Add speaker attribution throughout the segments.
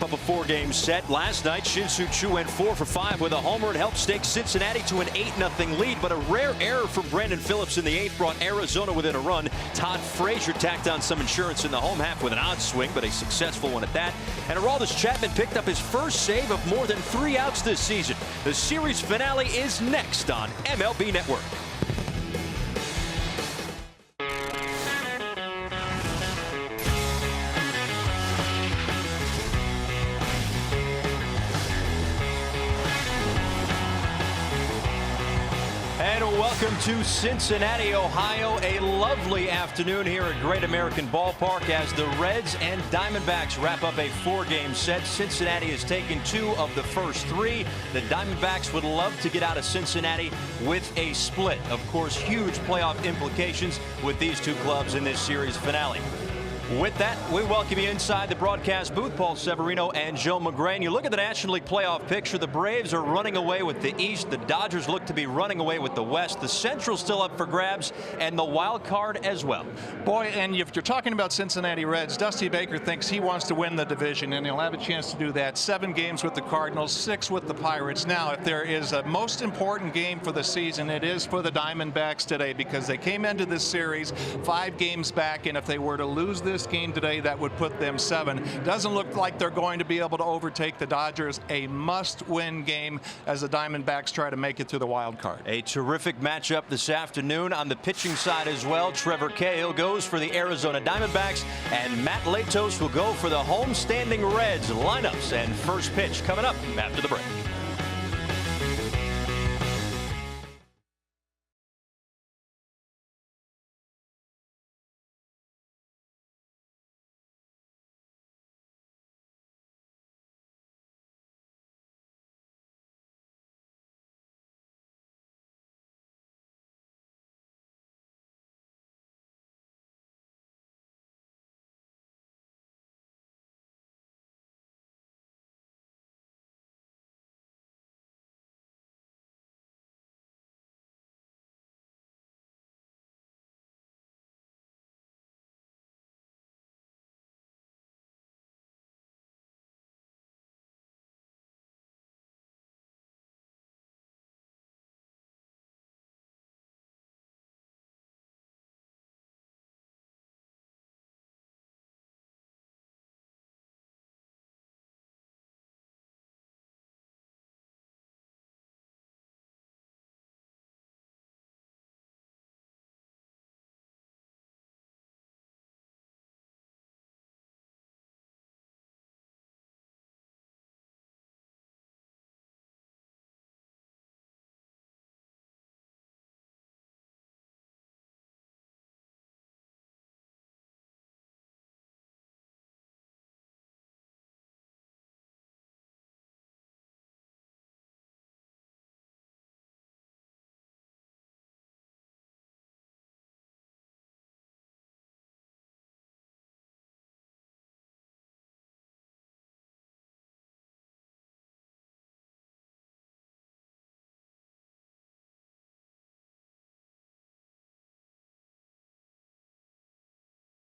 Speaker 1: Up a four-game set. Last night, Shin-Soo Choo went 4 for 5 with a homer and helped stake Cincinnati to an 8-0 lead. But a rare error from Brandon Phillips in the 8th brought Arizona within a run. Todd Frazier tacked on some insurance in the home half with an odd swing, but a successful one at that. And Aroldis Chapman picked up his first save of more than 3 outs this season. The series finale is next on MLB Network. And welcome to Cincinnati, Ohio. A lovely afternoon here at Great American Ballpark as the Reds and Diamondbacks wrap up a 4-game set. Cincinnati has taken 2 of the first 3. The Diamondbacks would love to get out of Cincinnati with a split. Of course, huge playoff implications with these 2 clubs in this series finale. With that, we welcome you inside the broadcast booth. Paul Severino and Joe McGray. And you look at the National League playoff picture. The Braves are running away with the East. The Dodgers look to be running away with the West. The Central's still up for grabs, and the wild card as well.
Speaker 2: Boy, and if you're talking about Cincinnati Reds, Dusty Baker thinks he wants to win the division, and he'll have a chance to do that. 7 games with the Cardinals, 6 with the Pirates. Now, if there is a most important game for the season, it is for the Diamondbacks today, because they came into this series 5 games back, and if they were to lose this game today, that would put them 7. Doesn't look like they're going to be able to overtake the Dodgers. A must-win game as the Diamondbacks try to make it to the wild card.
Speaker 1: A terrific matchup this afternoon on the pitching side as well. Trevor Cahill goes for the Arizona Diamondbacks, and Matt Latos will go for the homestanding Reds. Lineups and first pitch coming up after the break.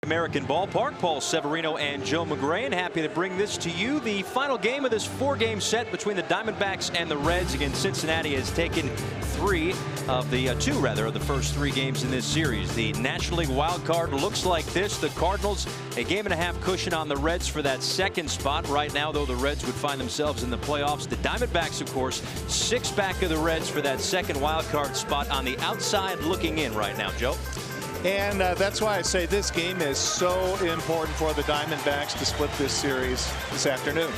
Speaker 1: American Ballpark. Paul Severino and Joe McGray, and happy to bring this to you. The final game of this 4-game set between the Diamondbacks and the Reds. Again, Cincinnati has taken 2 of the first 3 games in this series. The National League wild card looks like this. The Cardinals a 1.5 cushion on the Reds for that 2nd spot. Right now, though, the Reds would find themselves in the playoffs. The Diamondbacks, of course, 6 back of the Reds for that 2nd wild card spot on the outside looking in right now, Joe.
Speaker 2: And that's why I say this game is so important for the Diamondbacks to split this series this afternoon.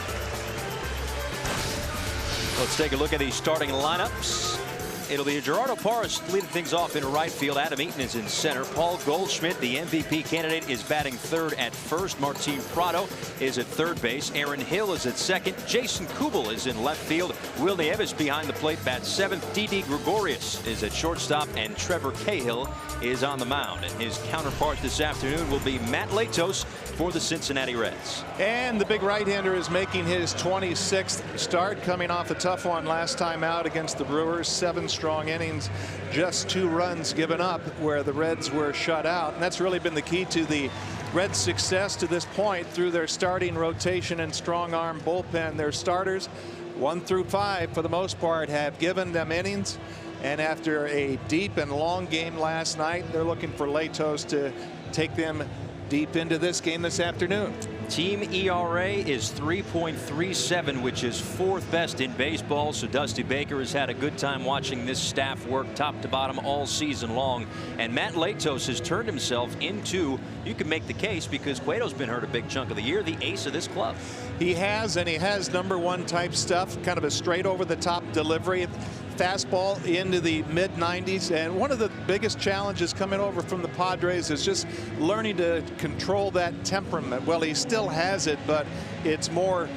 Speaker 1: Let's take a look at the starting lineups. It'll be Gerardo Parras leading things off in right field. Adam Eaton is in center. Paul Goldschmidt, the MVP candidate, is batting 3rd at first. Martin Prado is at 3rd base. Aaron Hill is at 2nd. Jason Kubel is in left field. Will Nieves behind the plate bats 7th. Didi Gregorius is at shortstop, and Trevor Cahill is on the mound. And his counterpart this afternoon will be Matt Latos for the Cincinnati Reds.
Speaker 2: And the big right-hander is making his 26th start, coming off a tough one last time out against the Brewers. 7 strong innings, just 2 runs given up where the Reds were shut out. And that's really been the key to the Reds' success to this point through their starting rotation and strong arm bullpen. Their starters 1 through 5 for the most part have given them innings, and after a deep and long game last night, they're looking for Latos to take them deep into this game this afternoon.
Speaker 1: Team ERA is 3.37, which is 4th best in baseball. So Dusty Baker has had a good time watching this staff work top to bottom all season long. And Matt Latos has turned himself into, you can make the case, because Cueto's been hurt a big chunk of the year, the ace of this club.
Speaker 2: He has, and he has #1 type stuff, kind of a straight over the top delivery. Fastball into the mid-90s, and one of the biggest challenges coming over from the Padres is just learning to control that temperament. Well, he still has it, but it's more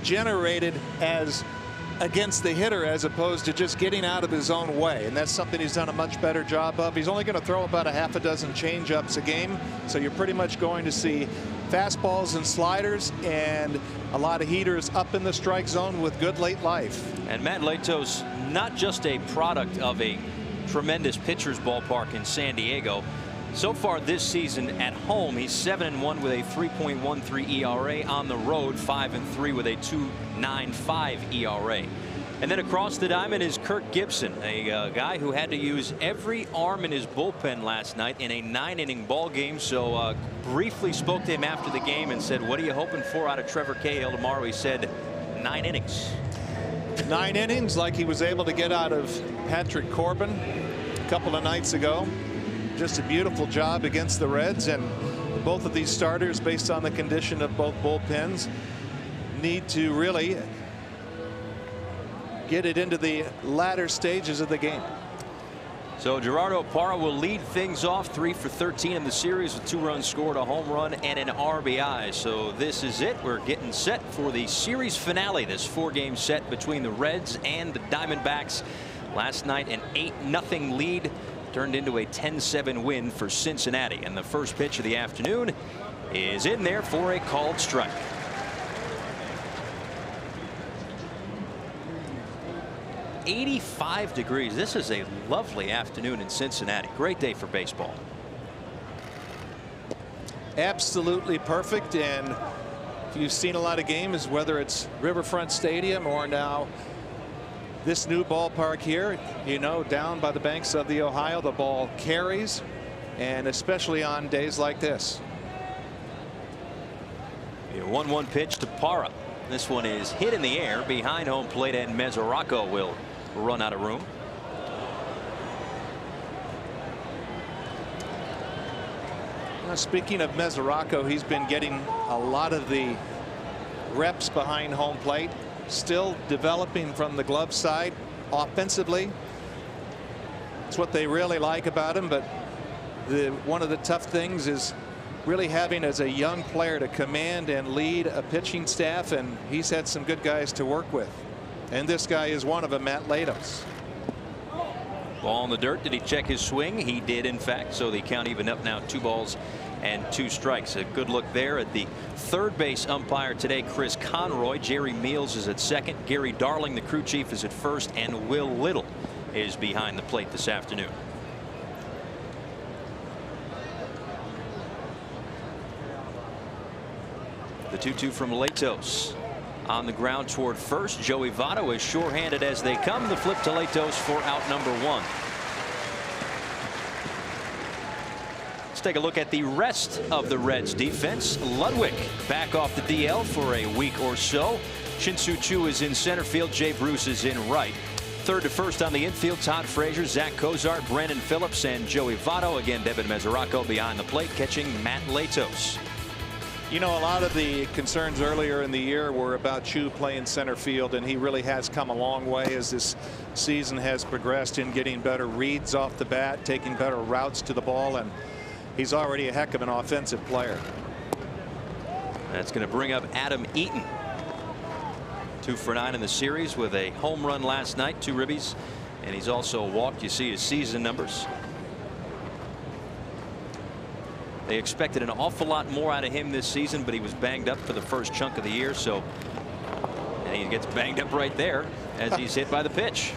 Speaker 2: generated as against the hitter as opposed to just getting out of his own way, and that's something he's done a much better job of. He's only going to throw about a half a dozen change-ups a game, so you're pretty much going to see fastballs and sliders and a lot of heaters up in the strike zone with good late life.
Speaker 1: And Matt Latos, not just a product of a tremendous pitcher's ballpark in San Diego. So far this season at home, he's 7-1 with a 3.13 ERA. On the road, 5-3 with a 2.95 ERA. And then across the diamond is Kirk Gibson, a guy who had to use every arm in his bullpen last night in a 9-inning ball game. So briefly spoke to him after the game and said, what are you hoping for out of Trevor Cahill tomorrow? He said 9 innings.
Speaker 2: 9 innings like he was able to get out of Patrick Corbin a couple of nights ago. Just a beautiful job against the Reds, and both of these starters, based on the condition of both bullpens, need to really get it into the latter stages of the game.
Speaker 1: So Gerardo Parra will lead things off, 3 for 13 in the series with 2 runs scored, a home run, and an RBI. So this is it. We're getting set for the series finale, this 4-game set between the Reds and the Diamondbacks. Last night, an 8-0 lead turned into a 10-7 win for Cincinnati. And the first pitch of the afternoon is in there for a called strike. .85 degrees. This is a lovely afternoon in Cincinnati. Great day for baseball.
Speaker 2: Absolutely perfect. And if you've seen a lot of games, whether it's Riverfront Stadium or now this new ballpark here, you know, down by the banks of the Ohio, the ball carries, and especially on days like this.
Speaker 1: A 1-1 pitch to Parra. This one is hit in the air behind home plate, and Mesoraco will run out of room.
Speaker 2: Now, speaking of Mesoraco, he's been getting a lot of the reps behind home plate, still developing from the glove side offensively. It's what they really like about him, but one of the tough things is really having as a young player to command and lead a pitching staff, and he's had some good guys to work with, and this guy is one of them, Matt Latos.
Speaker 1: Ball in the dirt. Did he check his swing? He did, in fact. So the count even up now, 2 balls and 2 strikes. A good look there at the third base umpire today, Chris Conroy. Jerry Meals is at second. Gary Darling, the crew chief, is at first, and Will Little is behind the plate this afternoon. The 2-2 from Latos. On the ground toward first. Joey Votto is shorthanded as they come. The flip to Latos for out number 1. Let's take a look at the rest of the Reds defense. Ludwig back off the DL for a week or so. Shin-Soo Choo is in center field. Jay Bruce is in right. Third to first on the infield, Todd Frazier, Zach Cozart, Brandon Phillips, and Joey Votto. Again, Devin Mesoraco behind the plate, catching Matt Latos.
Speaker 2: You know, a lot of the concerns earlier in the year were about Choo playing center field, and he really has come a long way as this season has progressed in getting better reads off the bat, taking better routes to the ball, and he's already a heck of an offensive player.
Speaker 1: That's going to bring up Adam Eaton. 2 for 9 in the series with a home run last night, 2 ribbies, and he's also walked. You see his season numbers. They expected an awful lot more out of him this season, but he was banged up for the first chunk of the year. So, and he gets banged up right there as he's hit by the pitch.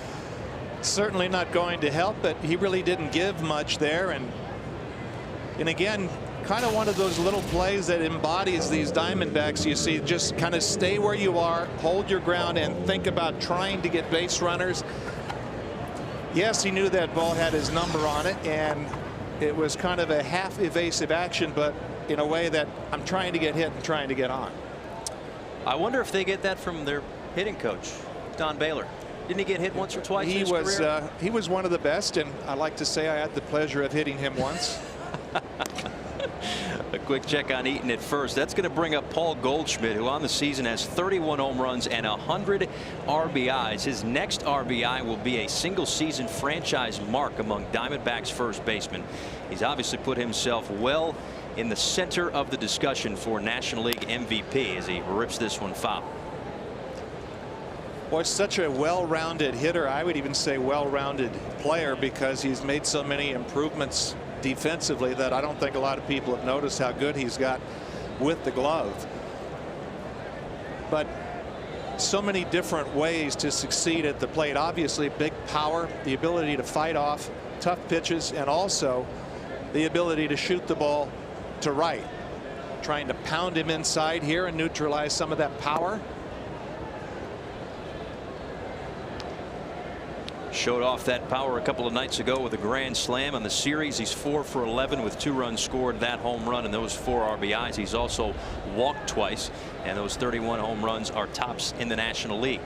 Speaker 2: Certainly not going to help, but he really didn't give much there. And again, kind of one of those little plays that embodies these Diamondbacks. You see, just kind of stay where you are, hold your ground, and think about trying to get base runners. Yes, he knew that ball had his number on it, and it was kind of a half evasive action, but in a way that I'm trying to get hit and trying to get on.
Speaker 1: I wonder if they get that from their hitting coach, Don Baylor. Didn't he get hit once or twice in his career?
Speaker 2: He was one of the best, and I like to say I had the pleasure of hitting him once.
Speaker 1: A quick check on Eaton at first. That's going to bring up Paul Goldschmidt, who on the season has 31 home runs and 100 RBIs. His next RBI will be a single season franchise mark among Diamondbacks first basemen. He's obviously put himself well in the center of the discussion for National League MVP as he rips this one foul.
Speaker 2: Boy, such a well-rounded hitter. I would even say well-rounded player, because he's made so many improvements defensively that I don't think a lot of people have noticed how good he's got with the glove. But so many different ways to succeed at the plate. Obviously, big power, the ability to fight off tough pitches, and also the ability to shoot the ball to right. Trying to pound him inside here and neutralize some of that power.
Speaker 1: Showed off that power a couple of nights ago with a grand slam on the series. He's 4 for 11 with 2 runs scored, that home run, and those 4 RBIs. He's also walked twice, and those 31 home runs are tops in the National League.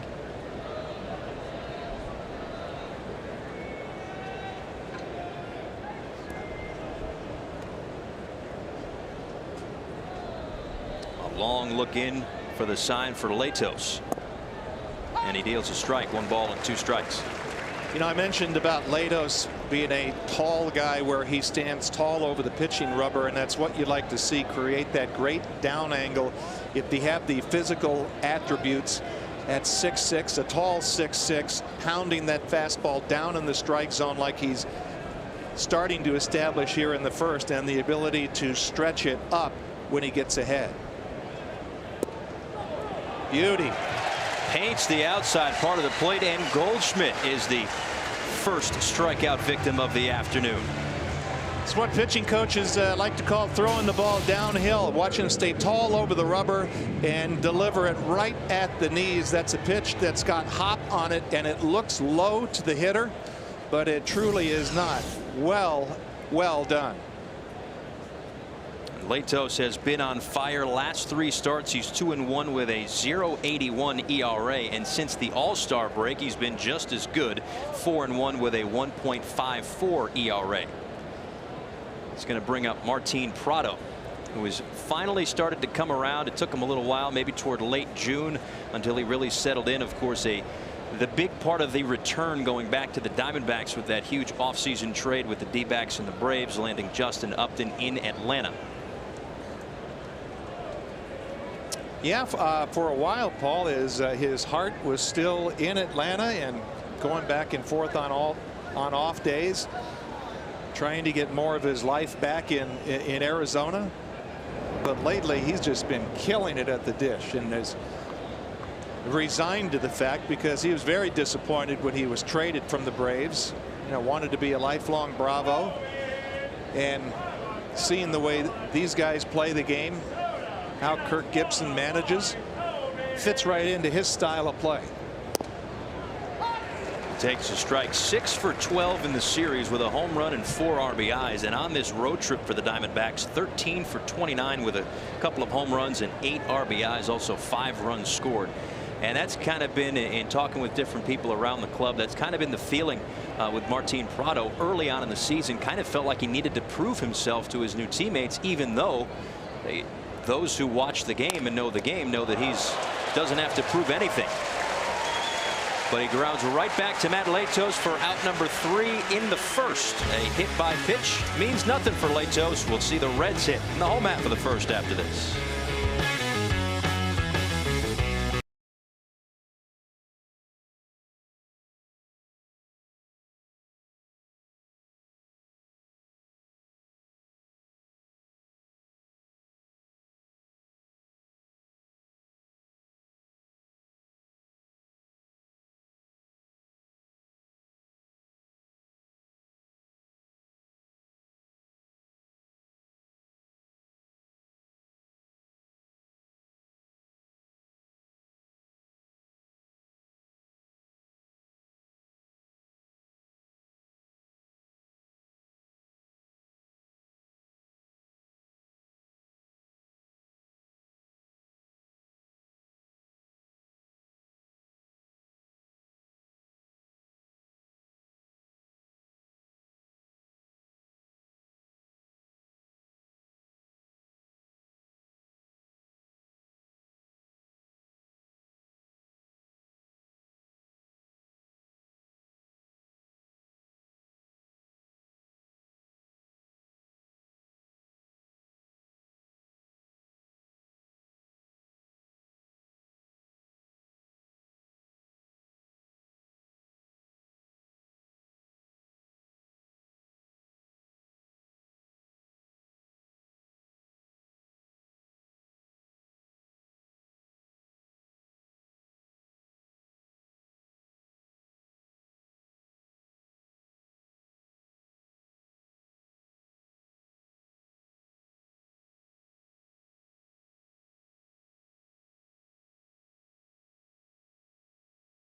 Speaker 1: A long look in for the sign for Latos, and he deals a strike. 1 ball and 2 strikes.
Speaker 2: You know, I mentioned about Latos being a tall guy where he stands tall over the pitching rubber, and that's what you'd like to see, create that great down angle. If they have the physical attributes at 6'6", a tall 6'6", pounding that fastball down in the strike zone like he's starting to establish here in the first, and the ability to stretch it up when he gets ahead. Beauty.
Speaker 1: Paints the outside part of the plate, and Goldschmidt is the first strikeout victim of the afternoon.
Speaker 2: It's what pitching coaches like to call throwing the ball downhill. Watch him stay tall over the rubber and deliver it right at the knees. That's a pitch that's got hop on it, and it looks low to the hitter, but it truly is not. Well done.
Speaker 1: Latos has been on fire. Last 3 starts, he's 2-1 with a 0.81 ERA, and since the All-Star break, he's been just as good, 4-1 with a 1.54 ERA. It's going to bring up Martin Prado, who has finally started to come around. It took him a little while, maybe toward late June, until he really settled in. Of course, the big part of the return going back to the Diamondbacks with that huge offseason trade with the D-backs and the Braves, landing Justin Upton in Atlanta.
Speaker 2: Yeah, for a while, Paul, his heart was still in Atlanta and going back and forth on off days, trying to get more of his life back in Arizona. But lately, he's just been killing it at the dish, and is resigned to the fact, because he was very disappointed when he was traded from the Braves. You know, wanted to be a lifelong Bravo, and seeing the way these guys play the game, how Kirk Gibson manages, fits right into his style of play.
Speaker 1: Takes a strike. 6 for 12 in the series with a home run and 4 RBIs, and on this road trip for the Diamondbacks, 13 for 29 with a couple of home runs and 8 RBIs, also 5 runs scored. And that's kind of been, in talking with different people around the club, that's kind of been the feeling with Martin Prado early on in the season. Kind of felt like he needed to prove himself to his new teammates, even though those who watch the game and know the game know that he's doesn't have to prove anything. But he grounds right back to Matt Latos for out number 3 in the first. A hit by pitch means nothing for Latos. We'll see the Reds hit in the home half of the first after this.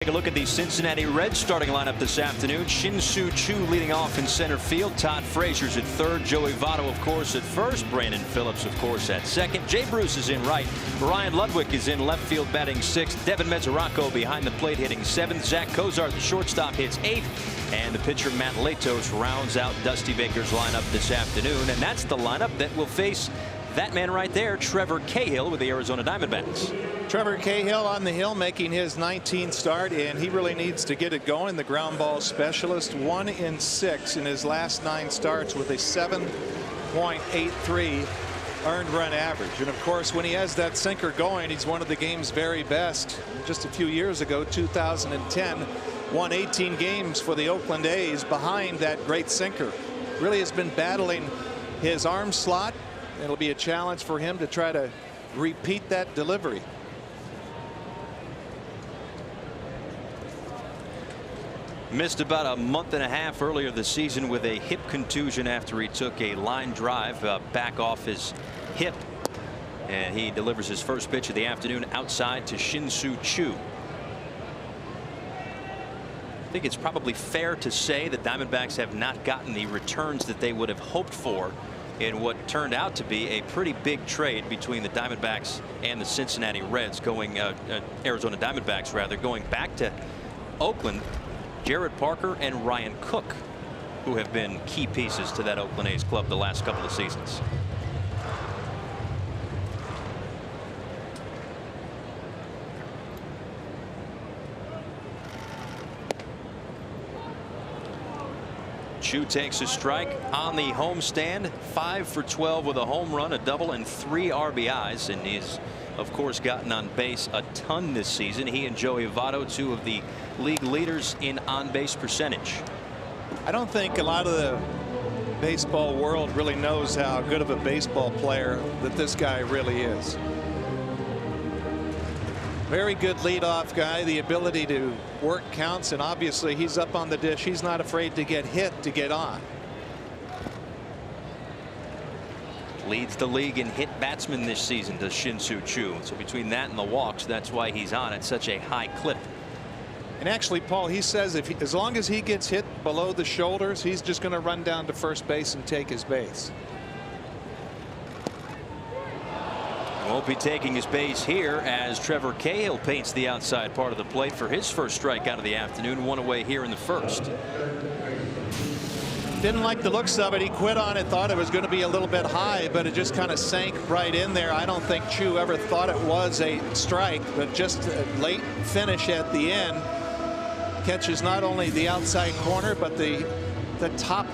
Speaker 1: Take a look at the Cincinnati Reds starting lineup this afternoon. Shin-Soo Choo leading off in center field. Todd Frazier's at third. Joey Votto, of course, at first. Brandon Phillips, of course, at second. Jay Bruce is in right. Ryan Ludwig is in left field batting sixth. Devin Mesoraco behind the plate hitting seventh. Zach Cozart, the shortstop, hits eighth. And the pitcher Matt Latos rounds out Dusty Baker's lineup this afternoon. And that's the lineup that will face that man right there, Trevor Cahill, with the Arizona Diamondbacks.
Speaker 2: Trevor Cahill on the hill making his 19th start, and he really needs to get it going. The ground ball specialist, 1 in 6 in his last 9 starts with a 7.83 earned run average. And of course, when he has that sinker going, he's one of the game's very best. Just a few years ago, 2010, won 18 games for the Oakland A's behind that great sinker. Really has been battling his arm slot. It'll be a challenge for him to try to repeat that delivery.
Speaker 1: Missed about a month and a half earlier this season with a hip contusion after he took a line drive back off his hip. And he delivers his first pitch of the afternoon outside to Shin-Soo Choo. I think it's probably fair to say the Diamondbacks have not gotten the returns that they would have hoped for in what turned out to be a pretty big trade between the Diamondbacks and the Cincinnati Reds, going Arizona Diamondbacks rather, going back to Oakland. Jared Parker and Ryan Cook, who have been key pieces to that Oakland A's club the last couple of seasons. Choo takes a strike on the homestand. 5 for 12 with a home run, a double, and 3 RBIs. And he's, of course, gotten on base a ton this season. He and Joey Votto, 2 of the league leaders in on-base percentage.
Speaker 2: I don't think a lot of the baseball world really knows how good of a baseball player that this guy really is. Very good leadoff guy, the ability to work counts, and obviously he's up on the dish. He's not afraid to get hit to get on.
Speaker 1: Leads the league in hit batsmen this season, does Shin-Soo Choo. So between that and the walks, that's why he's on at such a high clip.
Speaker 2: And actually, Paul, he says as long as he gets hit below the shoulders, he's just going to run down to first base and take his base.
Speaker 1: Won't be taking his base here as Trevor Cahill paints the outside part of the plate for his first strikeout of the afternoon. 1 away here in the first.
Speaker 2: Didn't like the looks of it. He quit on it, thought it was going to be a little bit high, but it just kind of sank right in there. I don't think Choo ever thought it was a strike, but just a late finish at the end. Catches not only the outside corner, but the top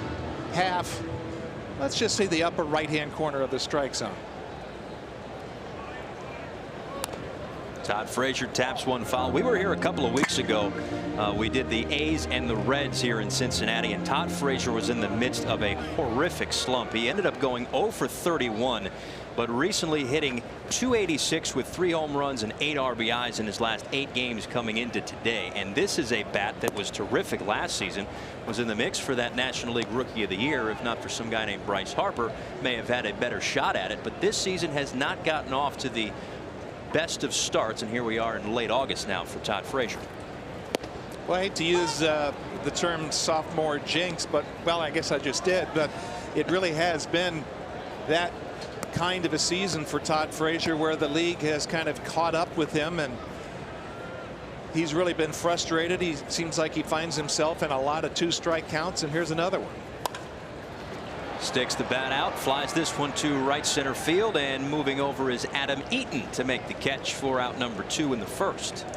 Speaker 2: half, let's just say the upper right hand corner of the strike zone.
Speaker 1: Todd Frazier taps one foul. We were here a couple of weeks ago. We did the A's and the Reds here in Cincinnati, and Todd Frazier was in the midst of a horrific slump. He ended up going 0 for 31, but recently hitting .286 with 3 home runs and 8 RBIs in his last 8 games coming into today. And this is a bat that was terrific last season, was in the mix for that National League Rookie of the Year, if not for some guy named Bryce Harper. May have had a better shot at it, but this season has not gotten off to the best of starts, and here we are in late August now for Todd Frazier.
Speaker 2: Well, I hate to use the term sophomore jinx, but, well, I guess I just did, but it really has been that kind of a season for Todd Frazier where the league has kind of caught up with him, and he's really been frustrated. He seems like he finds himself in a lot of 2-strike counts, and here's another one.
Speaker 1: Sticks the bat out, flies this one to right center field, and moving over is Adam Eaton to make the catch for out number 2 in the first.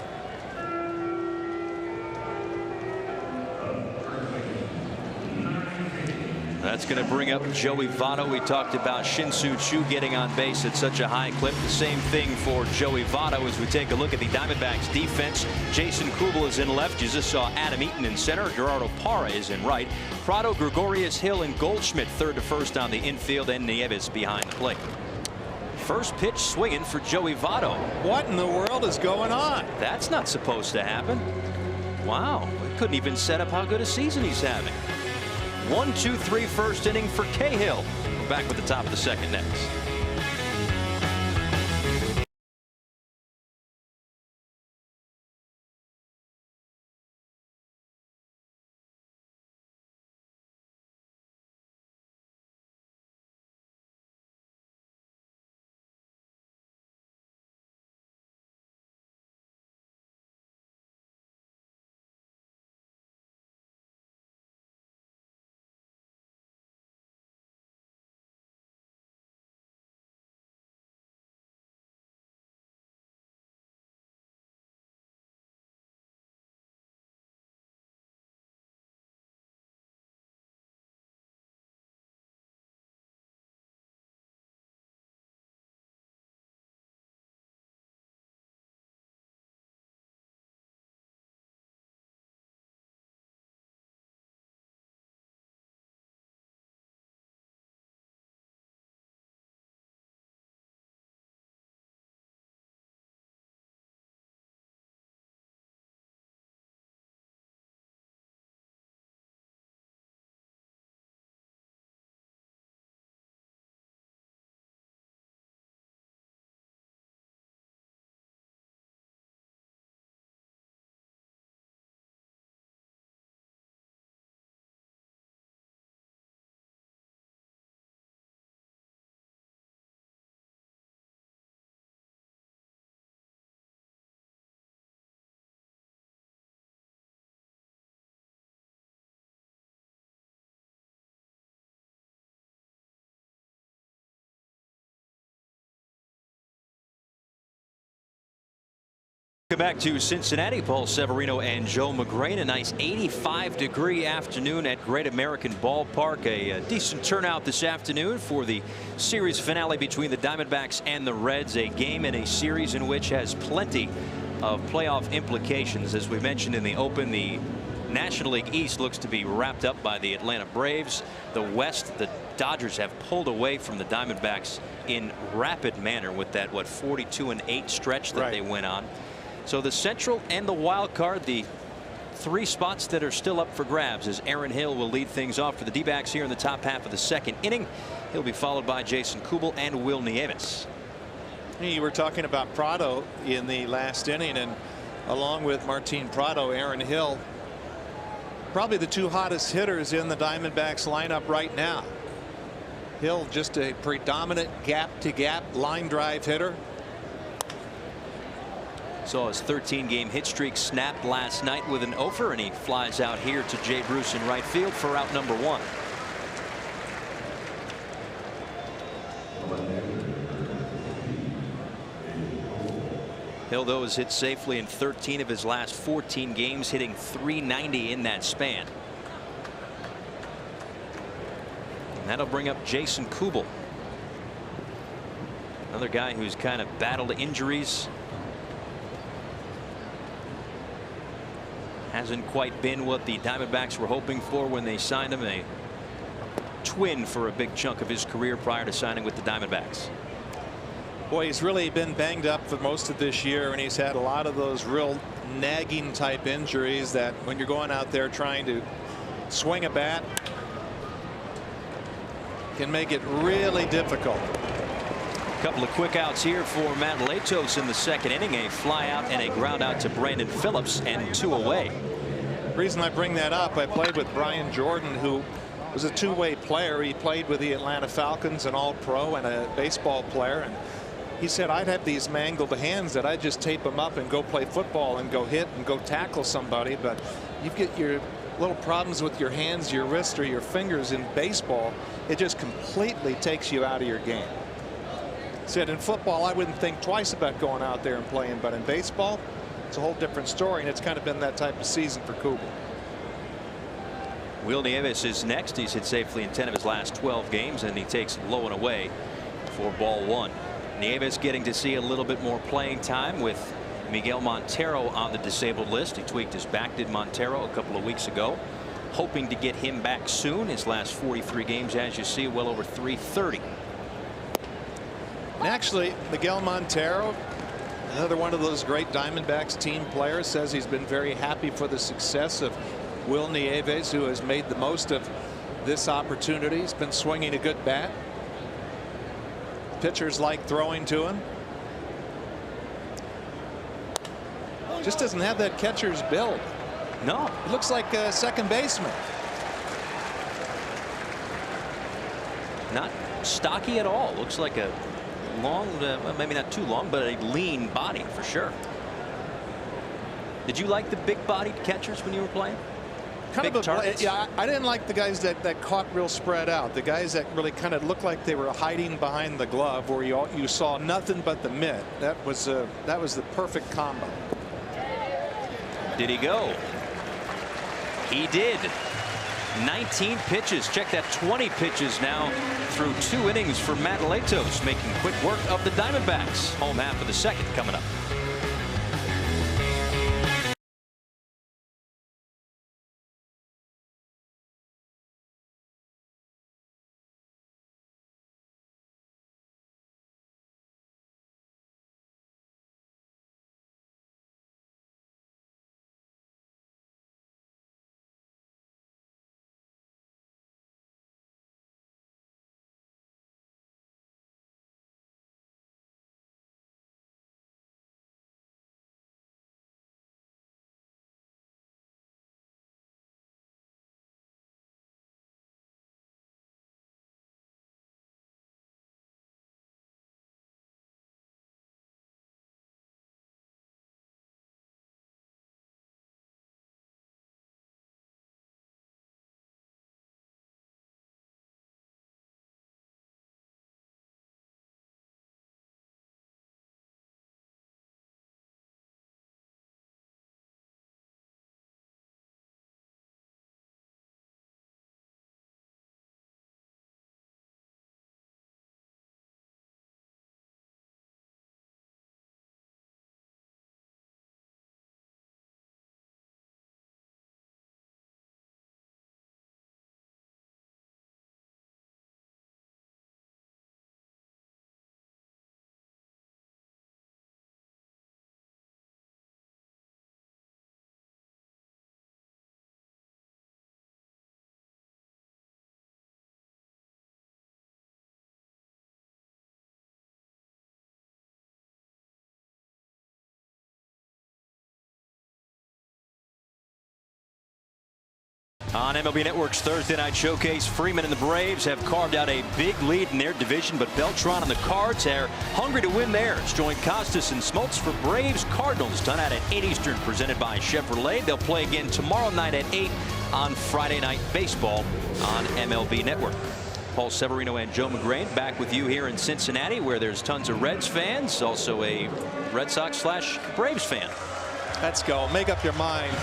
Speaker 1: That's going to bring up Joey Votto. We talked about Shin-Soo Choo getting on base at such a high clip. The same thing for Joey Votto as we take a look at the Diamondbacks defense. Jason Kubel is in left. You just saw Adam Eaton in center. Gerardo Parra is in right. Prado, Gregorius, Hill, and Goldschmidt third to first on the infield, and Nieves behind the plate. First pitch swinging for Joey Votto.
Speaker 2: What in the world is going on?
Speaker 1: That's not supposed to happen. Wow, we couldn't even set up how good a season he's having. 1-2-3 first inning for Cahill. We're back with the top of the second next. Welcome back to Cincinnati. Paul Severino and Joe McGrain. A nice 85-degree afternoon at Great American Ballpark. A decent turnout this afternoon for the series finale between the Diamondbacks and the Reds. A game in a series in which has plenty of playoff implications. As we mentioned in the open, the National League East looks to be wrapped up by the Atlanta Braves. The West, the Dodgers have pulled away from the Diamondbacks in rapid manner with that 42-8 stretch that they went on. So the Central and the wild card, the three spots that are still up for grabs, as Aaron Hill will lead things off for the D-backs here in the top half of the second inning. He'll be followed by Jason Kubel and Will Nieves.
Speaker 3: You were talking about Prado in the last inning, and along with Martin Prado, Aaron Hill, probably the two hottest hitters in the Diamondbacks lineup right now. Hill, just a predominant gap-to-gap line drive hitter.
Speaker 1: Saw his 13-game hit streak snapped last night with an offer, and he flies out here to Jay Bruce in right field for out number one. Hill, though, has hit safely in 13 of his last 14 games, hitting .390 in that span. And that'll bring up Jason Kubel, another guy who's kind of battled injuries. Hasn't quite been what the Diamondbacks were hoping for when they signed him. A twin for a big chunk of his career prior to signing with the Diamondbacks.
Speaker 3: Boy, he's really been banged up for most of this year, and he's had a lot of those real nagging type injuries that when you're going out there trying to swing a bat can make it really difficult.
Speaker 1: A couple of quick outs here for Matt Latos in the second inning. A fly out and a ground out to Brandon Phillips, and two away.
Speaker 3: The reason I bring that up, I played with Brian Jordan, who was a two-way player. He played with the Atlanta Falcons, an all-pro and a baseball player, and he said I'd have these mangled hands that I'd just tape them up and go play football and go hit and go tackle somebody. But you get your little problems with your hands, your wrist, or your fingers in baseball, it just completely takes you out of your game. Said in football I wouldn't think twice about going out there and playing, but in baseball it's a whole different story, and it's kind of been that type of season for Kubel.
Speaker 1: Will Nieves is next. He's hit safely in 10 of his last 12 games, and he takes low and away for ball one. Nieves getting to see a little bit more playing time with Miguel Montero on the disabled list. He tweaked his back, did Montero, a couple of weeks ago. Hoping to get him back soon. His last 43 games, as you see, well over .330.
Speaker 3: And actually, Miguel Montero, another one of those great Diamondbacks team players, says he's been very happy for the success of Will Nieves, who has made the most of this opportunity. He's been swinging a good bat. Pitchers like throwing to him. Just doesn't have that catcher's build.
Speaker 1: No.
Speaker 3: It looks like a second baseman.
Speaker 1: Not stocky at all. Looks like a long, maybe not too long, but a lean body for sure. Did you like the big bodied catchers when you were playing?
Speaker 3: Kind
Speaker 1: big
Speaker 3: of a,
Speaker 1: targets?
Speaker 3: yeah, I didn't like the guys that caught real spread out. The guys that really kind of looked like they were hiding behind the glove, where you saw nothing but the mitt. That was the perfect combo.
Speaker 1: Did he go? He did. 19 pitches. Check that, 20 pitches now through 2 innings for Matt Latos, making quick work of the Diamondbacks. Home half of the second coming up. On MLB Network's Thursday Night Showcase, Freeman and the Braves have carved out a big lead in their division, but Beltran and the Cards are hungry to win theirs. Join Costas and Smoltz for Braves Cardinals, done out at 8 Eastern, presented by Chevrolet. They'll play again tomorrow night at 8 on Friday Night Baseball on MLB Network. Paul Severino and Joe McGrain back with you here in Cincinnati, where there's tons of Reds fans, also a Red Sox / Braves fan.
Speaker 3: Let's go. Make up your mind.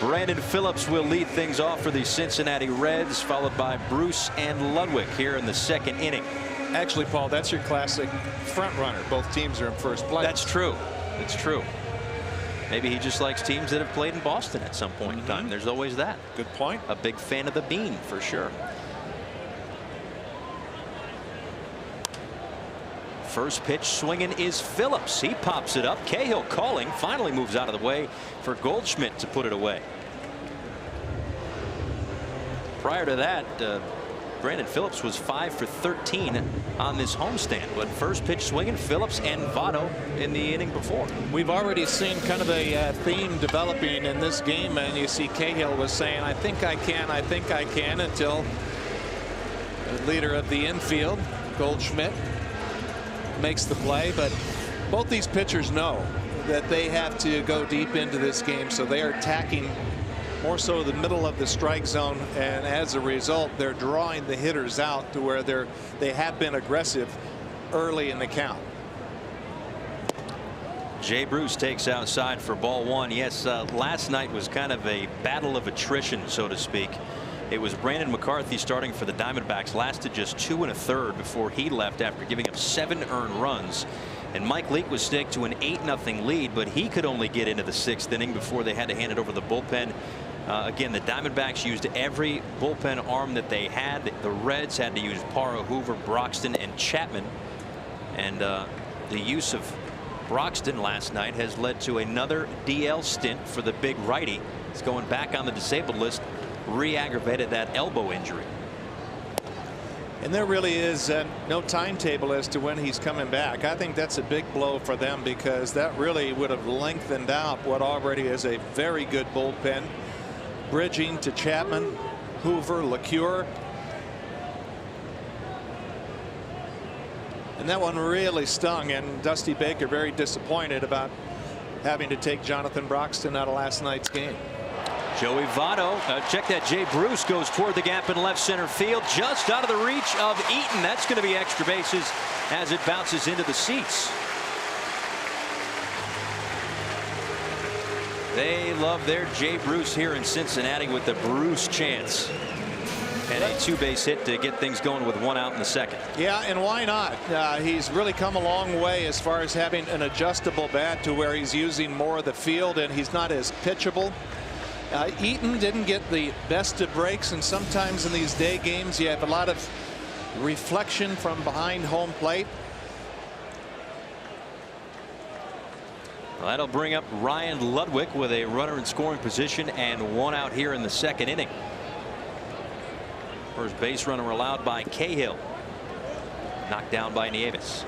Speaker 1: Brandon Phillips will lead things off for the Cincinnati Reds, followed by Bruce and Ludwig here in the second inning.
Speaker 3: Actually, Paul, that's your classic front runner. Both teams are in first place.
Speaker 1: That's true. It's true. Maybe he just likes teams that have played in Boston at some point in time. There's always that.
Speaker 3: Good point.
Speaker 1: A big fan of the bean for sure. First pitch swinging is Phillips. He pops it up. Cahill calling, finally moves out of the way for Goldschmidt to put it away. Prior to that, Brandon Phillips was 5 for 13 on this homestand, but first pitch swinging, Phillips and Votto in the inning before.
Speaker 3: We've already seen kind of a theme developing in this game, and you see Cahill was saying, I think I can, until the leader of the infield, Goldschmidt, makes the play. But both these pitchers know that they have to go deep into this game, so they are attacking more so the middle of the strike zone, and as a result they're drawing the hitters out to where they have been aggressive early in the count.
Speaker 1: Jay Bruce takes outside for ball one. Yes, last night was kind of a battle of attrition, so to speak. It was Brandon McCarthy starting for the Diamondbacks, lasted just 2 1/3 before he left after giving up 7 earned runs. And Mike Leake was staked to an 8-0 lead, but he could only get into the 6th inning before they had to hand it over to the bullpen. Again, the Diamondbacks used every bullpen arm that they had. The Reds had to use Parra, Hoover, Broxton, and Chapman. And the use of Broxton last night has led to another DL stint for the big righty. He's going back on the disabled list, re-aggravated that elbow injury.
Speaker 3: And there really is no timetable as to when he's coming back. I think that's a big blow for them, because that really would have lengthened out what already is a very good bullpen. Bridging to Chapman, Hoover, LeCure. And that one really stung, and Dusty Baker very disappointed about having to take Jonathan Broxton out of last night's game.
Speaker 1: Joey Votto, check that. Jay Bruce goes toward the gap in left center field, just out of the reach of Eaton. That's going to be extra bases as it bounces into the seats. They love their Jay Bruce here in Cincinnati with the Bruce chance. And a 2-base hit to get things going with 1 out in the second.
Speaker 3: Yeah, and why not? He's really come a long way as far as having an adjustable bat to where he's using more of the field, and he's not as pitchable. Eaton didn't get the best of breaks, and sometimes in these day games you have a lot of reflection from behind home plate.
Speaker 1: Well, that'll bring up Ryan Ludwig with a runner in scoring position and 1 out here in the second inning. First base runner allowed by Cahill, knocked down by Nieves.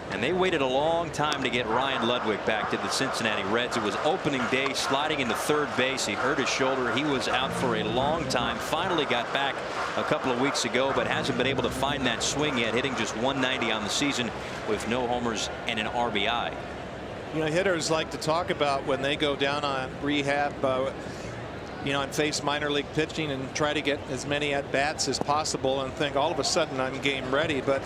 Speaker 1: And they waited a long time to get Ryan Ludwig back to the Cincinnati Reds. It was opening day, sliding into third base. He hurt his shoulder. He was out for a long time. Finally got back a couple of weeks ago, but hasn't been able to find that swing yet, hitting just 190 on the season with no homers and an RBI.
Speaker 3: You know, hitters like to talk about when they go down on rehab, you know, and face minor league pitching and try to get as many at bats as possible and think all of a sudden I'm game ready. But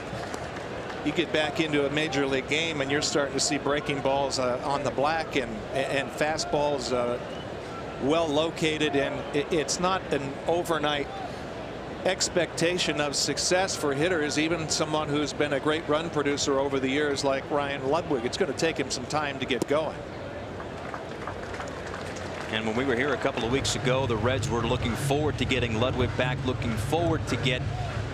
Speaker 3: you get back into a major league game and you're starting to see breaking balls on the black and fastballs well located, and it's not an overnight expectation of success for hitters, even someone who's been a great run producer over the years like Ryan Ludwig. It's going to take him some time to get going.
Speaker 1: And when we were here a couple of weeks ago, the Reds were looking forward to getting Ludwig back, looking forward to get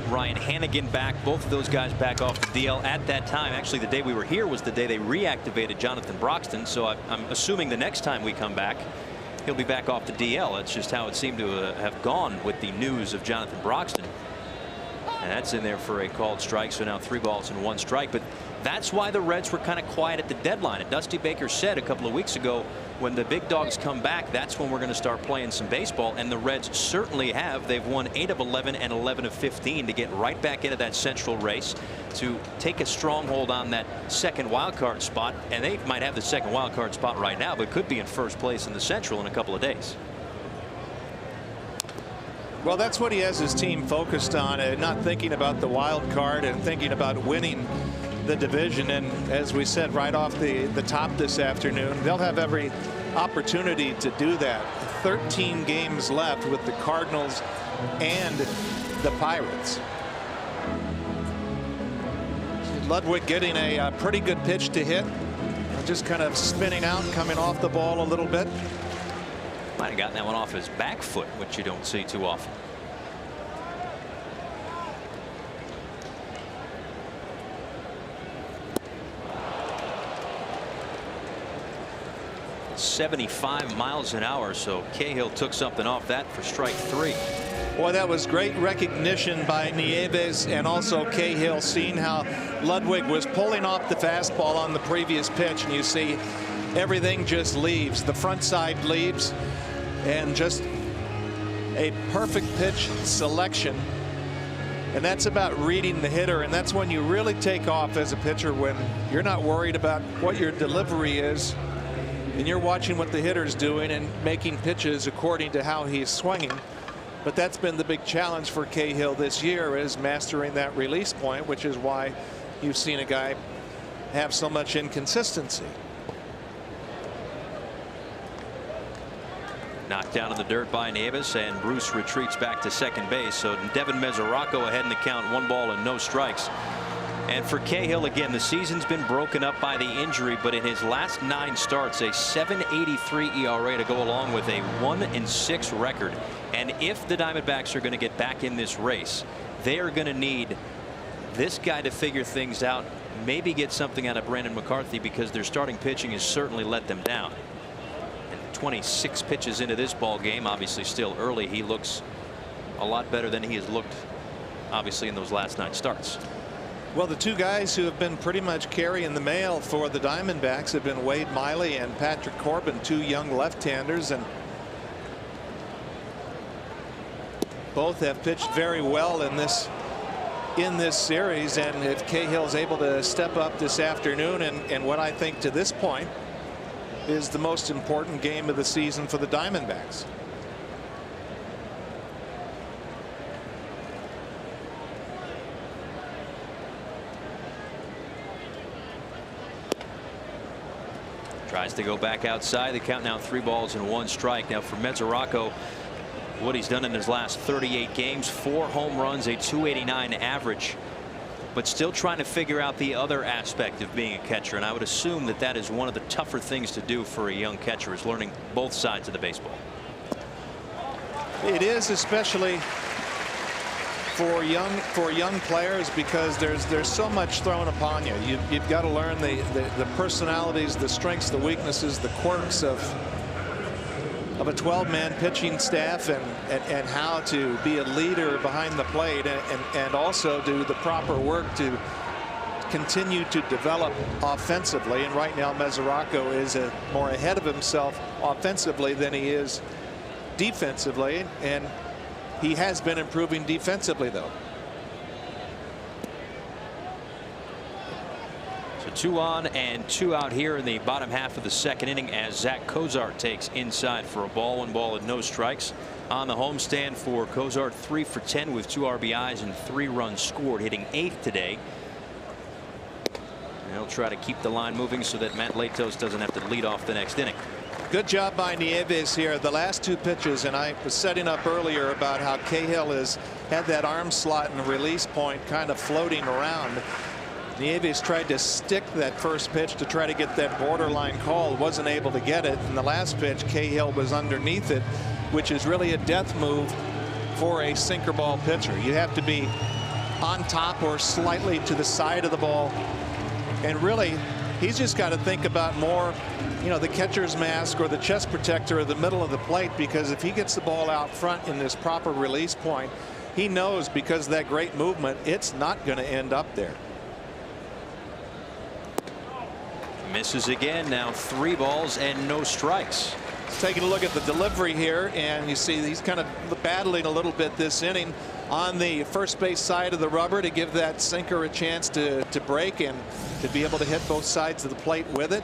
Speaker 1: Ryan Hannigan back, both of those guys back off the DL at that time. Actually, the day we were here was the day they reactivated Jonathan Broxton, so I'm assuming the next time we come back he'll be back off the DL. That's just how it seemed to have gone with the news of Jonathan Broxton. And that's in there for a called strike. So now 3 balls and 1 strike. But that's why the Reds were kind of quiet at the deadline. And Dusty Baker said a couple of weeks ago, when the big dogs come back, that's when we're going to start playing some baseball. And the Reds certainly have. They've won 8 of 11 and 11 of 15 to get right back into that central race, to take a stronghold on that second wild card spot. And they might have the second wild card spot right now, but could be in first place in the Central in a couple of days.
Speaker 3: Well, that's what he has his team focused on, not thinking about the wild card and thinking about winning the division. And as we said right off the top this afternoon, they'll have every opportunity to do that. 13 games left with the Cardinals and the Pirates. Ludwig getting a pretty good pitch to hit, just kind of spinning out, coming off the ball a little bit.
Speaker 1: Might have gotten that one off his back foot, which you don't see too often. .75 miles an hour, so Cahill took something off that for strike 3.
Speaker 3: Boy, that was great recognition by Nieves and also Cahill, seeing how Ludwig was pulling off the fastball on the previous pitch, and you see everything just leaves. The front side leaves, and just a perfect pitch selection. And that's about reading the hitter, and that's when you really take off as a pitcher, when you're not worried about what your delivery is, and you're watching what the hitter's doing and making pitches according to how he's swinging. But that's been the big challenge for Cahill this year, is mastering that release point, which is why you've seen a guy have so much inconsistency.
Speaker 1: Knocked down in the dirt by Nieves, and Bruce retreats back to second base. So Devin Mesoraco ahead in the count, 1 ball and no strikes. And for Cahill, again, the season's been broken up by the injury, but in his last 9 starts, a .783 ERA to go along with a 1-6 record. And if the Diamondbacks are going to get back in this race, they are going to need this guy to figure things out, maybe get something out of Brandon McCarthy, because their starting pitching has certainly let them down. And 26 pitches into this ball game, obviously still early, he looks a lot better than he has looked, obviously, in those last 9 starts.
Speaker 3: Well, the 2 guys who have been pretty much carrying the mail for the Diamondbacks have been Wade Miley and Patrick Corbin, 2 young left-handers, and both have pitched very well in this series. And if Cahill's able to step up this afternoon and what I think to this point is the most important game of the season for the Diamondbacks.
Speaker 1: Tries to go back outside. The count now 3 balls and 1 strike. Now for Mesoraco, what he's done in his last 38 games, 4 home runs, a .289 average, but still trying to figure out the other aspect of being a catcher. And I would assume that that is one of the tougher things to do for a young catcher, is learning both sides of the baseball.
Speaker 3: It is, especially for young players, because there's so much thrown upon you. You've got to learn the personalities, the strengths, the weaknesses, the quirks of a 12-man pitching staff, and how to be a leader behind the plate, and also do the proper work to continue to develop offensively. And right now Mesoraco is more ahead of himself offensively than he is defensively, and he has been improving defensively, though.
Speaker 1: So 2 on and 2 out here in the bottom half of the second inning, as Zach Cozart takes inside for a ball, 1 ball and no strikes. On the homestand for Cozart, 3 for 10 with 2 RBIs and 3 runs scored, hitting 8th today. And he'll try to keep the line moving so that Matt Latos doesn't have to lead off the next inning.
Speaker 3: Good job by Nieves here. The last 2 pitches, and I was setting up earlier about how Cahill has had that arm slot and release point kind of floating around. Nieves tried to stick that first pitch to try to get that borderline call, wasn't able to get it. And the last pitch, Cahill was underneath it, which is really a death move for a sinker ball pitcher. You have to be on top or slightly to the side of the ball, and really he's just got to think about more, the catcher's mask or the chest protector or the middle of the plate, because if he gets the ball out front in this proper release point, he knows because of that great movement, it's not going to end up there.
Speaker 1: Misses again. Now 3 balls and no strikes.
Speaker 3: Taking a look at the delivery here, and you see he's kind of battling a little bit this inning on the first base side of the rubber to give that sinker a chance to break and to be able to hit both sides of the plate with it.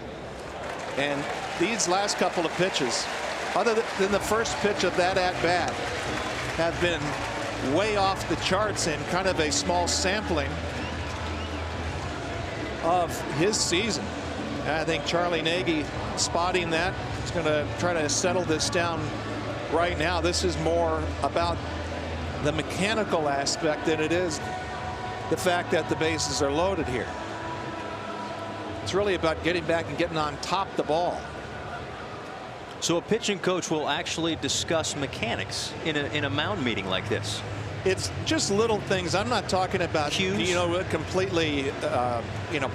Speaker 3: And these last couple of pitches, other than the first pitch of that at bat, have been way off the charts in kind of a small sampling of his season. And I think Charlie Nagy spotting that is going to try to settle this down right now. This is more about the mechanical aspect than it is the fact that the bases are loaded here. It's really about getting back and getting on top of the ball.
Speaker 1: So a pitching coach will actually discuss mechanics in a mound meeting like this.
Speaker 3: It's just little things. I'm not talking about
Speaker 1: cues,
Speaker 3: completely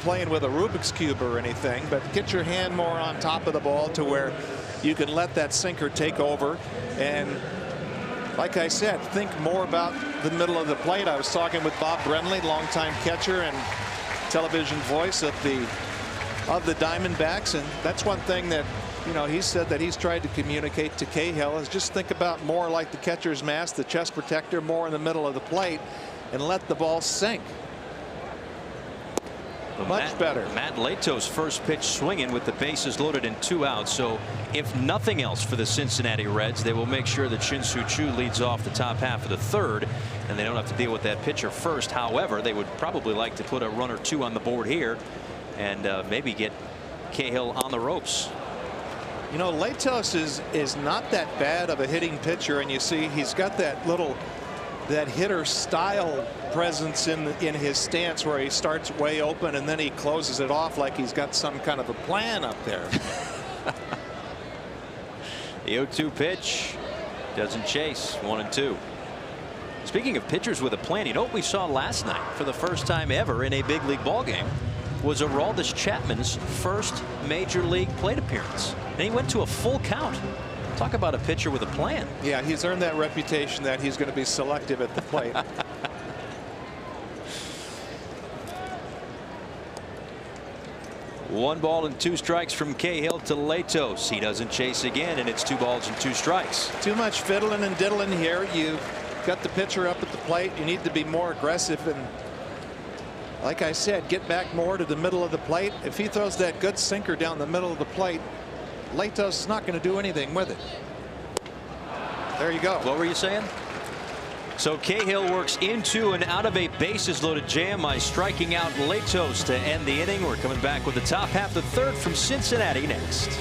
Speaker 3: playing with a Rubik's Cube or anything, but get your hand more on top of the ball to where you can let that sinker take over. And like I said, think more about the middle of the plate. I was talking with Bob Brenly, longtime catcher and television voice of the Diamondbacks, and that's one thing that he said that he's tried to communicate to Cahill is just think about more like the catcher's mask, the chest protector, more in the middle of the plate, and let the ball sink. Much better.
Speaker 1: Matt Lato's first pitch swinging with the bases loaded and 2 outs. So if nothing else for the Cincinnati Reds, they will make sure that Shin-Soo Choo leads off the top half of the 3rd, and they don't have to deal with that pitcher first. However, they would probably like to put a run or 2 on the board here and maybe get Cahill on the ropes.
Speaker 3: Latos is not that bad of a hitting pitcher, and you see he's got that hitter style presence in his stance where he starts way open and then he closes it off like he's got some kind of a plan up there.
Speaker 1: The 0-2 pitch doesn't chase. 1-2. Speaking of pitchers with a plan, what we saw last night for the first time ever in a big league ball game was Aroldis Chapman's first major league plate appearance, and he went to a full count. Talk about a pitcher with a plan.
Speaker 3: Yeah, he's earned that reputation that he's going to be selective at the plate.
Speaker 1: 1 ball and 2 strikes from Cahill to Latos. He doesn't chase again, and it's 2 balls and 2 strikes.
Speaker 3: Too much fiddling and diddling here. You've got the pitcher up at the plate. You need to be more aggressive, and like I said, get back more to the middle of the plate. If he throws that good sinker down the middle of the plate, Latos is not going to do anything with it. There you go.
Speaker 1: What were you saying? So Cahill works into and out of a bases loaded jam by striking out Latos to end the inning. We're coming back with the top half of the 3rd from Cincinnati next.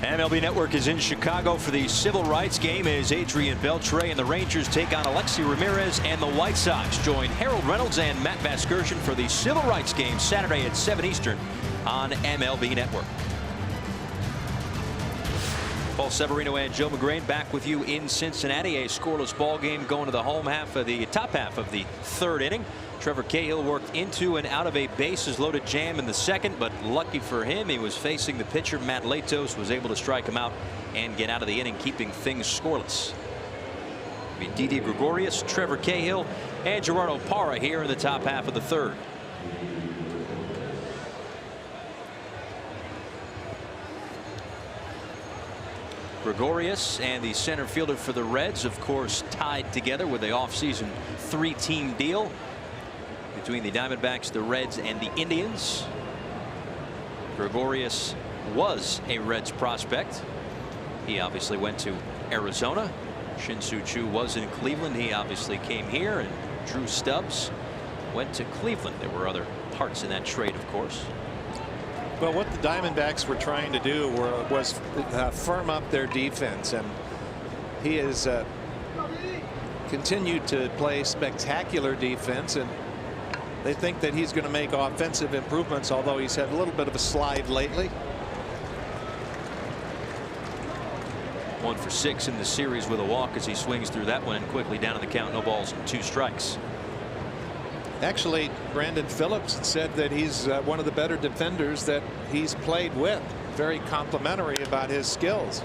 Speaker 1: MLB Network is in Chicago for the civil rights game as Adrian Beltre and the Rangers take on Alexi Ramirez, and the White Sox join Harold Reynolds and Matt Vasgersian for the civil rights game Saturday at 7 Eastern on MLB Network. Paul Severino and Joe McGrain back with you in Cincinnati. A scoreless ball game going to the top half of the third inning. Trevor Cahill worked into and out of a bases loaded jam in the second, but lucky for him, he was facing the pitcher Matt Latos, was able to strike him out and get out of the inning, keeping things scoreless. Didi Gregorius, Trevor Cahill, and Gerardo Parra here in the top half of the third. Gregorius and the center fielder for the Reds, of course, tied together with a offseason 3-team deal between the Diamondbacks, the Reds, and the Indians. Gregorius was a Reds prospect. He obviously went to Arizona. Shin-Soo Choo was in Cleveland. He obviously came here, and Drew Stubbs went to Cleveland. There were other parts in that trade, of course.
Speaker 3: Well, what the Diamondbacks were trying to do was firm up their defense, and he has continued to play spectacular defense, and they think that he's going to make offensive improvements, although he's had a little bit of a slide lately.
Speaker 1: 1 for 6 in the series with a walk as he swings through that one and quickly down in the count. No balls and 2 strikes.
Speaker 3: Actually, Brandon Phillips said that he's one of the better defenders that he's played with. Very complimentary about his skills.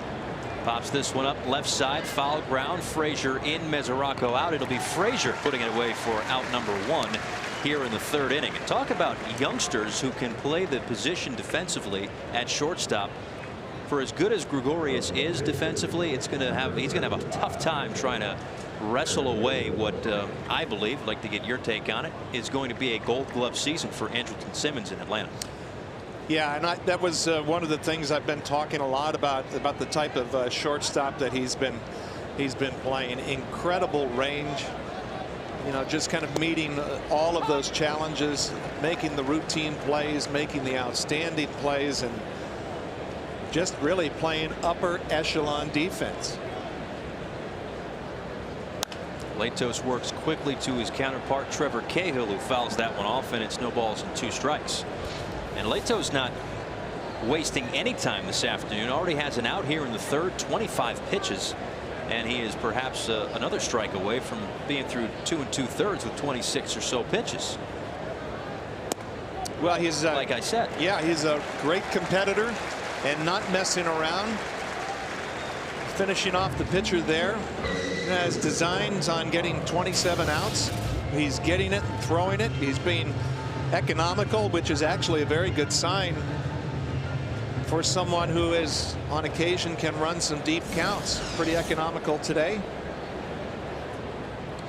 Speaker 1: Pops this one up left side, foul ground. Frazier in, Mesoraco out. It'll be Frazier putting it away for out number 1 here in the third inning. And talk about youngsters who can play the position defensively at shortstop. For as good as Gregorius is defensively, he's going to have a tough time trying to wrestle away what I believe, I'd like to get your take on it, is going to be a Gold Glove season for Andrelton Simmons in Atlanta.
Speaker 3: Yeah, and that was one of the things I've been talking a lot about the type of shortstop that he's been playing. Incredible range, you know, just kind of meeting all of those challenges, making the routine plays, making the outstanding plays, and just really playing upper echelon defense.
Speaker 1: Latos works quickly to his counterpart Trevor Cahill, who fouls that one off, and it's no balls and 2 strikes. And Latos not wasting any time this afternoon. Already has an out here in the third, 25 pitches, and he is perhaps another strike away from being through 2 2/3 with 26 or so pitches.
Speaker 3: Well, he's
Speaker 1: like I said,
Speaker 3: yeah, he's a great competitor and not messing around. Finishing off the pitcher there. Has designs on getting 27 outs. He's getting it and throwing it. He's being economical, which is actually a very good sign for someone who is on occasion can run some deep counts. Pretty economical today.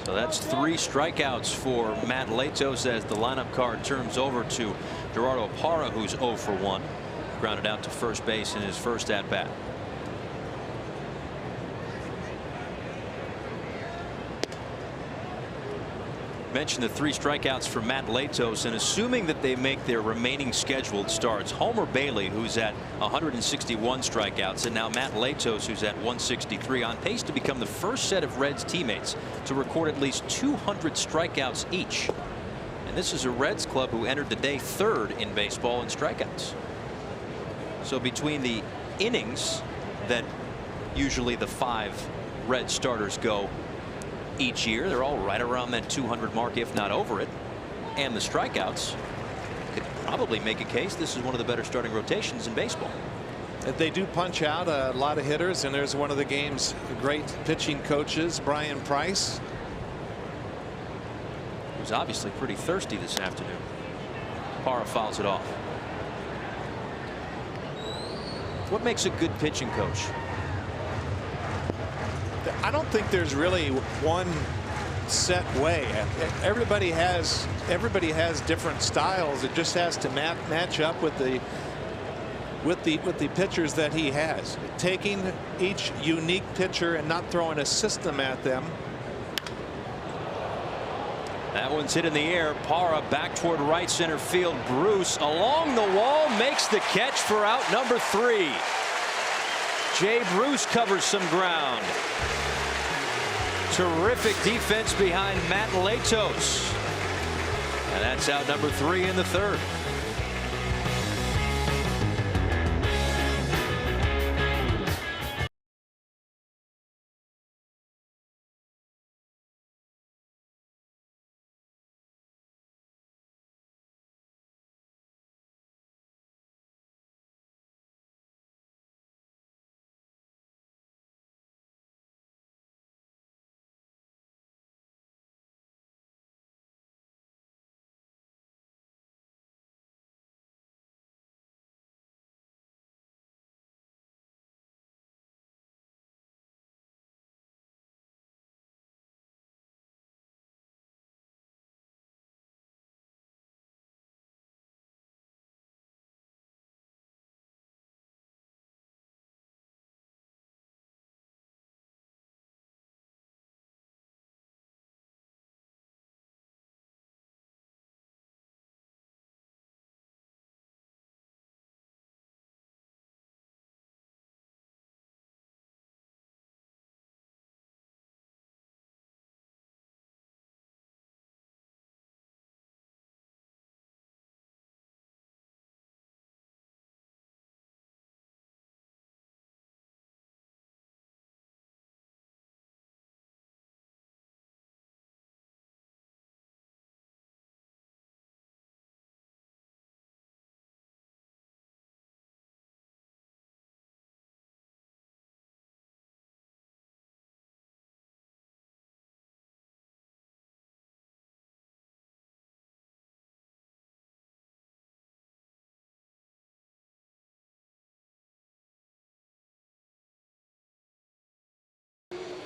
Speaker 1: So that's 3 strikeouts for Matt Latos as the lineup card turns over to Gerardo Parra, who's 0 for 1. Grounded out to first base in his first at bat. Mentioned the 3 strikeouts for Matt Latos, and assuming that they make their remaining scheduled starts, Homer Bailey, who's at 161 strikeouts, and now Matt Latos, who's at 163, on pace to become the first set of Reds teammates to record at least 200 strikeouts each. And this is a Reds club who entered the day 3rd in baseball in strikeouts. So between the innings that usually the 5 Red starters go each year, they're all right around that 200 mark, if not over it, and the strikeouts, could probably make a case this is one of the better starting rotations in baseball.
Speaker 3: They do punch out a lot of hitters, and there's one of the game's great pitching coaches, Brian Price,
Speaker 1: who's obviously pretty thirsty this afternoon. Parra fouls it off. What makes a good pitching coach?
Speaker 3: I don't think there's really one set way. Everybody has different styles. It just has to match up with the pitchers that he has. Taking each unique pitcher and not throwing a system at them.
Speaker 1: That one's hit in the air. Parra back toward right center field. Bruce along the wall makes the catch for out number 3. Jay Bruce covers some ground. Terrific defense behind Matt Latos. And that's out number 3 in the 3rd.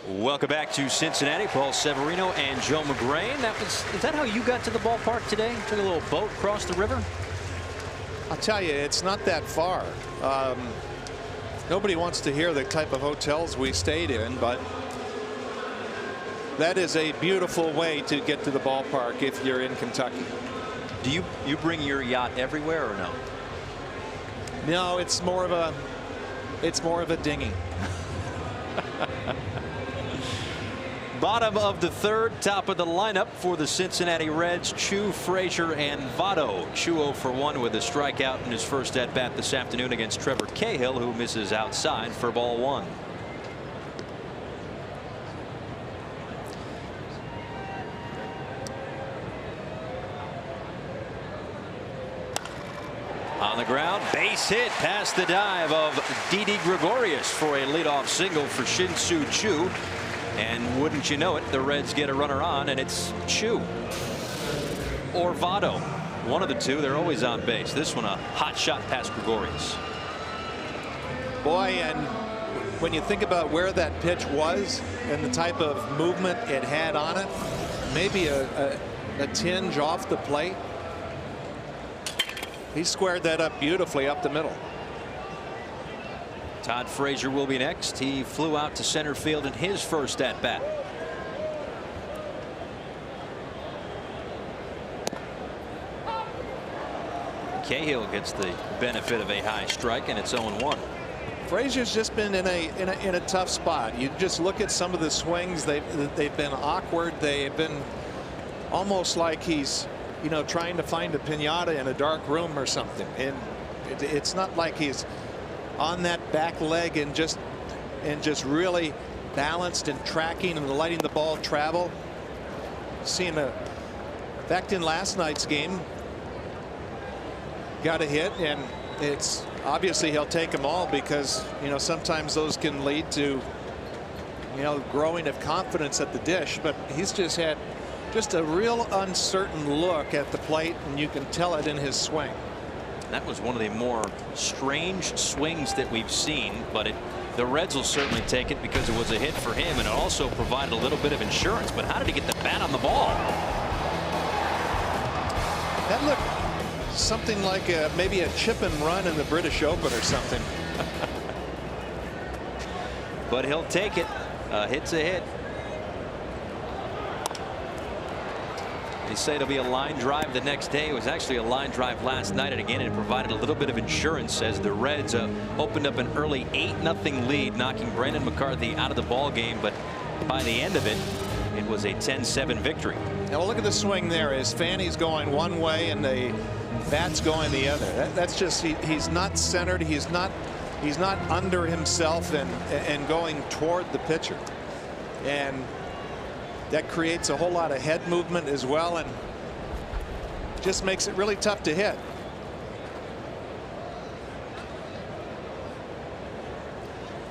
Speaker 1: Welcome back to Cincinnati. Paul Severino and Joe McGrain. Is that how you got to the ballpark today? Took a little boat across the river?
Speaker 3: I'll tell you, it's not that far. Nobody wants to hear the type of hotels we stayed in, but that is a beautiful way to get to the ballpark if you're in Kentucky.
Speaker 1: Do you bring your yacht everywhere or no?
Speaker 3: No, it's more of a dinghy.
Speaker 1: Bottom of the 3rd, top of the lineup for the Cincinnati Reds, Chu, Frazier, and Votto. Chu 0 for 1 with a strikeout in his first at bat this afternoon against Trevor Cahill, who misses outside for ball 1. On the ground, base hit past the dive of Didi Gregorius for a leadoff single for Shin-Soo Choo. And wouldn't you know it, the Reds get a runner on, and it's Chu or Votto. One of the two. They're always on base. This one a hot shot past Gregorius.
Speaker 3: Boy, and when you think about where that pitch was and the type of movement it had on it, maybe a tinge off the plate. He squared that up beautifully up the middle.
Speaker 1: Todd Frazier will be next. He flew out to center field in his first at bat. Cahill gets the benefit of a high strike, and it's 0-1.
Speaker 3: Frazier's just been in a tough spot. You just look at some of the swings. They've been awkward. They've been almost like he's trying to find a pinata in a dark room or something. And it's not like he's on that back leg and just really balanced and tracking and letting the ball travel. Seeing in fact, in last night's game, got a hit, and it's obviously he'll take them all because sometimes those can lead to growing of confidence at the dish. But he's just had a real uncertain look at the plate, and you can tell it in his swing.
Speaker 1: That was one of the more strange swings that we've seen, but the Reds will certainly take it because it was a hit for him, and it also provided a little bit of insurance. But how did he get the bat on the ball?
Speaker 3: That looked something like maybe a chip and run in the British Open or something.
Speaker 1: But he'll take it. Hit's a hit. They say it'll be a line drive the next day. It was actually a line drive last night, and again it provided a little bit of insurance as the Reds opened up an early 8-0 lead, knocking Brandon McCarthy out of the ball game. But by the end of it, it was a 10-7 victory.
Speaker 3: Now look at the swing there. His fanny's going one way and the bat's going the other. That's just he's not centered. He's not under himself and going toward the pitcher, and that creates a whole lot of head movement as well, and just makes it really tough to hit.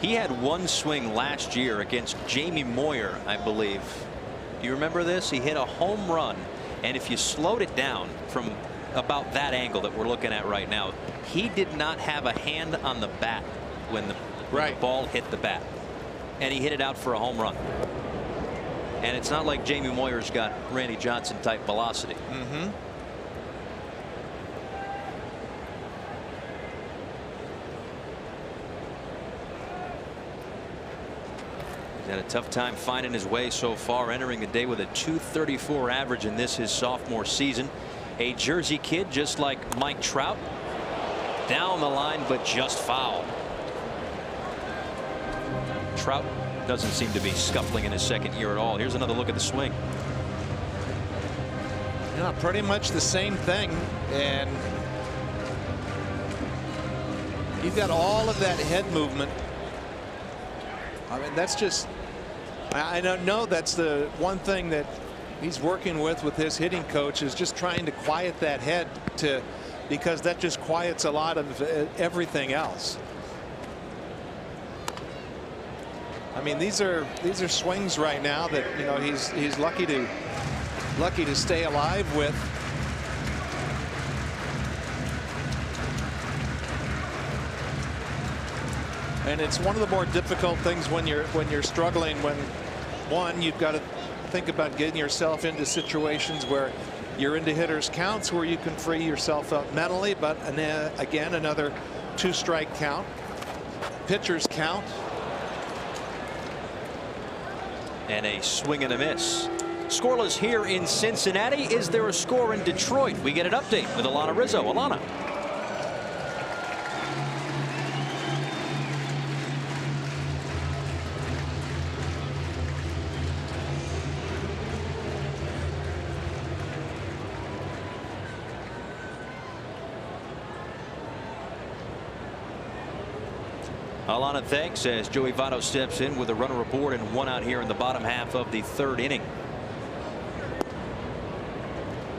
Speaker 1: He had one swing last year against Jamie Moyer, I believe. Do you remember this? He hit a home run, and if you slowed it down from about that angle that we're looking at right now, he did not have a hand on the bat when the ball hit the bat, and he hit it out for a home run. And it's not like Jamie Moyer's got Randy Johnson type velocity. He's had a tough time finding his way so far, entering the day with a .234 average in this his sophomore season. A Jersey kid just like Mike Trout. Down the line, but just foul. Trout doesn't seem to be scuffling in his second year at all. Here's another look at the swing.
Speaker 3: Yeah, pretty much the same thing, and you've got all of that head movement. I mean, that's just, I don't know, that's the one thing that he's working with his hitting coach, is just trying to quiet that head, because that just quiets a lot of everything else. I mean, these are swings right now that, you know, he's lucky to stay alive with. And it's one of the more difficult things when you're struggling, when one, you've got to think about getting yourself into situations where you're into hitters counts where you can free yourself up mentally, but again, another 2-strike count, pitchers count.
Speaker 1: And a swing and a miss. Scoreless here in Cincinnati. Is there a score in Detroit? We get an update with Alana Rizzo. Alana. Alana, thanks, as Joey Votto steps in with a runner aboard and one out here in the bottom half of the third inning.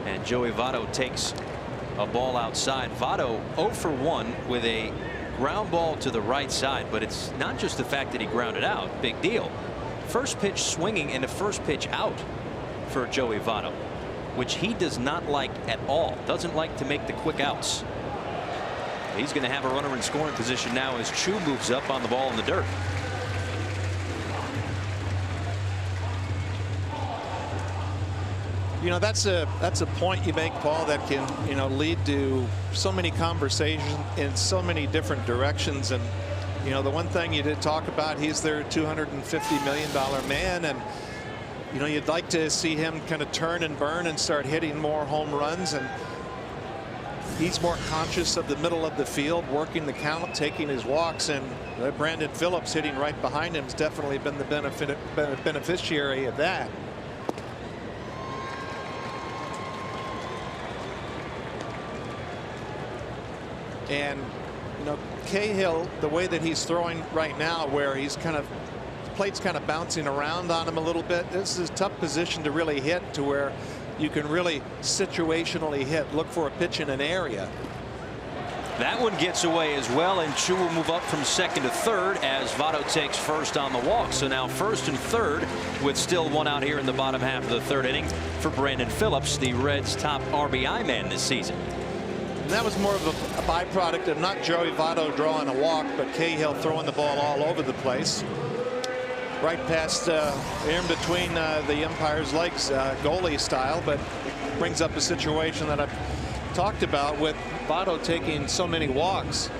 Speaker 1: And Joey Votto takes a ball outside. Votto 0 for 1 with a ground ball to the right side, but it's not just the fact that he grounded out. Big deal. First pitch swinging and the first pitch out for Joey Votto, which he does not like at all. Doesn't like to make the quick outs. He's going to have a runner in scoring position now as Chu moves up on the ball in the dirt.
Speaker 3: You know, that's a point you make, Paul, that can, you know, lead to so many conversations in so many different directions. And, you know, the one thing you did talk about, he's their $250 million man, and, you know, you'd like to see him kind of turn and burn and start hitting more home runs, and he's more conscious of the middle of the field, working the count, taking his walks, and Brandon Phillips hitting right behind him has definitely been the beneficiary of that. And, you know, Cahill, the way that he's throwing right now, where he's kind of, the plate's kind of bouncing around on him a little bit, this is a tough position to really hit, to where you can really situationally hit, look for a pitch in an area.
Speaker 1: That one gets away as well, and Chu will move up from second to third as Votto takes first on the walk. So now first and third with still one out here in the bottom half of the third inning for Brandon Phillips, the Reds' top RBI man this season.
Speaker 3: And that was more of a byproduct of not Joey Votto drawing a walk, but Cahill throwing the ball all over the place. Right past in between the umpire's legs, goalie style, but brings up a situation that I've talked about with Votto taking so many walks.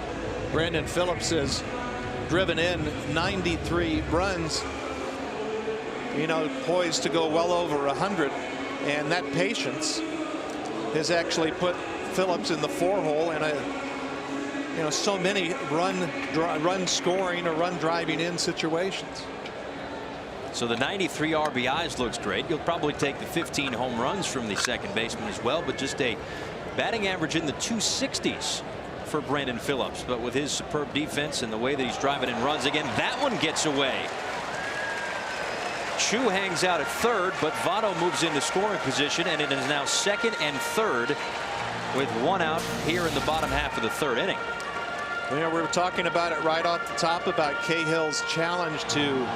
Speaker 3: Brandon Phillips has driven in 93 runs, you know, poised to go well over 100 And that patience has actually put Phillips in the 4-hole in so many run scoring or run driving in situations.
Speaker 1: So the 93 RBIs looks great. You'll probably take the 15 home runs from the second baseman as well, but just a batting average in the 260s for Brandon Phillips. But with his superb defense and the way that he's driving in runs again, that one gets away. Chu hangs out at third, but Votto moves into scoring position, and it is now second and third with one out here in the bottom half of the third inning.
Speaker 3: We were talking about it right off the top about Cahill's challenge to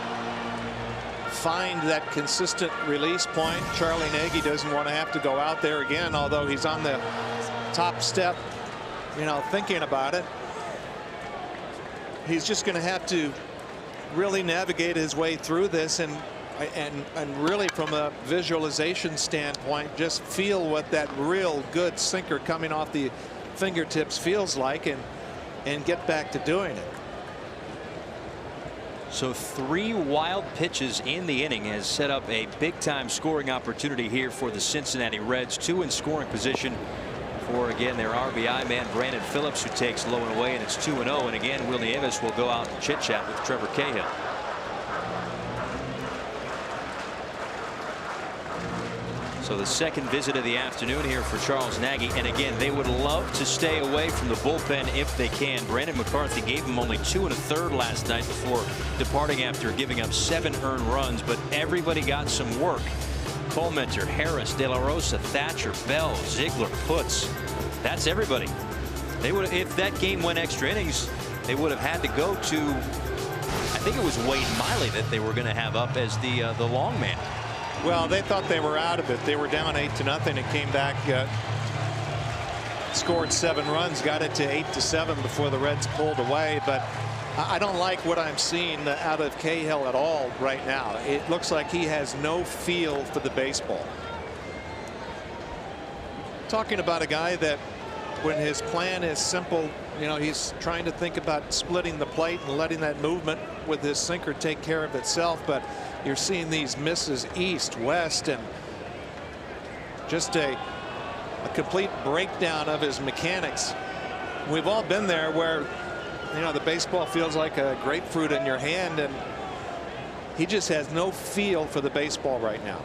Speaker 3: find that consistent release point. Charlie Nagy doesn't want to have to go out there again, although he's on the top step, thinking about it. He's just going to have to really navigate his way through this and really from a visualization standpoint just feel what that real good sinker coming off the fingertips feels like and get back to doing it.
Speaker 1: So 3 wild pitches in the inning has set up a big time scoring opportunity here for the Cincinnati Reds. 2 in scoring position for again their RBI man Brandon Phillips, who takes low and away, and it's 2-0. And again Will Nieves will go out and chit chat with Trevor Cahill. So the second visit of the afternoon here for Charles Nagy, and again they would love to stay away from the bullpen if they can. Brandon McCarthy gave him only 2 1/3 last night before departing after giving up 7 earned runs, but everybody got some work. Colementor, Harris, De La Rosa, Thatcher, Bell, Ziegler, Putz. That's everybody. They would, if that game went extra innings, they would have had to go to, I think it was Wade Miley that they were going to have up as the long man.
Speaker 3: Well, they thought they were out of it. They were down 8-0 and came back, scored 7 runs, got it to 8-7 before the Reds pulled away. But I don't like what I'm seeing out of Cahill at all right now. It looks like he has no feel for the baseball. Talking about a guy that when his plan is simple, he's trying to think about splitting the plate and letting that movement with his sinker take care of itself. But you're seeing these misses east, west, and just a complete breakdown of his mechanics. We've all been there where, the baseball feels like a grapefruit in your hand, and he just has no feel for the baseball right now.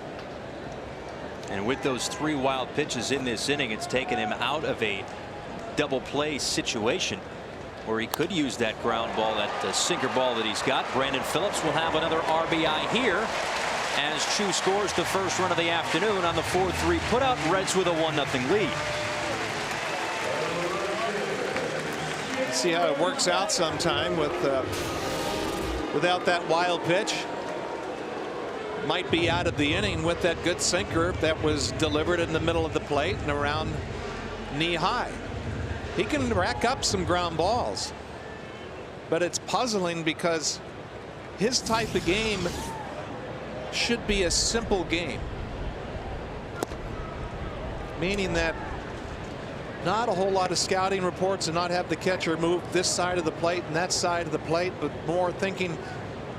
Speaker 1: And with those 3 wild pitches in this inning, it's taken him out of a double play situation where he could use that ground ball, that sinker ball that he's got. Brandon Phillips will have another RBI here as Chu scores the first run of the afternoon on the 4-3 putout. Reds with a 1-0 lead.
Speaker 3: See how it works out sometime with without that wild pitch. Might be out of the inning with that good sinker that was delivered in the middle of the plate and around knee high. He can rack up some ground balls, but it's puzzling because his type of game should be a simple game, meaning that not a whole lot of scouting reports and not have the catcher move this side of the plate and that side of the plate, but more thinking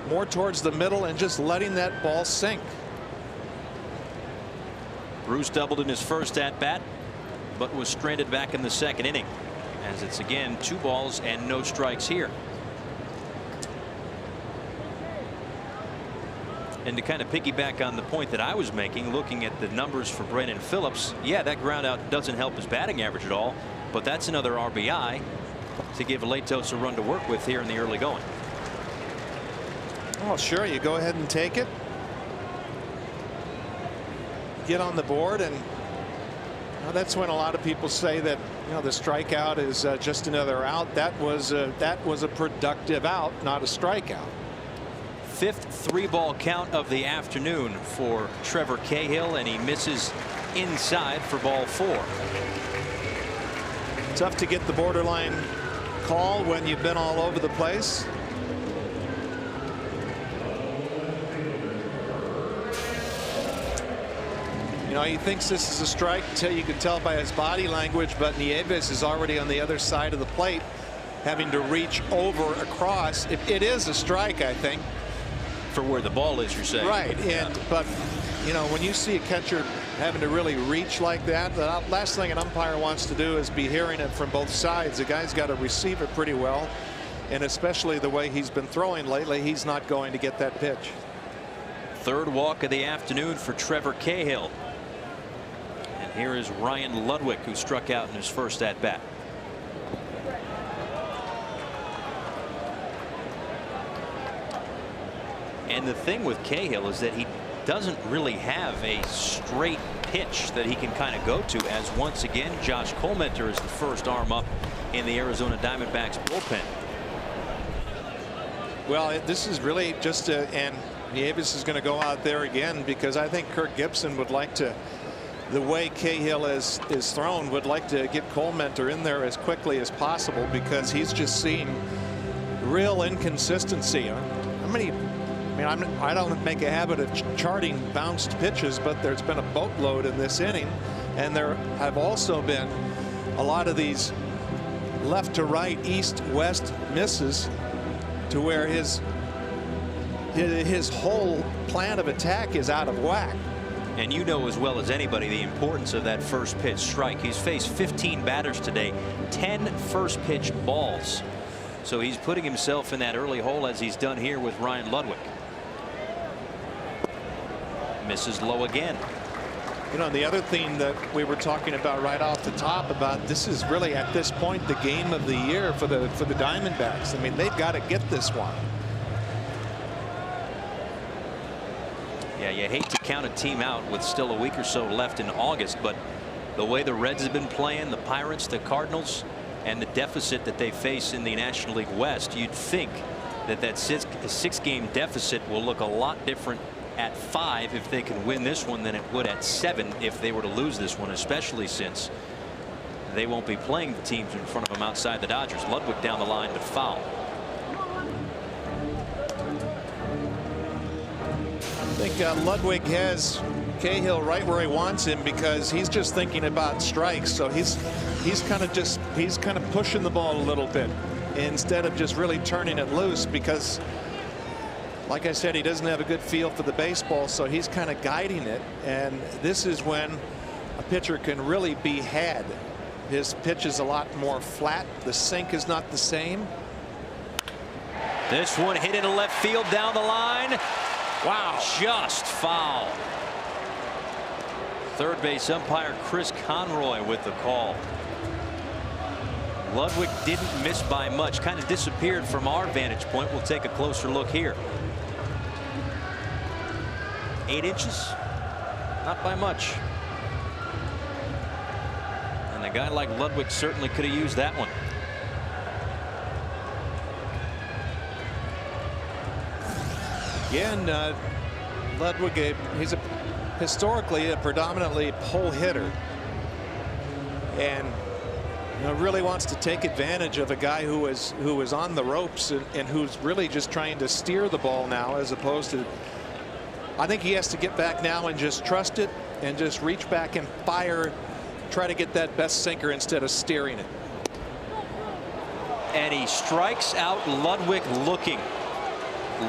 Speaker 3: more towards the middle and just letting that ball sink.
Speaker 1: Bruce doubled in his first at bat, but was stranded back in the second inning, as it's again 2 balls and no strikes here. And to kind of piggyback on the point that I was making, looking at the numbers for Brandon Phillips, yeah, that ground out doesn't help his batting average at all, but that's another RBI to give Latos a run to work with here in the early going.
Speaker 3: Oh, sure, you go ahead and take it, get on the board, and that's when a lot of people say that the strikeout is just another out. That was a productive out, not a strikeout.
Speaker 1: 5th 3-ball count of the afternoon for Trevor Cahill, and he misses inside for ball 4.
Speaker 3: Tough to get the borderline call when you've been all over the place. He thinks this is a strike until you can tell by his body language, but Nieves is already on the other side of the plate, having to reach over across. It is a strike, I think,
Speaker 1: for where the ball is, you're saying.
Speaker 3: Right.
Speaker 1: Yeah.
Speaker 3: And but you know, when you see a catcher having to really reach like that, the last thing an umpire wants to do is be hearing it from both sides. The guy's got to receive it pretty well, and especially the way he's been throwing lately, he's not going to get that pitch.
Speaker 1: Third walk of the afternoon for Trevor Cahill. And here is Ryan Ludwig, who struck out in his first at bat. And the thing with Cahill is that he doesn't really have a straight pitch that he can kind of go to, as once again Josh Colmenter is the first arm up in the Arizona Diamondbacks bullpen.
Speaker 3: Well, this is really just and Davis is going to go out there again, because I think Kirk Gibson would like to, the way Cahill is thrown, would like to get Colmenter in there as quickly as possible, because he's just seeing real inconsistency. How many? I mean, I don't make a habit of charting bounced pitches, but there's been a boatload in this inning, and there have also been a lot of these left to right, east west misses, to where his whole plan of attack is out of whack.
Speaker 1: And you know as well as anybody the importance of that first pitch strike. He's faced 15 batters today, 10 first pitch balls. So he's putting himself in that early hole, as he's done here with Ryan Ludwig. Misses low again.
Speaker 3: You know, the other thing that we were talking about right off the top, about this is really at this point the game of the year for the Diamondbacks. I mean, they've got to get this one.
Speaker 1: Yeah, you hate to count a team out with still a week or so left in August, but the way the Reds have been playing, the Pirates, the Cardinals, and the deficit that they face in the National League West, you'd think that six-game deficit will look a lot different at 5 if they can win this one than it would at 7 if they were to lose this one, especially since they won't be playing the teams in front of them outside the Dodgers. Ludwig down the line, but foul.
Speaker 3: I think Ludwig has Cahill right where he wants him, because he's just thinking about strikes. So he's kind of pushing the ball a little bit instead of just really turning it loose, because like I said, he doesn't have a good feel for the baseball, so he's kind of guiding it. And this is when a pitcher can really be had. His pitch is a lot more flat. The sink is not the same.
Speaker 1: This one hit into left field down the line.
Speaker 3: Wow.
Speaker 1: Just foul. Third base umpire Chris Conroy with the call. Ludwig didn't miss by much, kind of disappeared from our vantage point. We'll take a closer look here. 8 inches, not by much. And a guy like Ludwig certainly could have used that one.
Speaker 3: Yeah, and Ludwig, he's historically a predominantly pull hitter, and really wants to take advantage of a guy who is on the ropes and who's really just trying to steer the ball now, as opposed to, I think he has to get back now and just trust it and just reach back and fire, try to get that best sinker instead of steering it.
Speaker 1: And he strikes out Ludwig looking.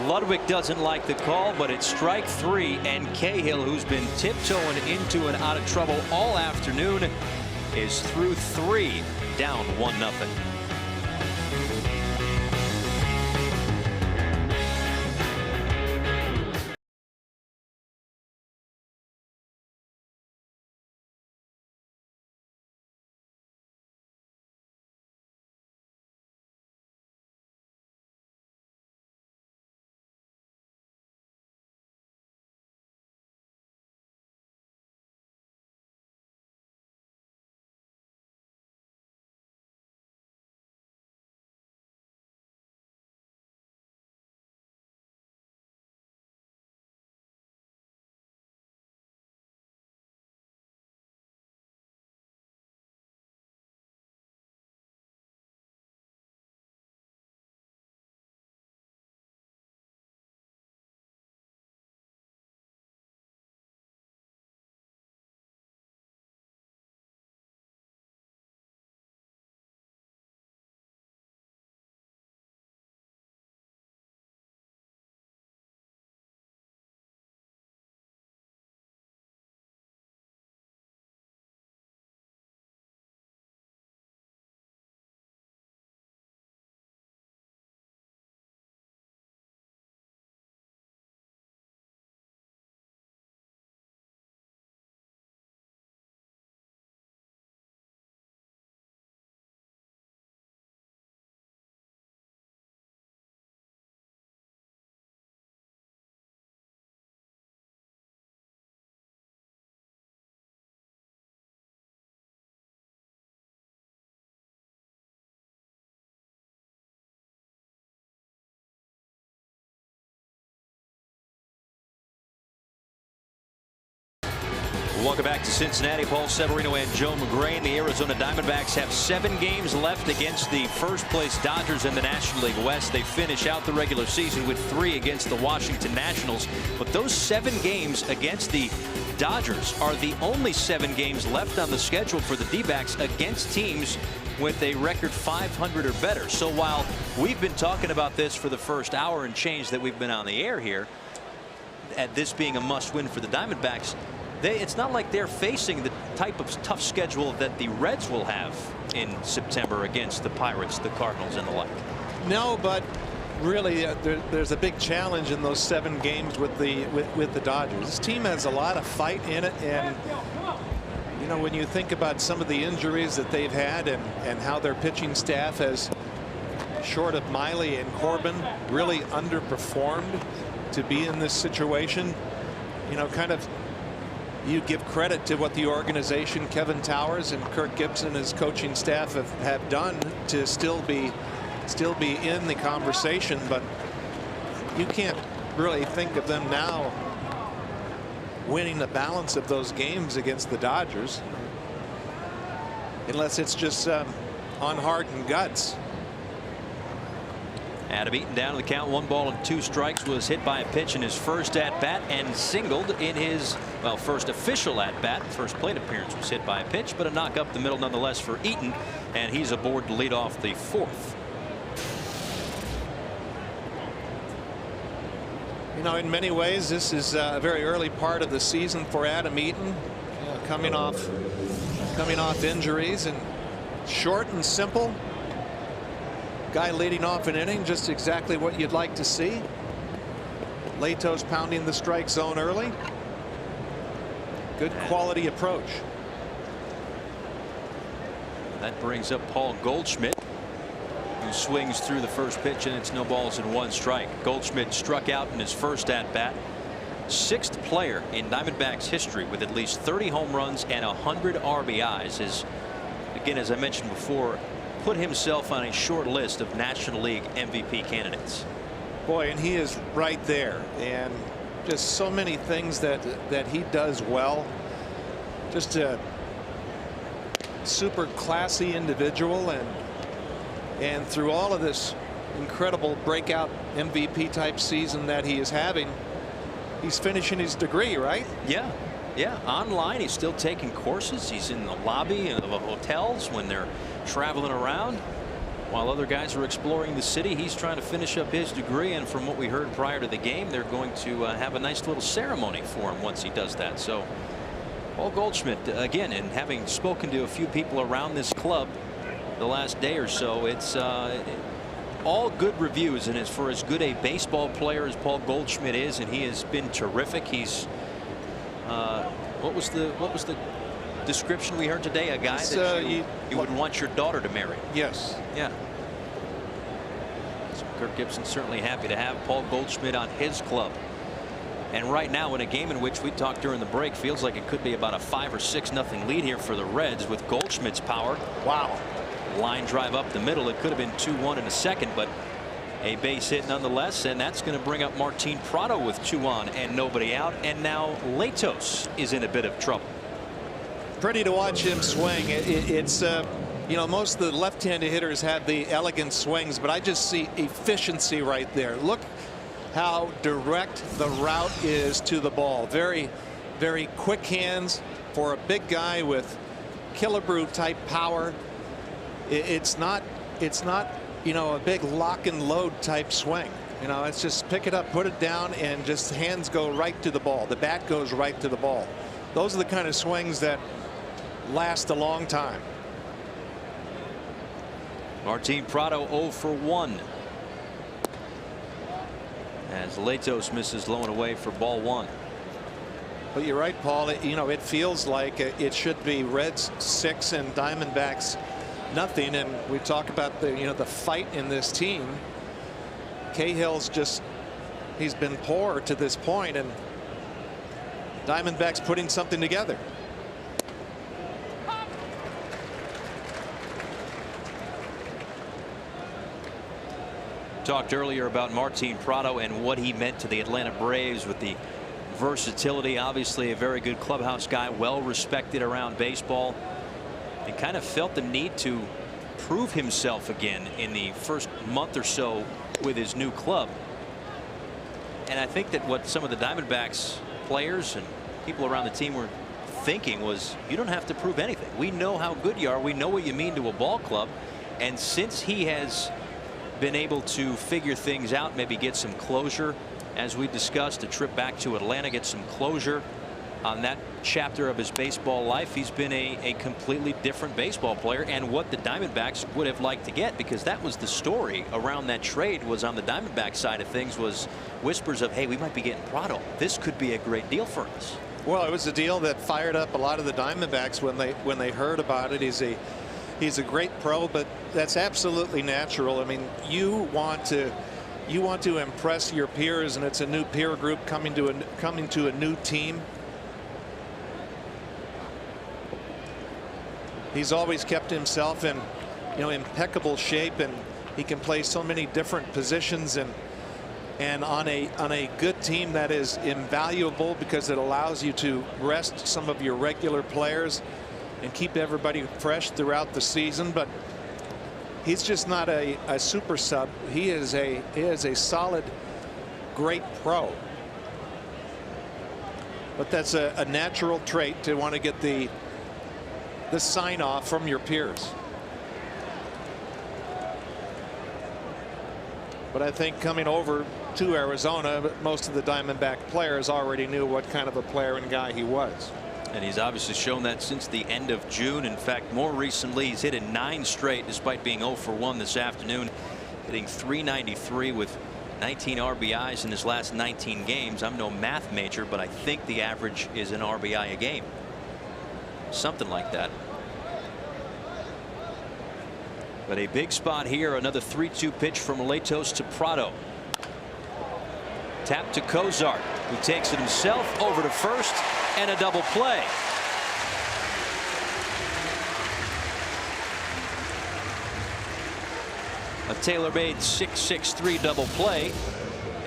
Speaker 1: Ludwig doesn't like the call, but it's strike 3, and Cahill, who's been tiptoeing into and out of trouble all afternoon, is through 3, down 1-0. Welcome back to Cincinnati. Paul Severino and Joe McGrain. The Arizona Diamondbacks have 7 games left against the first-place Dodgers in the National League West. They finish out the regular season with 3 against the Washington Nationals. But those 7 games against the Dodgers are the only 7 games left on the schedule for the D-backs against teams with a record 500 or better. So while we've been talking about this for the first hour and change that we've been on the air here, at this being a must-win for the Diamondbacks, it's not like they're facing the type of tough schedule that the Reds will have in September against the Pirates, the Cardinals, and the like.
Speaker 3: No, but really there's a big challenge in those 7 games with the Dodgers. This team has a lot of fight in it, and you know, when you think about some of the injuries that they've had and how their pitching staff has, short of Miley and Corbin, really underperformed to be in this situation, you know, kind of you give credit to what the organization, Kevin Towers and Kirk Gibson, his coaching staff have done to still be in the conversation. But you can't really think of them now winning the balance of those games against the Dodgers unless it's just on heart and guts.
Speaker 1: Adam Eaton down to the count, 1 ball and 2 strikes, was hit by a pitch in his first at bat and singled in his, well, first official at bat. First plate appearance was hit by a pitch, but a knock up the middle nonetheless for Eaton, and he's aboard to lead off the 4th.
Speaker 3: You know, in many ways this is a very early part of the season for Adam Eaton, coming off injuries, and short and simple. Guy leading off an inning, just exactly what you'd like to see. Latos pounding the strike zone early. Good quality approach.
Speaker 1: That brings up Paul Goldschmidt, who swings through the first pitch, and it's no balls and 1 strike. Goldschmidt struck out in his first at bat. 6th player in Diamondbacks history with at least 30 home runs and 100 RBIs. Is, again, as I mentioned before, put himself on a short list of National League MVP candidates.
Speaker 3: Boy, and he is right there, and just so many things that he does well. Just a super classy individual, and through all of this incredible breakout MVP type season that he is having, he's finishing his degree, right?
Speaker 1: Yeah. Yeah, online. He's still taking courses. He's in the lobby of hotels when they're traveling around, while other guys are exploring the city. He's trying to finish up his degree, and from what we heard prior to the game, they're going to have a nice little ceremony for him once he does that. So Paul Goldschmidt, again, and having spoken to a few people around this club the last day or so, it's all good reviews. And as for as good a baseball player as Paul Goldschmidt is, and he has been terrific. He's what was the description we heard today? A guy that you would want your daughter to marry.
Speaker 3: Yes.
Speaker 1: Yeah. So Kirk Gibson certainly happy to have Paul Goldschmidt on his club. And right now, in a game in which we talked during the break, feels like it could be about a 5 or 6-0 lead here for the Reds with Goldschmidt's power.
Speaker 3: Wow.
Speaker 1: Line drive up the middle. It could have been 2-1 in a second, but a base hit nonetheless, and that's going to bring up Martin Prado with 2 on and nobody out, and now Latos is in a bit of trouble.
Speaker 3: Pretty to watch him swing. It's you know, most of the left-handed hitters have the elegant swings, but I just see efficiency right there. Look how direct the route is to the ball. Very, very quick hands for a big guy with Killebrew type power. It's not you know, a big lock and load type swing. You know, it's just pick it up, put it down, and just hands go right to the ball. The bat goes right to the ball. Those are the kind of swings that last a long time.
Speaker 1: Martin Prado 0 for 1. As Latos misses low and away for ball 1.
Speaker 3: But you're right, Paul. You know, it feels like it should be Reds 6 and Diamondbacks nothing, and we talk about the fight in this team. Cahill's just, he's been poor to this point, and Diamondbacks putting something together.
Speaker 1: Talked earlier about Martin Prado and what he meant to the Atlanta Braves with the versatility, obviously a very good clubhouse guy, well respected around baseball, and kind of felt the need to prove himself again in the first month or so with his new club. And I think that what some of the Diamondbacks players and people around the team were thinking was, you don't have to prove anything. We know how good you are. We know what you mean to a ball club. And since he has been able to figure things out, maybe get some closure, as we discussed, a trip back to Atlanta, get some closure on that chapter of his baseball life, he's been a completely different baseball player, and what the Diamondbacks would have liked to get, because that was the story around that trade, was on the Diamondback side of things was whispers of, hey, we might be getting Prado. This could be a great deal for us.
Speaker 3: Well, it was a deal that fired up a lot of the Diamondbacks when they heard about it. He's a great pro, but that's absolutely natural. I mean, you want to impress your peers, and it's a new peer group coming to a new team. He's always kept himself in, impeccable shape, and he can play so many different positions, and on a good team that is invaluable because it allows you to rest some of your regular players and keep everybody fresh throughout the season. But he's just not a super sub. He is a solid, great pro. But that's a natural trait to want to get the sign off from your peers. But I think coming over to Arizona, most of the Diamondback players already knew what kind of a player and guy he was.
Speaker 1: And he's obviously shown that since the end of June. In fact, more recently, he's hit in 9 straight despite being 0 for 1 this afternoon, hitting .393 with 19 RBIs in his last 19 games. I'm no math major, but I think the average is an RBI a game. Something like that. But a big spot here. Another 3-2 pitch from Latos to Prado. Tap to Cozart, who takes it himself over to first, and a double play. A tailor-made 6-6-3 double play,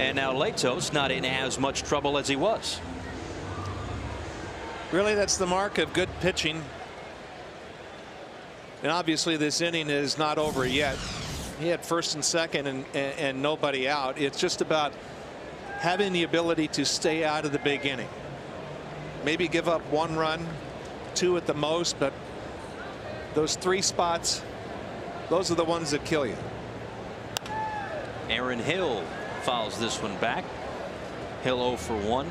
Speaker 1: and now Latos not in as much trouble as he was.
Speaker 3: Really, that's the mark of good pitching. And obviously this inning is not over yet. He had first and second and nobody out. It's just about having the ability to stay out of the big inning. Maybe give up 1 run, 2 at the most, but those 3 spots, those are the ones that kill you.
Speaker 1: Aaron Hill fouls this one back. Hill 0 for 1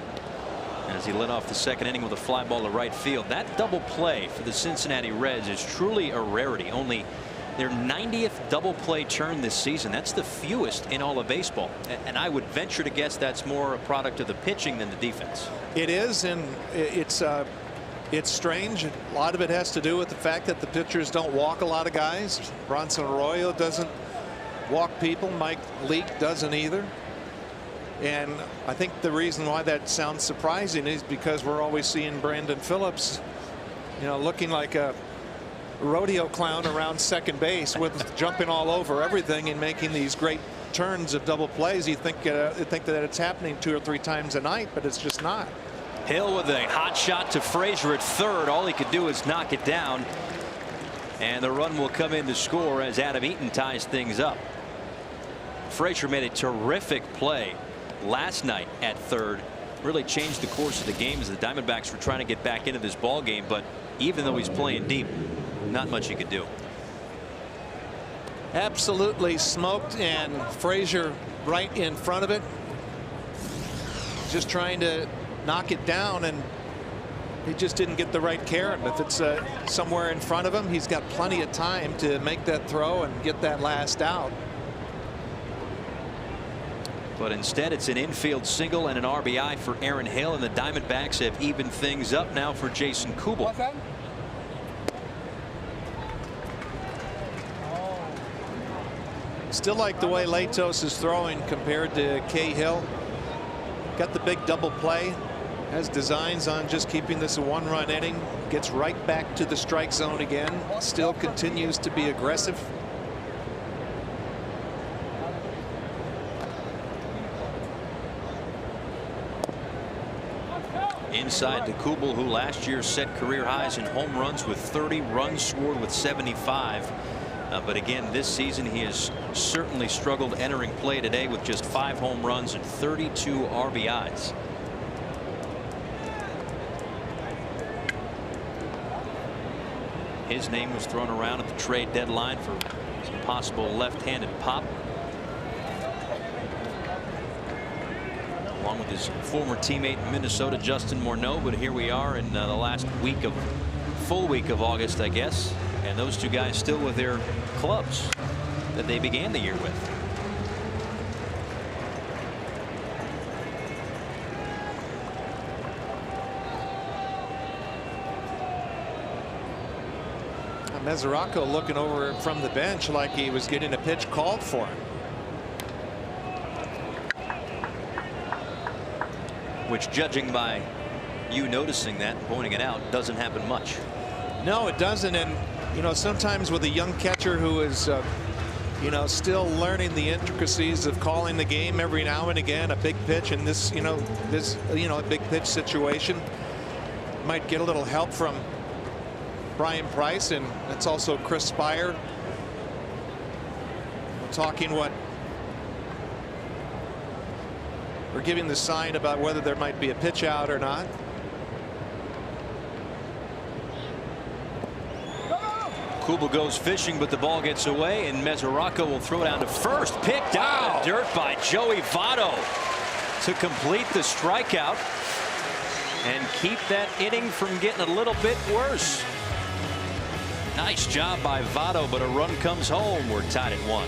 Speaker 1: as he led off the second inning with a fly ball to right field. That double play for the Cincinnati Reds is truly a rarity. Only their 90th double play turn this season. That's the fewest in all of baseball, and I would venture to guess that's more a product of the pitching than the defense.
Speaker 3: It is, and it's strange. A lot of it has to do with the fact that the pitchers don't walk a lot of guys. Bronson Arroyo doesn't walk people. Mike Leake doesn't either. And I think the reason why that sounds surprising is because we're always seeing Brandon Phillips, looking like a rodeo clown around second base, with jumping all over everything and making these great turns of double plays. You think that it's happening 2 or 3 times a night, but it's just not.
Speaker 1: Hill with a hot shot to Frazier at third. All he could do is knock it down, and the run will come in to score as Adam Eaton ties things up. Frazier made a terrific play last night at third. Really changed the course of the game as the Diamondbacks were trying to get back into this ball game, but even though he's playing deep, not much he could do.
Speaker 3: Absolutely smoked, and Frazier right in front of it, just trying to knock it down, and he just didn't get the right carom. If it's somewhere in front of him, he's got plenty of time to make that throw and get that last out.
Speaker 1: But instead, it's an infield single and an RBI for Aaron Hill, and the Diamondbacks have evened things up now for Jason Kubel.
Speaker 3: Still like the way Latos is throwing compared to Cahill. Got the big double play. Has designs on just keeping this a 1-run inning. Gets right back to the strike zone again. Still continues to be aggressive.
Speaker 1: beside to Kubel, who last year set career highs in home runs with 30, runs scored with 75. But again, this season he has certainly struggled entering play today with just 5 home runs and 32 RBIs. His name was thrown around at the trade deadline for some possible left-handed pop, along with his former teammate in Minnesota, Justin Morneau. But here we are in the last full week of August, I guess, and those two guys still with their clubs that they began the year with.
Speaker 3: Mesoraco looking over from the bench like he was getting a pitch called for him.
Speaker 1: Which, judging by you noticing that and pointing it out, doesn't happen much.
Speaker 3: No, it doesn't. And you know, sometimes with a young catcher who is still learning the intricacies of calling the game, every now and again a big pitch in this a big pitch situation might get a little help from Brian Price, and it's also Chris Spire talking we're giving the sign about whether there might be a pitch out or not.
Speaker 1: Kubel goes fishing, but the ball gets away, and Mesoraco will throw down to first. Picked out of dirt by Joey Votto to complete the strikeout and keep that inning from getting a little bit worse. Nice job by Votto, but a run comes home. We're tied at 1.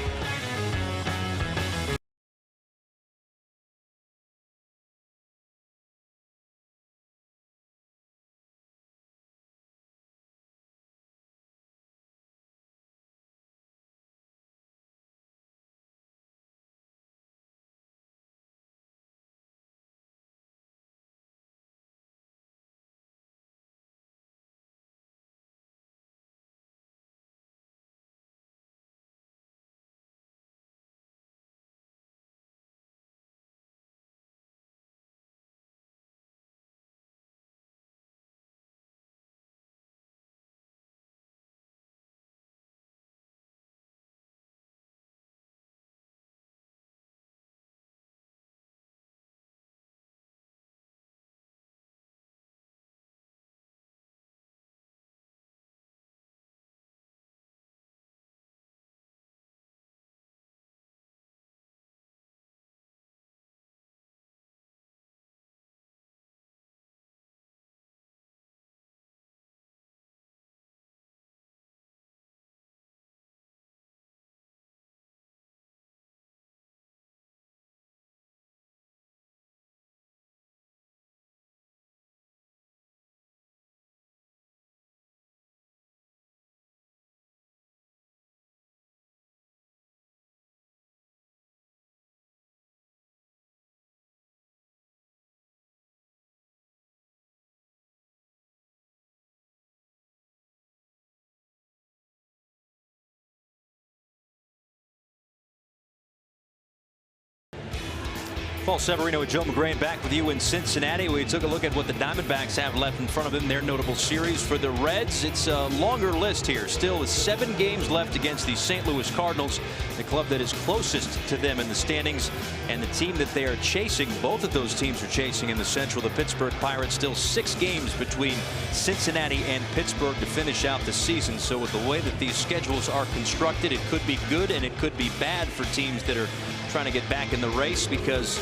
Speaker 1: Paul Severino and Joe McGrain back with you in Cincinnati. We took a look at what the Diamondbacks have left in front of them, their notable series. For the Reds, it's a longer list here. Still with 7 games left against the St. Louis Cardinals, the club that is closest to them in the standings, and the team that they are chasing. Both of those teams are chasing in the Central. The Pittsburgh Pirates, still 6 games between Cincinnati and Pittsburgh to finish out the season. So with the way that these schedules are constructed, it could be good and it could be bad for teams that are trying to get back in the race, because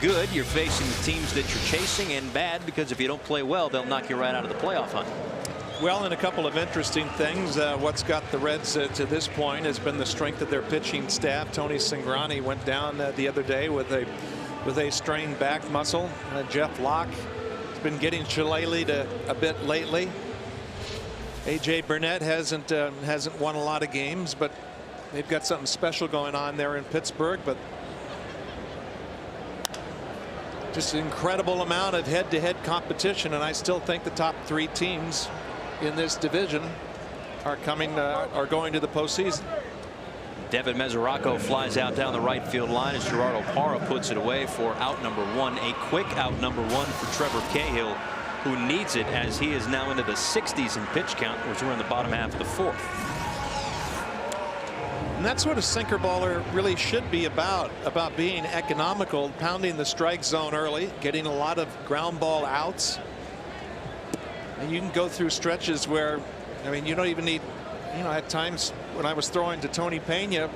Speaker 1: good, you're facing the teams that you're chasing, and bad because if you don't play well, they'll knock you right out of the playoff hunt.
Speaker 3: Well, and a couple of interesting things. What's got the Reds to this point has been the strength of their pitching staff. Tony Cingrani went down the other day with a strained back muscle. Jeff Locke has been getting shillelied a bit lately. AJ Burnett hasn't won a lot of games, but they've got something special going on there in Pittsburgh. But just an incredible amount of head-to-head competition, and I still think the top 3 teams in this division are going to the postseason.
Speaker 1: Devin Mesoraco flies out down the right field line as Gerardo Parra puts it away for out number 1. A quick out number 1 for Trevor Cahill. who needs it, as he is now into the 60s in pitch count, which we're in the bottom half of the 4th.
Speaker 3: And that's what a sinker baller really should be about being economical, pounding the strike zone early, getting a lot of ground ball outs. And you can go through stretches where, I mean, you don't even need, you know, at times when I was throwing to Tony Pena,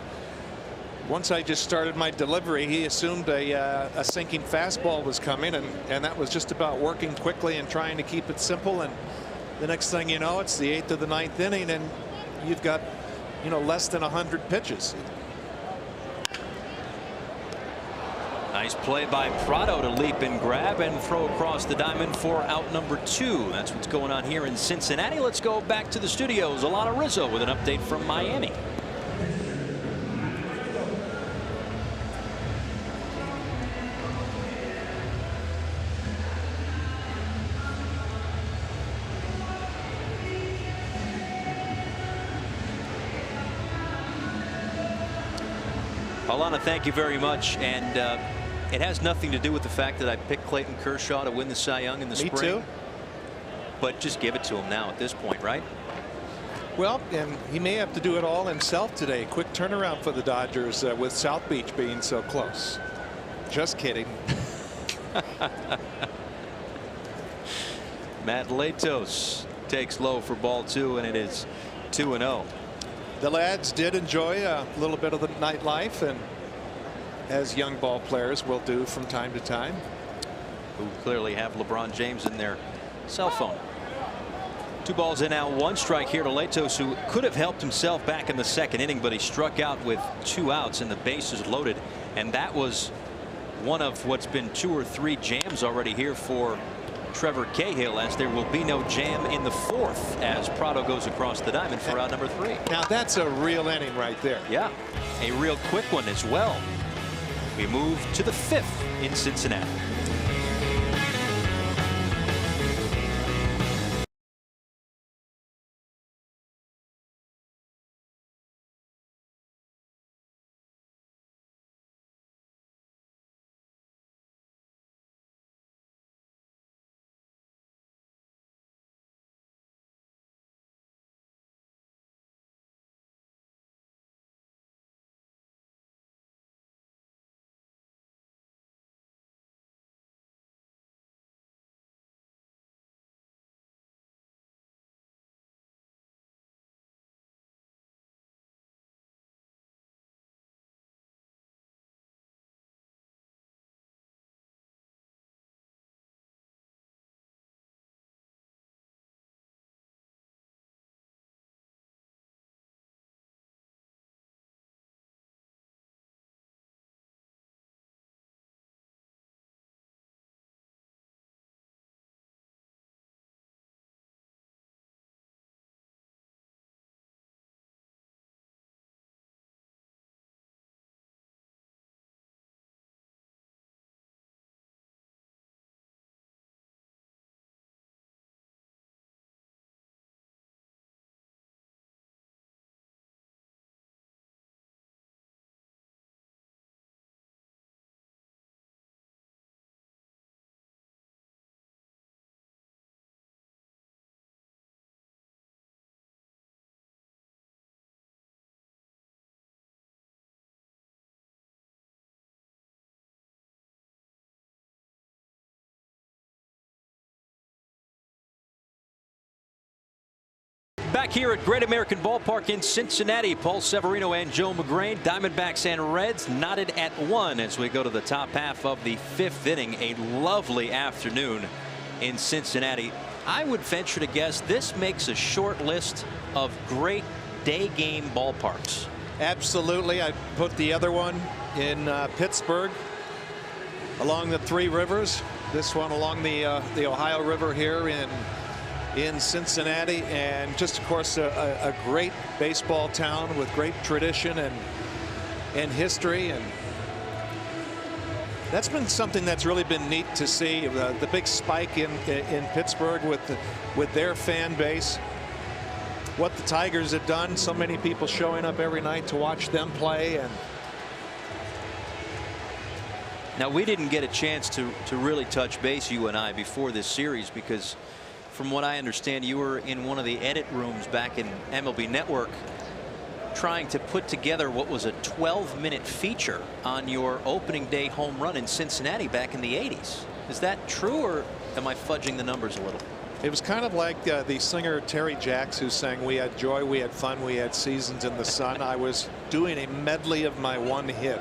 Speaker 3: once I just started my delivery, he assumed a sinking fastball was coming, and that was just about working quickly and trying to keep it simple. And the next thing you know, it's the 8th of the 9th inning, and you've got, you know, less than 100 pitches.
Speaker 1: Nice play by Prado to leap and grab and throw across the diamond for out number 2. That's what's going on here in Cincinnati. Let's go back to the studios. Alana Rizzo with an update from Miami. Alana, thank you very much. And it has nothing to do with the fact that I picked Clayton Kershaw to win the Cy Young in the spring.
Speaker 3: Me too.
Speaker 1: But just give it to him now at this point, right?
Speaker 3: Well, and he may have to do it all himself today. Quick turnaround for the Dodgers with South Beach being so close. Just kidding.
Speaker 1: Matt Latos takes low for ball 2, and it is 2-0.
Speaker 3: The lads did enjoy a little bit of the nightlife, and as young ball players will do from time to time.
Speaker 1: Who clearly have LeBron James in their cell phone. 2 balls and now 1 strike here to Latos, who could have helped himself back in the 2nd inning, but he struck out with 2 outs and the bases loaded. And that was one of what's been 2 or 3 jams already here for Trevor Cahill, as there will be no jam in the 4th as Prado goes across the diamond for out number 3.
Speaker 3: Now that's a real inning right there.
Speaker 1: Yeah, a real quick one as well. We move to the 5th in Cincinnati. Back here at Great American Ballpark in Cincinnati, Paul Severino and Joe McGrain. Diamondbacks and Reds knotted at 1 as we go to the top half of the 5th inning. A lovely afternoon in Cincinnati. I would venture to guess this makes a short list of great day game ballparks.
Speaker 3: Absolutely. I put the other one in Pittsburgh along the 3 rivers. This one along the Ohio River here in Cincinnati, and just of course a great baseball town with great tradition and history, and that's been something that's really been neat to see. The big spike in Pittsburgh with their fan base. What the Tigers have done, so many people showing up every night to watch them play, and
Speaker 1: Now, we didn't get a chance to really touch base, you and I, before this series, because from what I understand, you were in one of the edit rooms back in MLB Network trying to put together what was a 12-minute feature on your opening day home run in Cincinnati back in the 80s. Is that true, or am I fudging the numbers a little?
Speaker 3: It was kind of like the singer Terry Jacks, who sang "We had joy, we had fun, we had seasons in the sun." I was doing a medley of my one hit.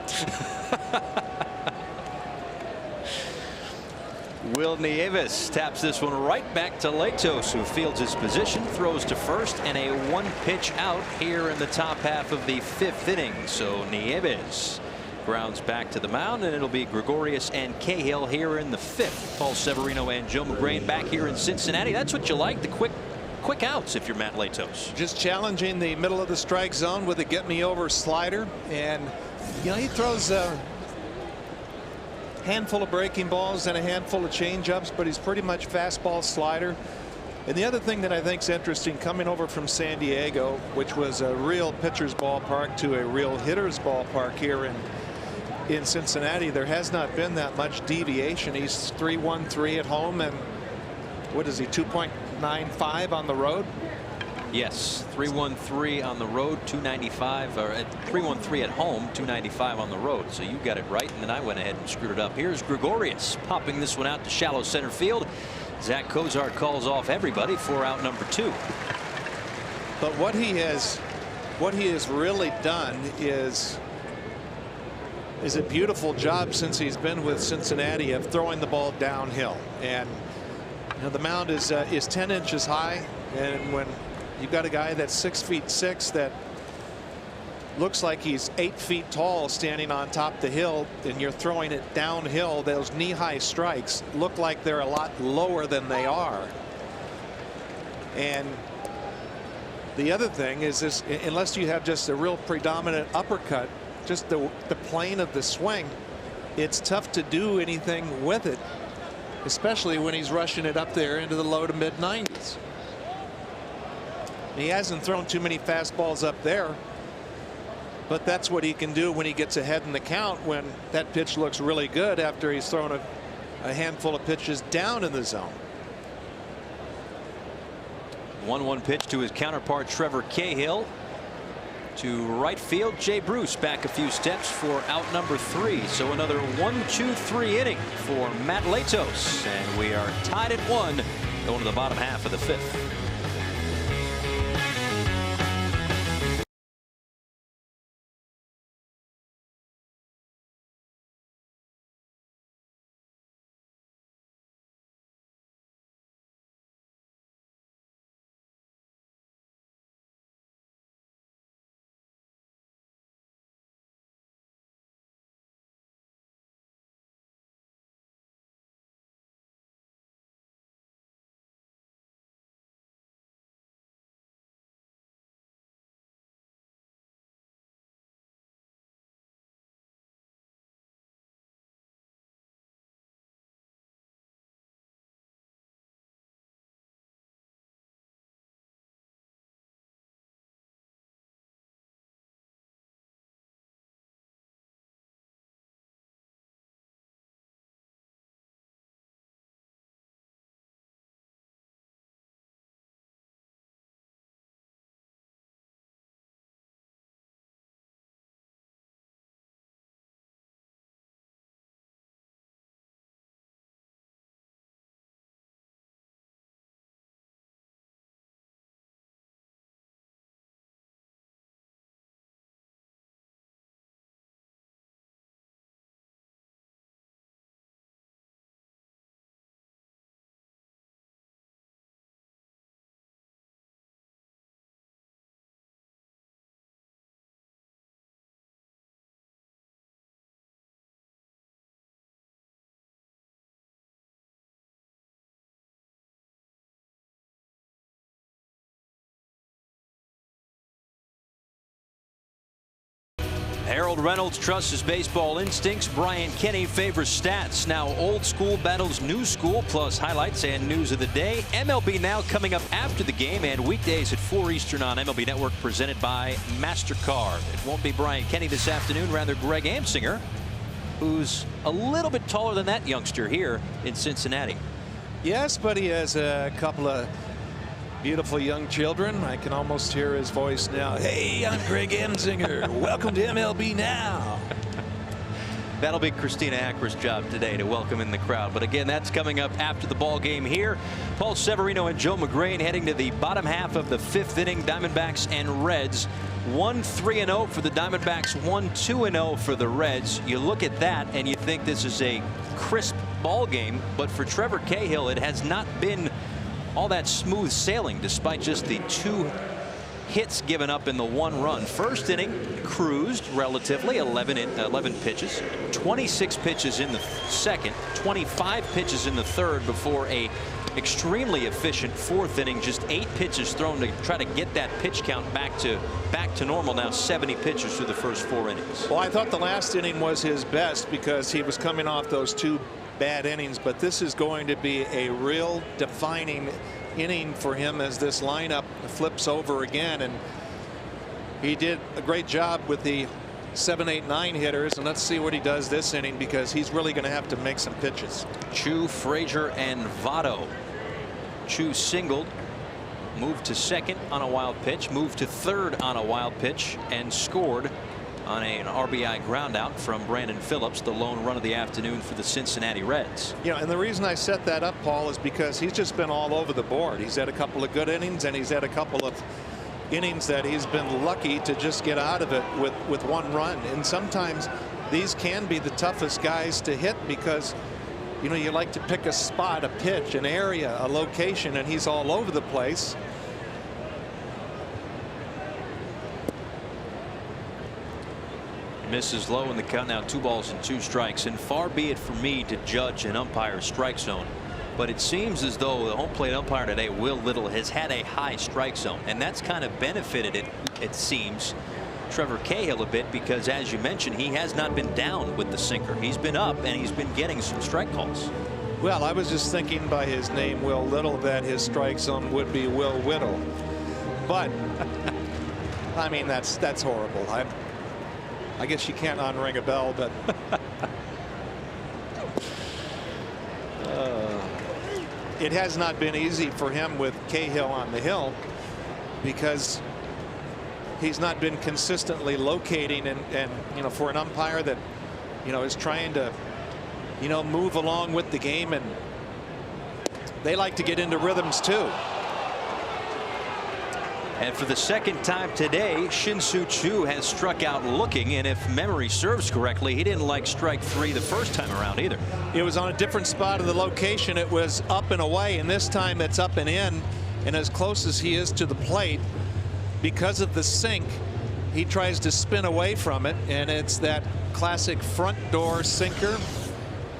Speaker 1: Will Nieves taps this one right back to Latos, who fields his position, throws to first, and a one-pitch out here in the top half of the 5th inning. So Nieves grounds back to the mound, and it'll be Gregorius and Cahill here in the 5th. Paul Severino and Joe McGrain back here in Cincinnati. That's what you like, the quick outs if you're Matt Latos.
Speaker 3: Just challenging the middle of the strike zone with a get-me-over slider, and he throws handful of breaking balls and a handful of changeups, but he's pretty much fastball slider. And the other thing that I think is interesting, coming over from San Diego, which was a real pitcher's ballpark, to a real hitter's ballpark here in Cincinnati, there has not been that much deviation. He's 3.13 at home, and what is he, 2.95 on the road?
Speaker 1: Yes, 3.13 on the road, 295, or 3.13 at home, 295 on the road. So you got it right, and then I went ahead and screwed it up. Here's Gregorius popping this one out to shallow center field. Zach Cozart calls off everybody for out number 2.
Speaker 3: But what he has really done is a beautiful job since he's been with Cincinnati of throwing the ball downhill. And the mound is 10 inches high, and when you've got a guy that's 6'6" that looks like he's 8 feet tall standing on top of the hill, and you're throwing it downhill, those knee-high strikes look like they're a lot lower than they are. And the other thing is this, unless you have just a real predominant uppercut, just the plane of the swing, it's tough to do anything with it, especially when he's rushing it up there into the low to mid 90s. He hasn't thrown too many fastballs up there, but that's what he can do when he gets ahead in the count, when that pitch looks really good after he's thrown a handful of pitches down in the zone.
Speaker 1: 1-1 pitch to his counterpart Trevor Cahill. To right field, Jay Bruce back a few steps for out number 3. So another 1-2-3 inning for Matt Latos, and we are tied at 1 going to the bottom half of the 5th. Harold Reynolds trusts his baseball instincts. Brian Kenny favors stats. Now old school battles new school, plus highlights and news of the day. MLB Now coming up after the game, and weekdays at 4 Eastern on MLB Network, presented by MasterCard. It won't be Brian Kenny this afternoon, rather Greg Amsinger. who's a little bit taller than that youngster here in Cincinnati.
Speaker 3: Yes, but he has a couple of beautiful young children. I can almost hear his voice now. Hey, I'm Greg Enzinger. Welcome to MLB Now.
Speaker 1: That'll be Christina Ackra's job today to welcome in the crowd. But again, that's coming up after the ball game here. Paul Severino and Joe McGrain heading to the bottom half of the 5th inning. Diamondbacks and Reds. 1-3-0 for the Diamondbacks, 1-2-0 for the Reds. You look at that and you think this is a crisp ball game, but for Trevor Cahill, it has not been all that smooth sailing despite just the 2 hits given up in the 1 run. First inning cruised relatively, 11 pitches, 26 pitches in the second, 25 pitches in the third before a extremely efficient 4th inning. Just 8 pitches thrown to try to get that pitch count back to normal. Now 70 pitches through the first 4 innings.
Speaker 3: Well, I thought the last inning was his best because he was coming off those 2 bad innings, but this is going to be a real defining inning for him as this lineup flips over again, and he did a great job with the 7, 8, 9 hitters, and let's see what he does this inning because he's really going to have to make some pitches.
Speaker 1: Chu, Frazier, and Votto. Chu singled, moved to second on a wild pitch, moved to third on a wild pitch, and scored on an RBI ground out from Brandon Phillips, the lone run of the afternoon for the Cincinnati Reds.
Speaker 3: Yeah, and the reason I set that up, Paul, is because he's just been all over the board. He's had a couple of good innings, and he's had a couple of innings that he's been lucky to just get out of it with 1 run. And sometimes these can be the toughest guys to hit because, you know, you like to pick a spot, a pitch, an area, a location, and he's all over the place.
Speaker 1: Misses low in the count, now 2 balls and 2 strikes, and far be it for me to judge an umpire's strike zone, but it seems as though the home plate umpire today, Will Little, has had a high strike zone, and that's kind of benefited it seems Trevor Cahill a bit, because as you mentioned, he has not been down with the sinker. He's been up and he's been getting some strike calls.
Speaker 3: Well, I was just thinking by his name, Will Little, that his strike zone would be Will Whittle, but I mean that's horrible. I guess you can't unring a bell, but it has not been easy for him with Cahill on the hill because he's not been consistently locating, and you know, for an umpire that, you know, is trying to, you know, move along with the game, and they like to get into rhythms too.
Speaker 1: And for the second time today, Shin-Soo Choo has struck out looking, and if memory serves correctly, he didn't like strike 3 the first time around either.
Speaker 3: It was on a different spot of the location. It was up and away, and this time it's up and in, and as close as he is to the plate, because of the sink, he tries to spin away from it, and it's that classic front door sinker,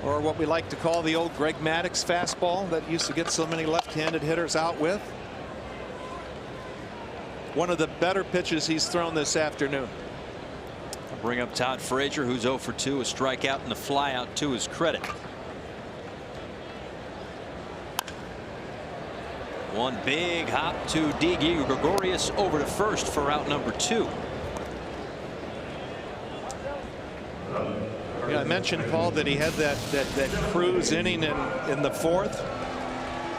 Speaker 3: or what we like to call the old Greg Maddux fastball that used to get so many left-handed hitters out with. One of the better pitches he's thrown this afternoon.
Speaker 1: I'll bring up Todd Frazier, who's 0 for 2, a strikeout and a flyout to his credit. One big hop to Didi Gregorius over to first for out number 2.
Speaker 3: Yeah, I mentioned, Paul, that he had that cruise inning in the 4th,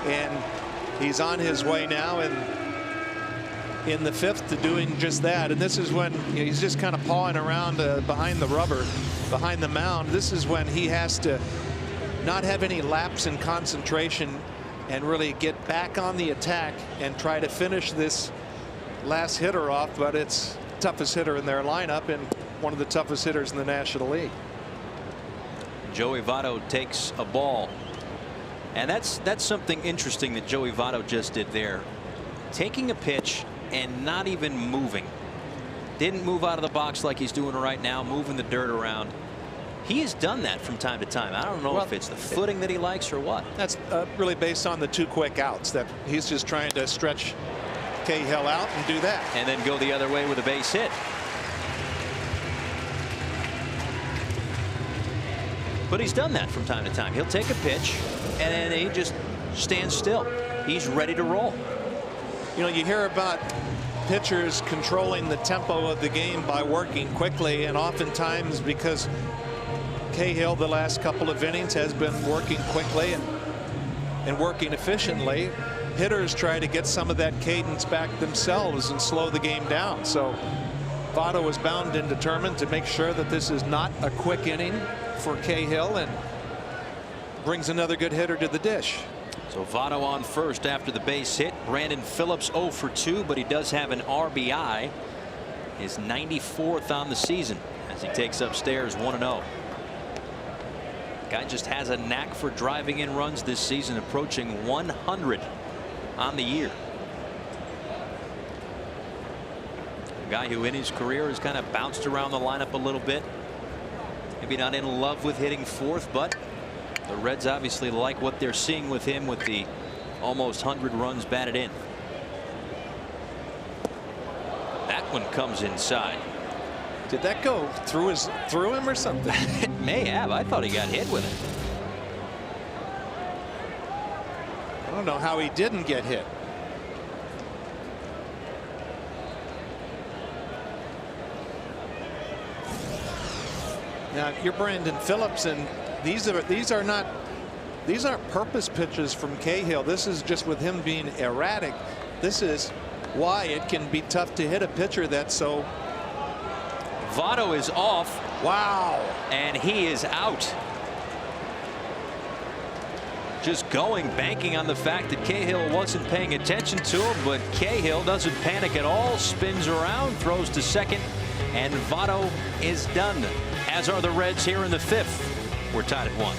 Speaker 3: and he's on his way now in the 5th to doing just that. And this is when, you know, he's just kind of pawing around behind the rubber, behind the mound. This is when he has to not have any lapse in concentration and really get back on the attack and try to finish this last hitter off. But it's toughest hitter in their lineup and one of the toughest hitters in the National League.
Speaker 1: Joey Votto takes a ball, and that's something interesting that Joey Votto just did there, taking a pitch and not even moving. Didn't move out of the box like he's doing right now, moving the dirt around. He has done that from time to time. I don't know if it's the footing that he likes or what.
Speaker 3: That's really based on the 2 quick outs, that he's just trying to stretch Cahill out and do that.
Speaker 1: And then go the other way with a base hit. But he's done that from time to time. He'll take a pitch and then he just stands still. He's ready to roll.
Speaker 3: You know, you hear about pitchers controlling the tempo of the game by working quickly, and oftentimes because Cahill the last couple of innings has been working quickly and working efficiently. Hitters try to get some of that cadence back themselves and slow the game down. So Votto is bound and determined to make sure that this is not a quick inning for Cahill and brings another good hitter to the dish.
Speaker 1: So Votto on first after the base hit. Brandon Phillips 0 for 2, but he does have an RBI. His 94th on the season as he takes upstairs 1-0. Guy just has a knack for driving in runs this season, approaching 100 on the year. A guy who in his career has kind of bounced around the lineup a little bit. Maybe not in love with hitting fourth, but the Reds obviously like what they're seeing with him with the almost 100 runs batted in. That one comes inside.
Speaker 3: Did that go through him or something?
Speaker 1: It may have. I thought he got hit with it.
Speaker 3: I don't know how he didn't get hit. Now you're Brandon Phillips, and these aren't purpose pitches from Cahill. This is just with him being erratic. This is why it can be tough to hit a pitcher that's so.
Speaker 1: Votto is off.
Speaker 3: Wow.
Speaker 1: And he is out. Just banking on the fact that Cahill wasn't paying attention to him, but Cahill doesn't panic at all, spins around, throws to second, and Votto is done, as are the Reds here in the fifth. We're tied at 1.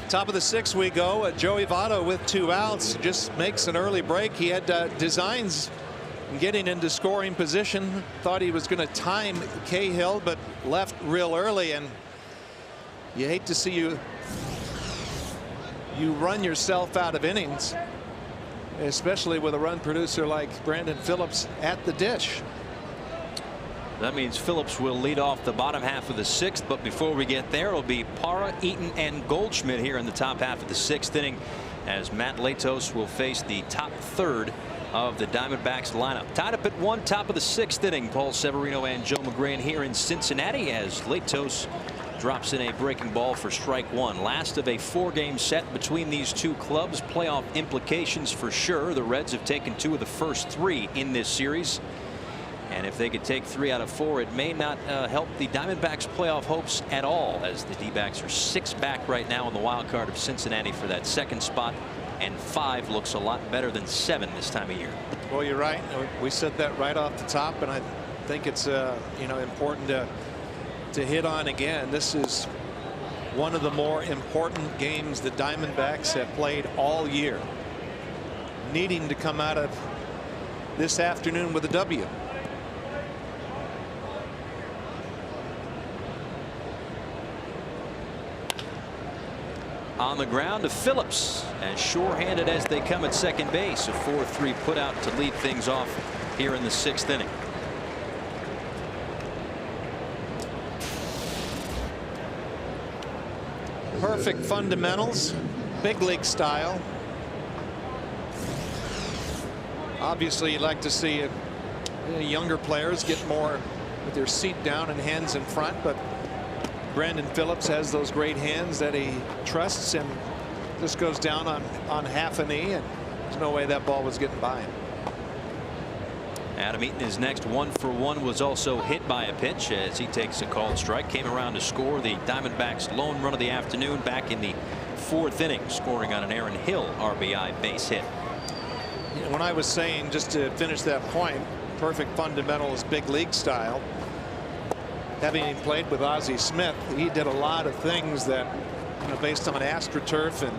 Speaker 3: Top of the 6th we go. Joey Votto with 2 outs just makes an early break. He had designs getting into scoring position. Thought he was going to time Cahill, but left real early. And you hate to see you run yourself out of innings, especially with a run producer like Brandon Phillips at the dish.
Speaker 1: That means Phillips will lead off the bottom half of the 6th, but before we get there, it'll be Parra, Eaton, and Goldschmidt here in the top half of the 6th inning, as Matt Latos will face the top third of the Diamondbacks lineup. Tied up at 1, top of the 6th inning. Paul Severino and Joe McGrain here in Cincinnati as Latos drops in a breaking ball for strike 1. Last of a 4-game set between these two clubs. Playoff implications for sure. The Reds have taken 2 of the first 3 in this series. And if they could take 3 out of 4, it may not help the Diamondbacks playoff hopes at all, as the D-backs are 6 back right now in the wild card of Cincinnati for that 2nd spot, and 5 looks a lot better than 7 this time of year.
Speaker 3: Well, you're right. We said that right off the top, and I think it's important to hit on again. This is one of the more important games the Diamondbacks have played all year, needing to come out of this afternoon with a W.
Speaker 1: on the ground to Phillips, as sure-handed as they come at second base. A 4-3 put out to lead things off here in the 6th inning.
Speaker 3: Perfect fundamentals, big league style. Obviously, you'd like to see younger players get more with their seat down and hands in front, but Brandon Phillips has those great hands that he trusts, and just goes down on half a knee, and there's no way that ball was getting by him.
Speaker 1: Adam Eaton, his next 1-for-1, was also hit by a pitch as he takes a called strike. Came around to score the Diamondbacks' lone run of the afternoon back in the 4th inning, scoring on an Aaron Hill RBI base hit.
Speaker 3: When I was saying, just to finish that point, perfect fundamentals, big league style, having played with Ozzie Smith, he did a lot of things that, based on AstroTurf, and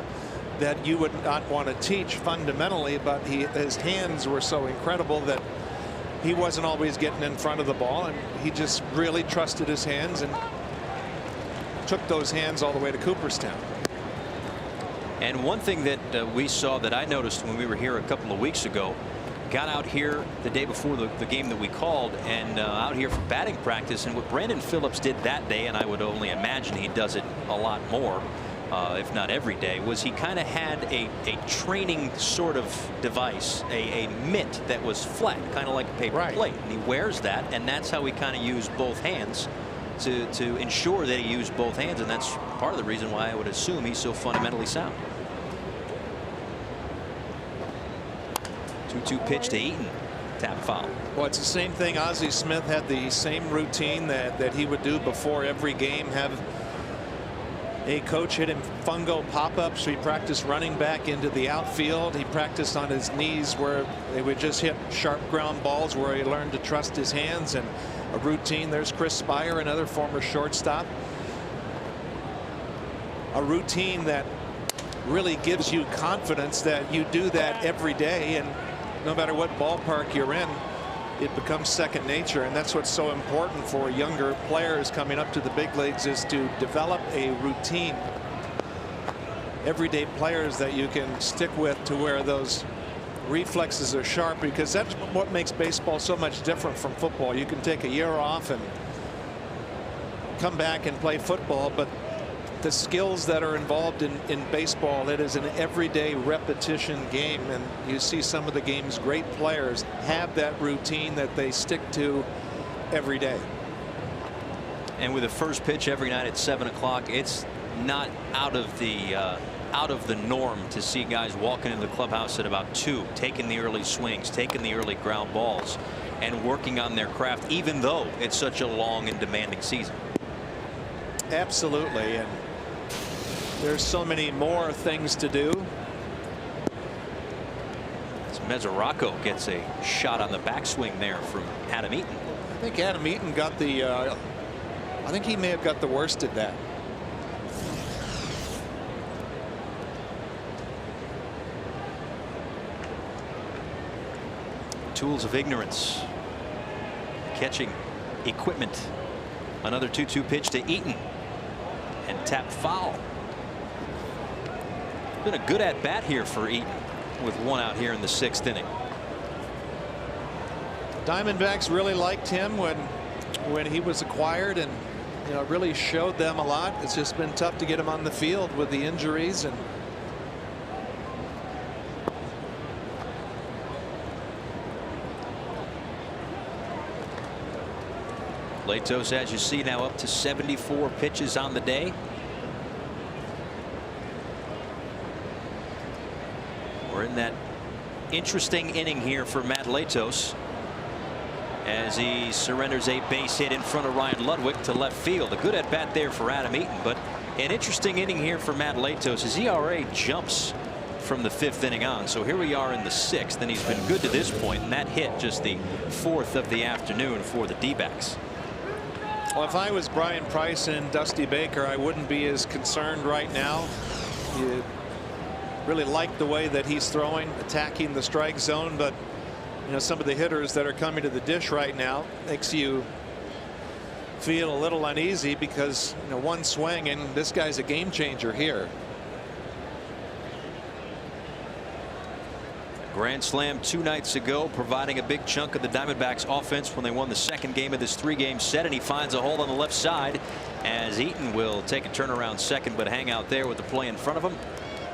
Speaker 3: that you would not want to teach fundamentally, but his hands were so incredible that he wasn't always getting in front of the ball, and he just really trusted his hands and took those hands all the way to Cooperstown.
Speaker 1: And one thing that we saw that I noticed when we were here a couple of weeks ago, got out here the day before the game that we called, and out here for batting practice, and what Brandon Phillips did that day, and I would only imagine he does it a lot more, if not every day, was he kind of had a training sort of device, a mitt that was flat, kind of like a paper plate, and he wears that, and that's how he kind of used both hands to ensure that he used both hands, and that's part of the reason why I would assume he's so fundamentally sound. 2-2 pitch to Eaton, tap foul.
Speaker 3: Well, it's the same thing. Ozzie Smith had the same routine that he would do before every game, have a coach hit him fungo pop-ups. He practiced running back into the outfield. He practiced on his knees where they would just hit sharp ground balls, where he learned to trust his hands, and a routine. There's Chris Spire, another former shortstop. A routine that really gives you confidence that you do that every day, and no matter what ballpark you're in, it becomes second nature. And that's what's so important for younger players coming up to the big leagues, is to develop a routine. Everyday players that you can stick with, to where those reflexes are sharp, because that's what makes baseball so much different from football. You can take a year off and come back and play football, but the skills that are involved in baseball, it is an everyday repetition game, and you see some of the game's great players have that routine that they stick to every day.
Speaker 1: And with the first pitch every night at 7 o'clock, it's not out of the norm to see guys walking into the clubhouse at about 2, taking the early swings, taking the early ground balls, and working on their craft, even though it's such a long and demanding season.
Speaker 3: Absolutely, and there's so many more things to do.
Speaker 1: As Mesoraco gets a shot on the backswing there from Adam Eaton.
Speaker 3: I think Adam Eaton got the I think he may have got the worst of that.
Speaker 1: Tools of ignorance. Catching equipment. Another 2-2 pitch to Eaton, and tap foul. Been a good at bat here for Eaton, with one out here in the 6th inning.
Speaker 3: Diamondbacks really liked him when he was acquired, and really showed them a lot. It's just been tough to get him on the field with the injuries, and
Speaker 1: Latos, as you see, now up to 74 pitches on the day. We're in that interesting inning here for Matt Latos, as he surrenders a base hit in front of Ryan Ludwig to left field. A good at bat there for Adam Eaton, but an interesting inning here for Matt Latos. His ERA jumps from the 5th inning on, so here we are in the 6th, and he's been good to this point, and that hit just the 4th of the afternoon for the D-backs.
Speaker 3: Well, if I was Brian Price and Dusty Baker, I wouldn't be as concerned right now. You really like the way that he's throwing, attacking the strike zone, but some of the hitters that are coming to the dish right now makes you feel a little uneasy, because one swing and this guy's a game changer here.
Speaker 1: Grand slam 2 nights ago, providing a big chunk of the Diamondbacks offense when they won the second game of this 3-game set, and he finds a hole on the left side as Eaton will take a turnaround second but hang out there with the play in front of him.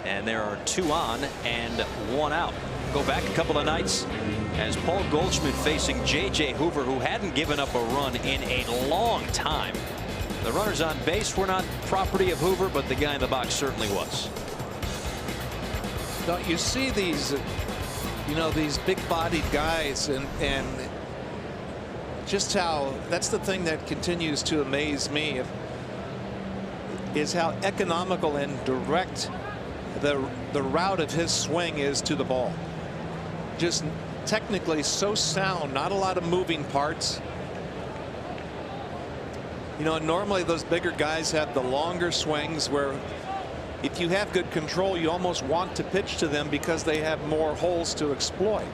Speaker 1: And there are 2 on and 1 out. Go back a couple of nights as Paul Goldschmidt facing J.J. Hoover, who hadn't given up a run in a long time. The runners on base were not property of Hoover, but the guy in the box certainly was.
Speaker 3: Now, you see these, these big-bodied guys, and just how that's the thing that continues to amaze me is how economical and direct the route of his swing is to the ball. Just technically so sound, not a lot of moving parts. Normally those bigger guys have the longer swings where if you have good control, you almost want to pitch to them because they have more holes to exploit.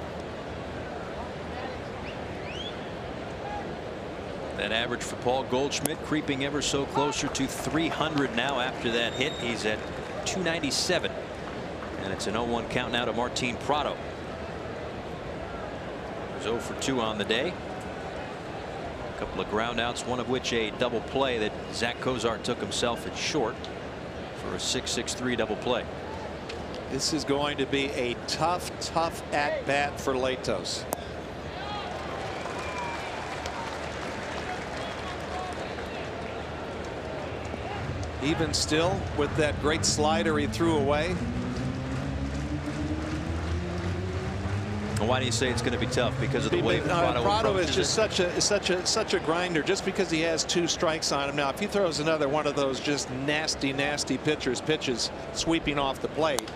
Speaker 1: That average for Paul Goldschmidt creeping ever so closer to 300 now after that hit. He's at 297, and it's an 0-1 count now to Martin Prado. He was 0 for 2 on the day. A couple of ground outs, one of which a double play that Zach Cozart took himself at short for a 6-6-3 double play.
Speaker 3: This is going to be a tough at bat for Latos. Even still, with that great slider he threw away.
Speaker 1: Why do you say it's going to be tough? Because of the way
Speaker 3: Prado is just such a grinder. Just because he has 2 strikes on him now, if he throws another one of those just nasty pitches sweeping off the plate.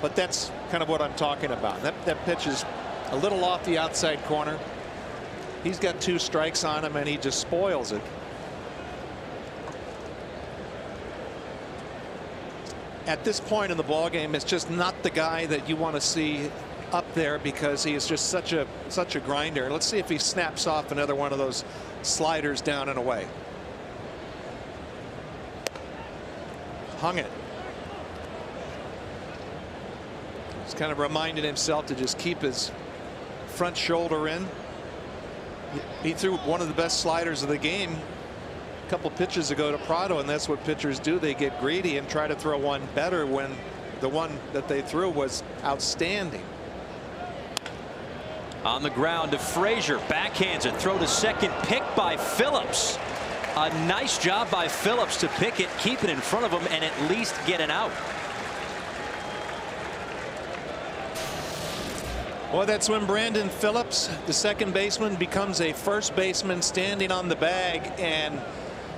Speaker 3: But that's kind of what I'm talking about. That pitch is a little off the outside corner. He's got 2 strikes on him and he just spoils it. At this point in the ball game, it's just not the guy that you want to see up there because he is just such a grinder. Let's see if he snaps off another one of those sliders down and away. Hung it. He's kind of reminding himself to just keep his front shoulder in. He threw one of the best sliders of the game a couple pitches ago to Prado, and that's what pitchers do. They get greedy and try to throw one better when the one that they threw was outstanding.
Speaker 1: On the ground to Frazier, backhands it, throw to second, picked by Phillips. A nice job by Phillips to pick it, keep it in front of him, and at least get it out.
Speaker 3: Well, that's when Brandon Phillips, the second baseman, becomes a first baseman standing on the bag, and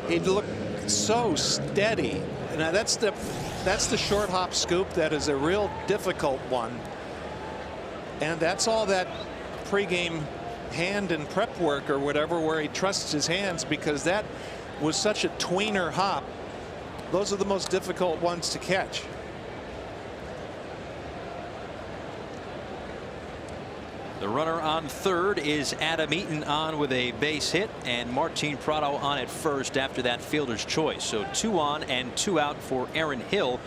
Speaker 3: he looked so steady. Now that's the short hop scoop. That is a real difficult one, and that's all that pregame hand and prep work or whatever where he trusts his hands, because that was such a tweener hop. Those are the most difficult ones to catch.
Speaker 1: The runner on third is Adam Eaton on with a base hit, and Martin Prado on at first after that fielder's choice. So 2 on and 2 out for Aaron Hill,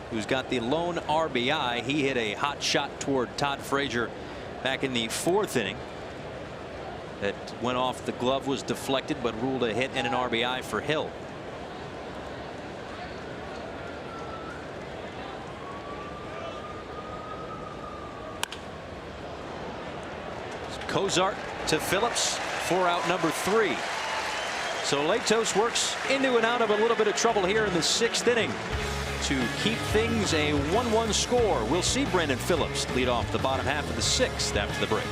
Speaker 1: who's got the lone RBI. He hit a hot shot toward Todd Frazier back in the 4th inning. That went off the glove, was deflected, but ruled a hit and an RBI for Hill. Cozart to Phillips for out number 3. So Latos works into and out of a little bit of trouble here in the 6th inning to keep things a 1-1 score. We'll see Brandon Phillips lead off the bottom half of the 6th after the break.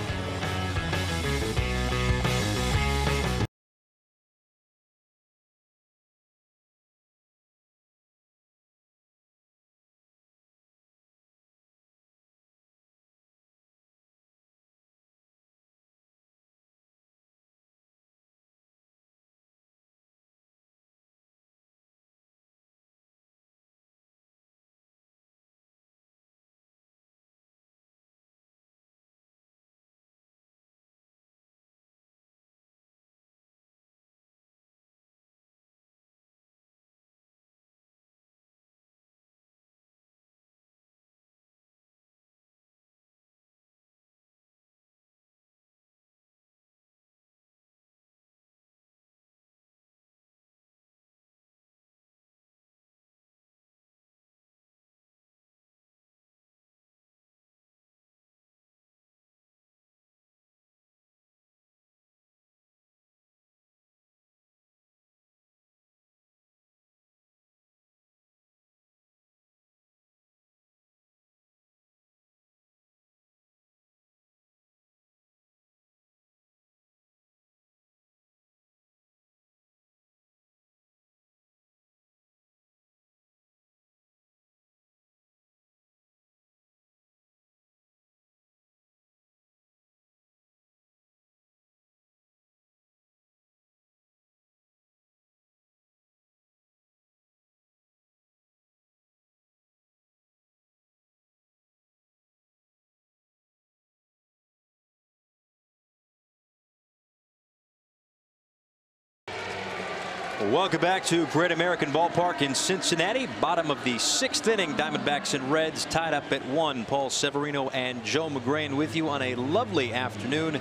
Speaker 1: Welcome back to Great American Ballpark in Cincinnati. Bottom of the 6th inning. Diamondbacks and Reds tied up at 1. Paul Severino and Joe McGrain with you on a lovely afternoon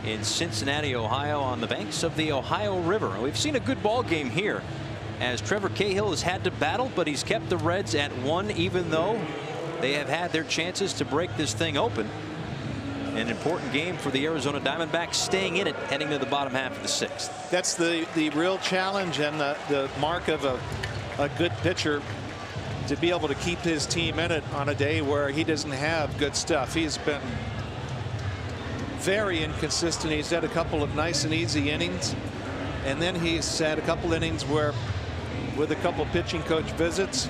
Speaker 1: in Cincinnati, Ohio, on the banks of the Ohio River. We've seen a good ball game here as Trevor Cahill has had to battle, but he's kept the Reds at 1, even though they have had their chances to break this thing open. An important game for the Arizona Diamondbacks, staying in it heading to the bottom half of the 6th.
Speaker 3: That's the real challenge and the mark of a good pitcher, to be able to keep his team in it on a day where he doesn't have good stuff. He's been very inconsistent. He's had a couple of nice and easy innings, and then he's had a couple innings where, with a couple pitching coach visits,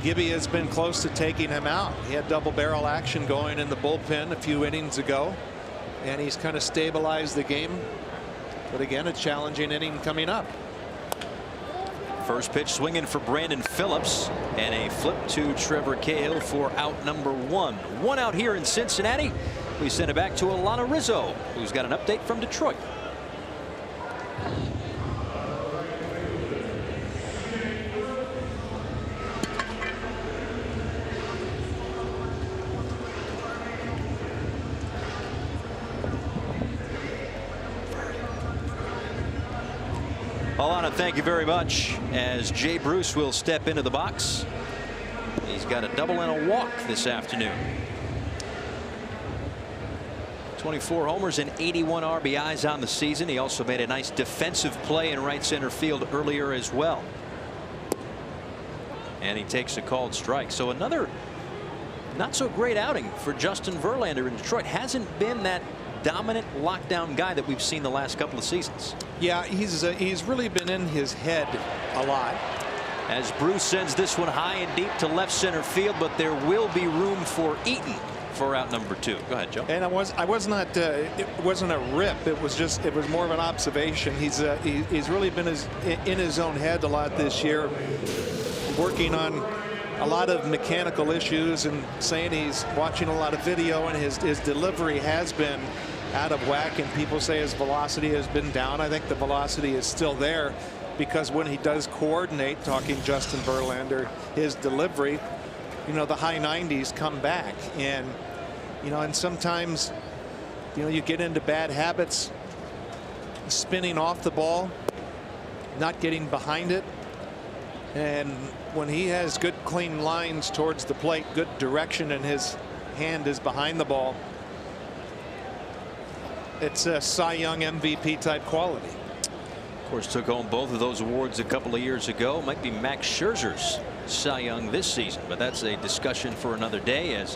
Speaker 3: Gibby has been close to taking him out. He had double barrel action going in the bullpen a few innings ago, and he's kind of stabilized the game. But again, a challenging inning coming up.
Speaker 1: First pitch swinging for Brandon Phillips, and a flip to Trevor Cahill for out number 1. 1 out here in Cincinnati. We send it back to Alana Rizzo, who's got an update from Detroit. Alana, thank you very much, as Jay Bruce will step into the box. He's got a double and a walk this afternoon. 24 homers and 81 RBIs on the season. He also made a nice defensive play in right center field earlier as well. And he takes a called strike. So another not so great outing for Justin Verlander in Detroit. Hasn't been that dominant lockdown guy that we've seen the last couple of seasons.
Speaker 3: Yeah, he's really been in his head a lot.
Speaker 1: As Bruce sends this one high and deep to left center field, but there will be room for Eaton for out number 2. Go ahead, Joe.
Speaker 3: And I was not. It wasn't a rip. It was more of an observation. He's really been in his own head a lot this year, working on a lot of mechanical issues and saying he's watching a lot of video, and his delivery has been out of whack, and people say his velocity has been down. I think the velocity is still there, because when he does coordinate, talking Justin Verlander, his delivery, the high 90s come back. And and sometimes you get into bad habits, spinning off the ball, not getting behind it. And when he has good clean lines towards the plate, good direction, and his hand is behind the ball, it's a Cy Young MVP type quality.
Speaker 1: Of course, took home both of those awards a couple of years ago. Might be Max Scherzer's Cy Young this season, but that's a discussion for another day, as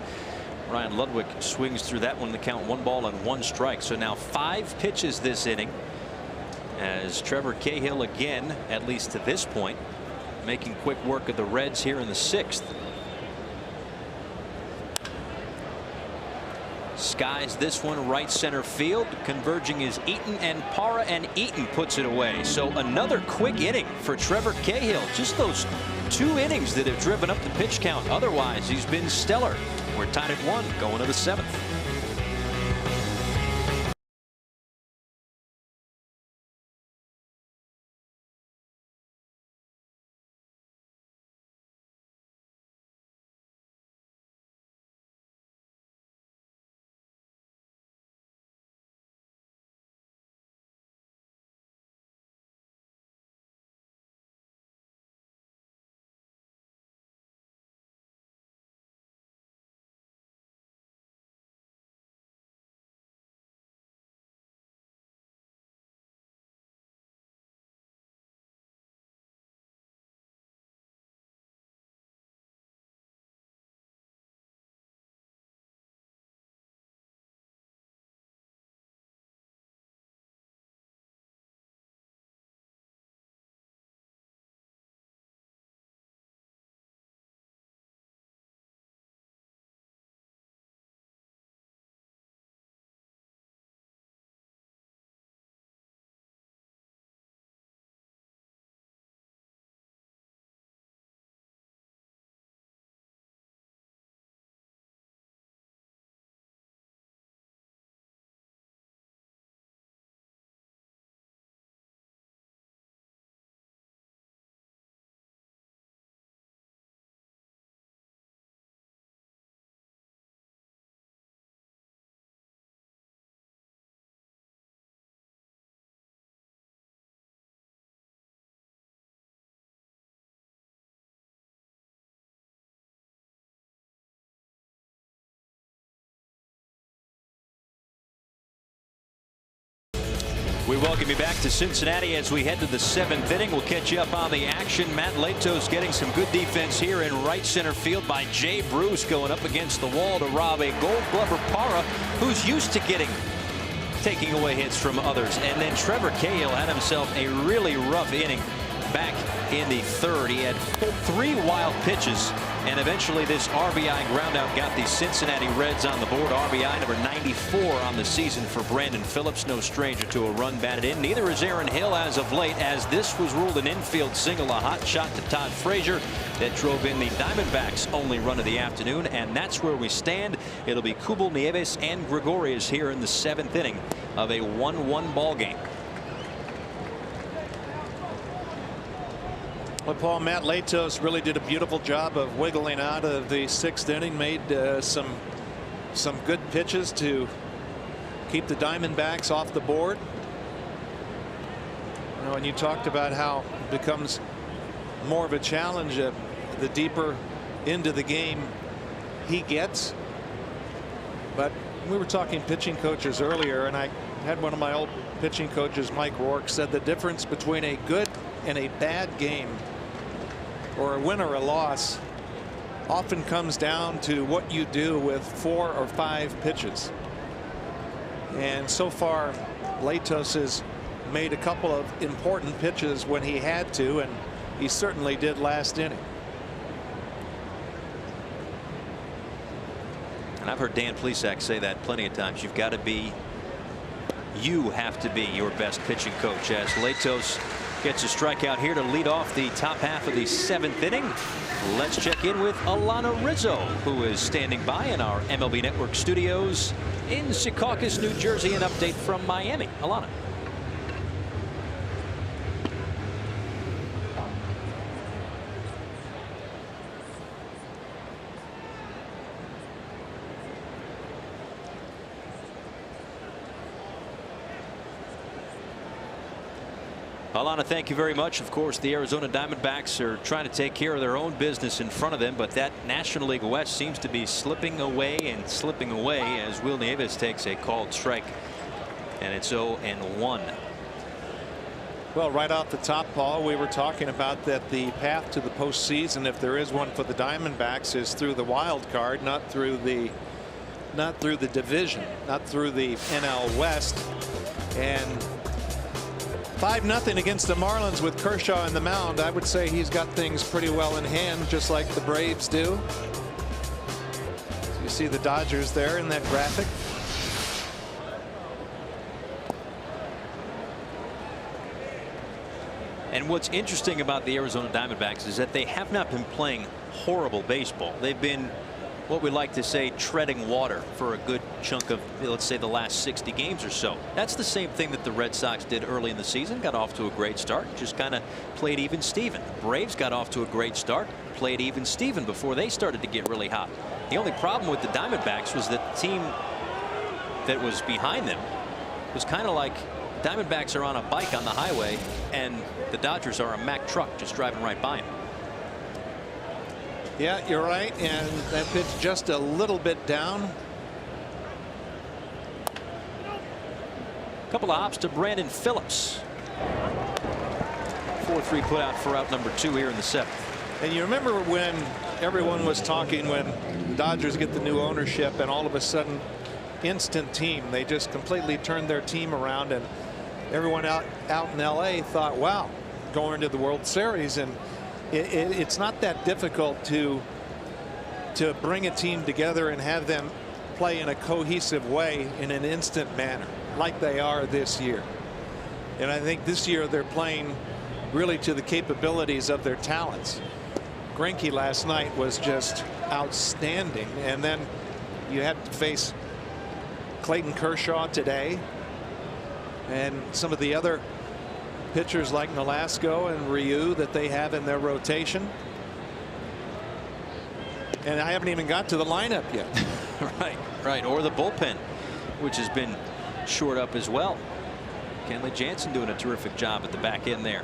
Speaker 1: Ryan Ludwig swings through that one to count 1 ball and 1 strike. So now 5 pitches this inning, as Trevor Cahill again, at least to this point, making quick work of the Reds here in the 6th. Skies this one right center field. Converging is Eaton and Parra, and Eaton puts it away. So another quick inning for Trevor Cahill. Just those 2 innings that have driven up the pitch count. Otherwise, he's been stellar. We're tied at 1 going to the 7th. We welcome you back to Cincinnati as we head to the 7th inning. We'll catch you up on the action. Matt Latos getting some good defense here in right center field by Jay Bruce, going up against the wall to rob a Gold Glover Parra, who's used to taking away hits from others. And then Trevor Cahill had himself a really rough inning back in the 3rd. He had 3 wild pitches, and eventually this RBI groundout got the Cincinnati Reds on the board. RBI number 94 on the season for Brandon Phillips. No stranger to a run batted in. Neither is Aaron Hill as of late, as this was ruled an infield single, a hot shot to Todd Frazier that drove in the Diamondbacks' only run of the afternoon. And that's where we stand. It'll be Kubel, Nieves, and Gregorius here in the 7th inning of a 1-1 ball game.
Speaker 3: Well, Paul, Matt Latos really did a beautiful job of wiggling out of the 6th inning, made some good pitches to keep the Diamondbacks off the board. You know, and you talked about how it becomes more of a challenge the deeper into the game he gets. But we were talking pitching coaches earlier, and I had one of my old pitching coaches, Mike Rourke, said the difference between a good and a bad game, or a win or a loss, often comes down to what you do with 4 or 5 pitches. And so far, Latos has made a couple of important pitches when he had to, and he certainly did last inning.
Speaker 1: And I've heard Dan Plesac say that plenty of times. You have to be your best pitching coach, as Latos gets a strikeout here to lead off the top half of the 7th inning. Let's check in with Alana Rizzo, who is standing by in our MLB Network studios in Secaucus, New Jersey. An update from Miami. Alana. Alana, thank you very much. Of course, the Arizona Diamondbacks are trying to take care of their own business in front of them, but that National League West seems to be slipping away as Will Nieves takes a called strike, and it's 0-1.
Speaker 3: Well, right off the top, Paul, we were talking about that the path to the postseason, if there is one for the Diamondbacks, is through the wild card, not through the division, not through the NL West. And 5-0 against the Marlins with Kershaw on the mound. I would say he's got things pretty well in hand, just like the Braves do. So you see the Dodgers there in that graphic.
Speaker 1: And what's interesting about the Arizona Diamondbacks is that they have not been playing horrible baseball. They've been, what we like to say, treading water for a good chunk of, let's say, the last 60 games or so. That's the same thing that the Red Sox did early in the season. Got off to a great start, just kind of played even Steven. Braves got off to a great start, played even Steven before they started to get really hot. The only problem with the Diamondbacks was that the team that was behind them was kind of like Diamondbacks are on a bike on the highway and the Dodgers are a Mack truck just driving right by them.
Speaker 3: Yeah, you're right, and that pitch just a little bit down.
Speaker 1: Couple of hops to Brandon Phillips. 4-3 put out for out number 2 here in the 7th.
Speaker 3: And you remember when everyone was talking when the Dodgers get the new ownership and all of a sudden instant team, they just completely turned their team around, and everyone out in LA thought, wow, going to the World Series. And it's not that difficult to bring a team together and have them play in a cohesive way in an instant manner like they are this year. And I think this year they're playing really to the capabilities of their talents. Greinke last night was just outstanding, and then you had to face Clayton Kershaw today and some of the other pitchers like Nolasco and Ryu that they have in their rotation. And I haven't even got to the lineup yet.
Speaker 1: right. Or the bullpen, which has been shored up as well. Kenley Jansen doing a terrific job at the back end there.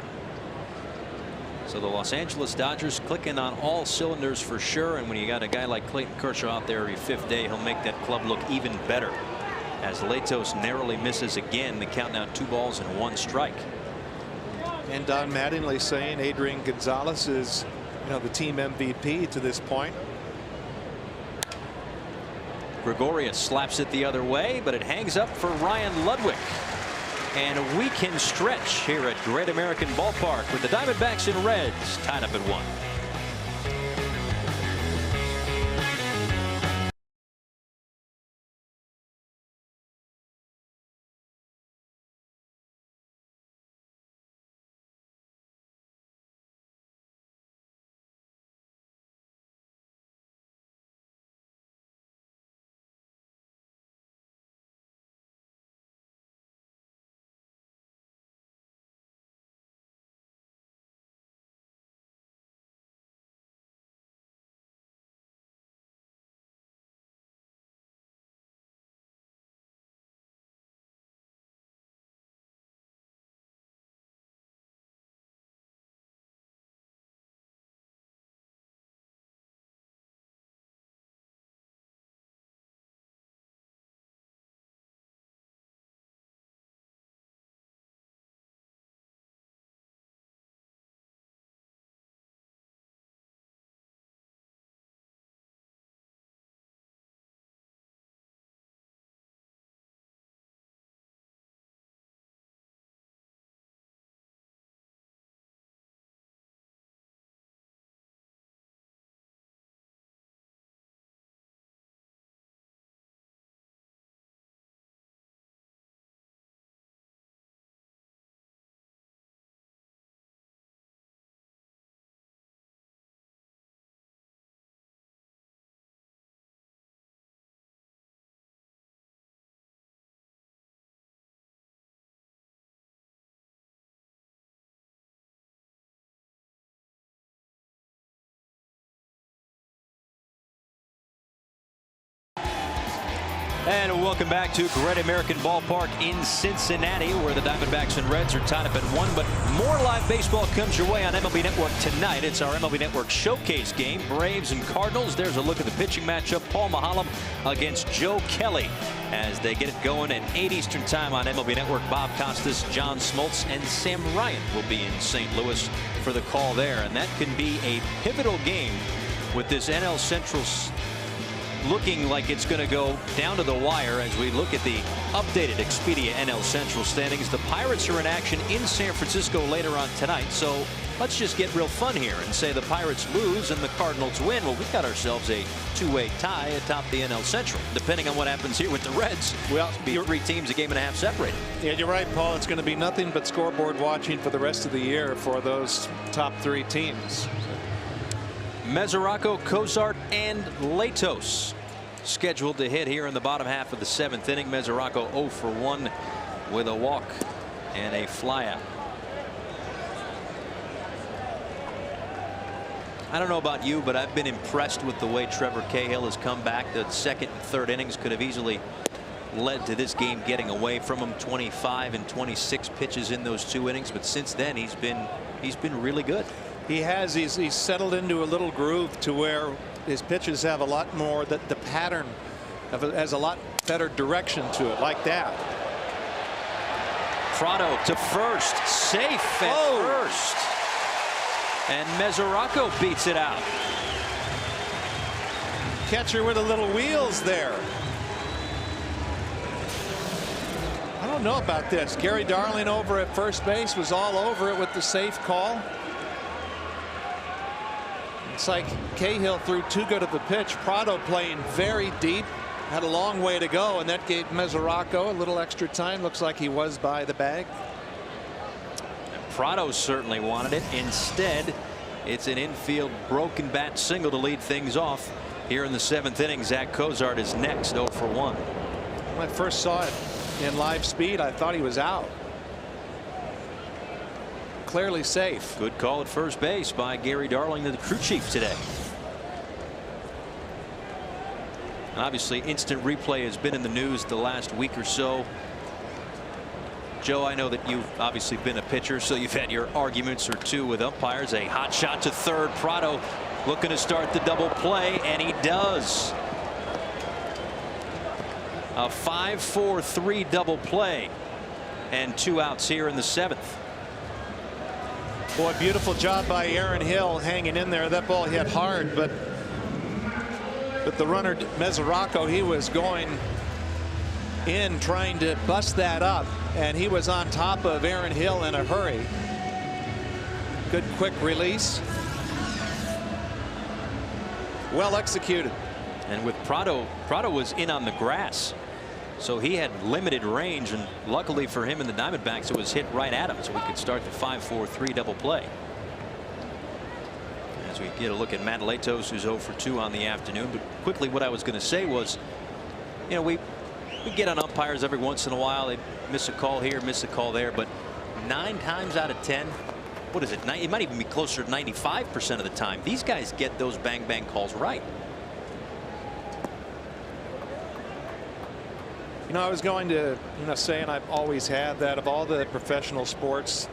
Speaker 1: So the Los Angeles Dodgers clicking on all cylinders for sure. And when you got a guy like Clayton Kershaw out there every 5th day, he'll make that club look even better. as Latos narrowly misses again. The count now 2 balls and 1 strike.
Speaker 3: And Don Mattingly saying Adrian Gonzalez is, the team MVP to this point.
Speaker 1: Gregorius slaps it the other way, but it hangs up for Ryan Ludwig. And we can stretch here at Great American Ballpark with the Diamondbacks and Reds tied up at 1. And welcome back to Great American Ballpark in Cincinnati, where the Diamondbacks and Reds are tied up at 1. But more live baseball comes your way on MLB Network tonight. It's our MLB Network showcase game, Braves and Cardinals. There's a look at the pitching matchup, Paul Maholm against Joe Kelly, as they get it going at 8 Eastern time on MLB Network. Bob Costas, John Smoltz, and Sam Ryan will be in St. Louis for the call there. And that can be a pivotal game with this NL Central looking like it's going to go down to the wire as we look at the updated Expedia NL Central standings. The Pirates are in action in San Francisco later on tonight, so let's just get real fun here and say the Pirates lose and the Cardinals win. Well, we've got ourselves a 2-way tie atop the NL Central. Depending on what happens here with the Reds, well, be 3 teams a game and a half separated.
Speaker 3: Yeah, you're right, Paul. It's going to be nothing but scoreboard watching for the rest of the year for those top 3 teams.
Speaker 1: Mesoraco, Cozart, and Latos scheduled to hit here in the bottom half of the 7th inning. Mesoraco 0 for 1 with a walk and a flyout. I don't know about you, but I've been impressed with the way Trevor Cahill has come back. The 2nd and 3rd innings could have easily led to this game getting away from him. 25 and 26 pitches in those 2 innings, but since then he's been really good.
Speaker 3: He has. He's settled into a little groove to where his pitches have a lot more, that the pattern has a lot better direction to it, like that.
Speaker 1: Prado to first, safe at first, and Mesoraco beats it out.
Speaker 3: Catcher with a little wheels there. I don't know about this. Gary Darling over at first base was all over it with the safe call. It's like Cahill threw too good of a pitch. Prado playing very deep, had a long way to go, and that gave Mesoraco a little extra time. Looks like he was by the bag.
Speaker 1: And Prado certainly wanted it. Instead, it's an infield broken bat single to lead things off here in the 7th inning. Zach Cozart is next, 0 for 1.
Speaker 3: When I first saw it in live speed, I thought he was out. Clearly safe.
Speaker 1: Good call at first base by Gary Darling, the crew chief today. Obviously, instant replay has been in the news the last week or so. Joe, I know that you've obviously been a pitcher, so you've had your arguments or 2 with umpires. A hot shot to third. Prado looking to start the double play, and he does. A 5-4-3 double play and 2 outs here in the 7th.
Speaker 3: Boy, beautiful job by Aaron Hill hanging in there. That ball hit hard, but the runner Mesoraco, he was going in trying to bust that up, and he was on top of Aaron Hill in a hurry. Good quick release. Well executed.
Speaker 1: And with Prado was in on the grass, so he had limited range, and luckily for him and the Diamondbacks, it was hit right at him, so we could start the 5-4-3 double play. As we get a look at Matt Latos, who's 0 for 2 on the afternoon. But quickly, what I was going to say was, you know, we get on umpires every once in a while. They miss a call here, miss a call there, but 9 times out of 10, what is it? It might even be closer to 95% of the time. These guys get those bang bang calls right.
Speaker 3: You know, I was going to say, and I've always had, that of all the professional sports,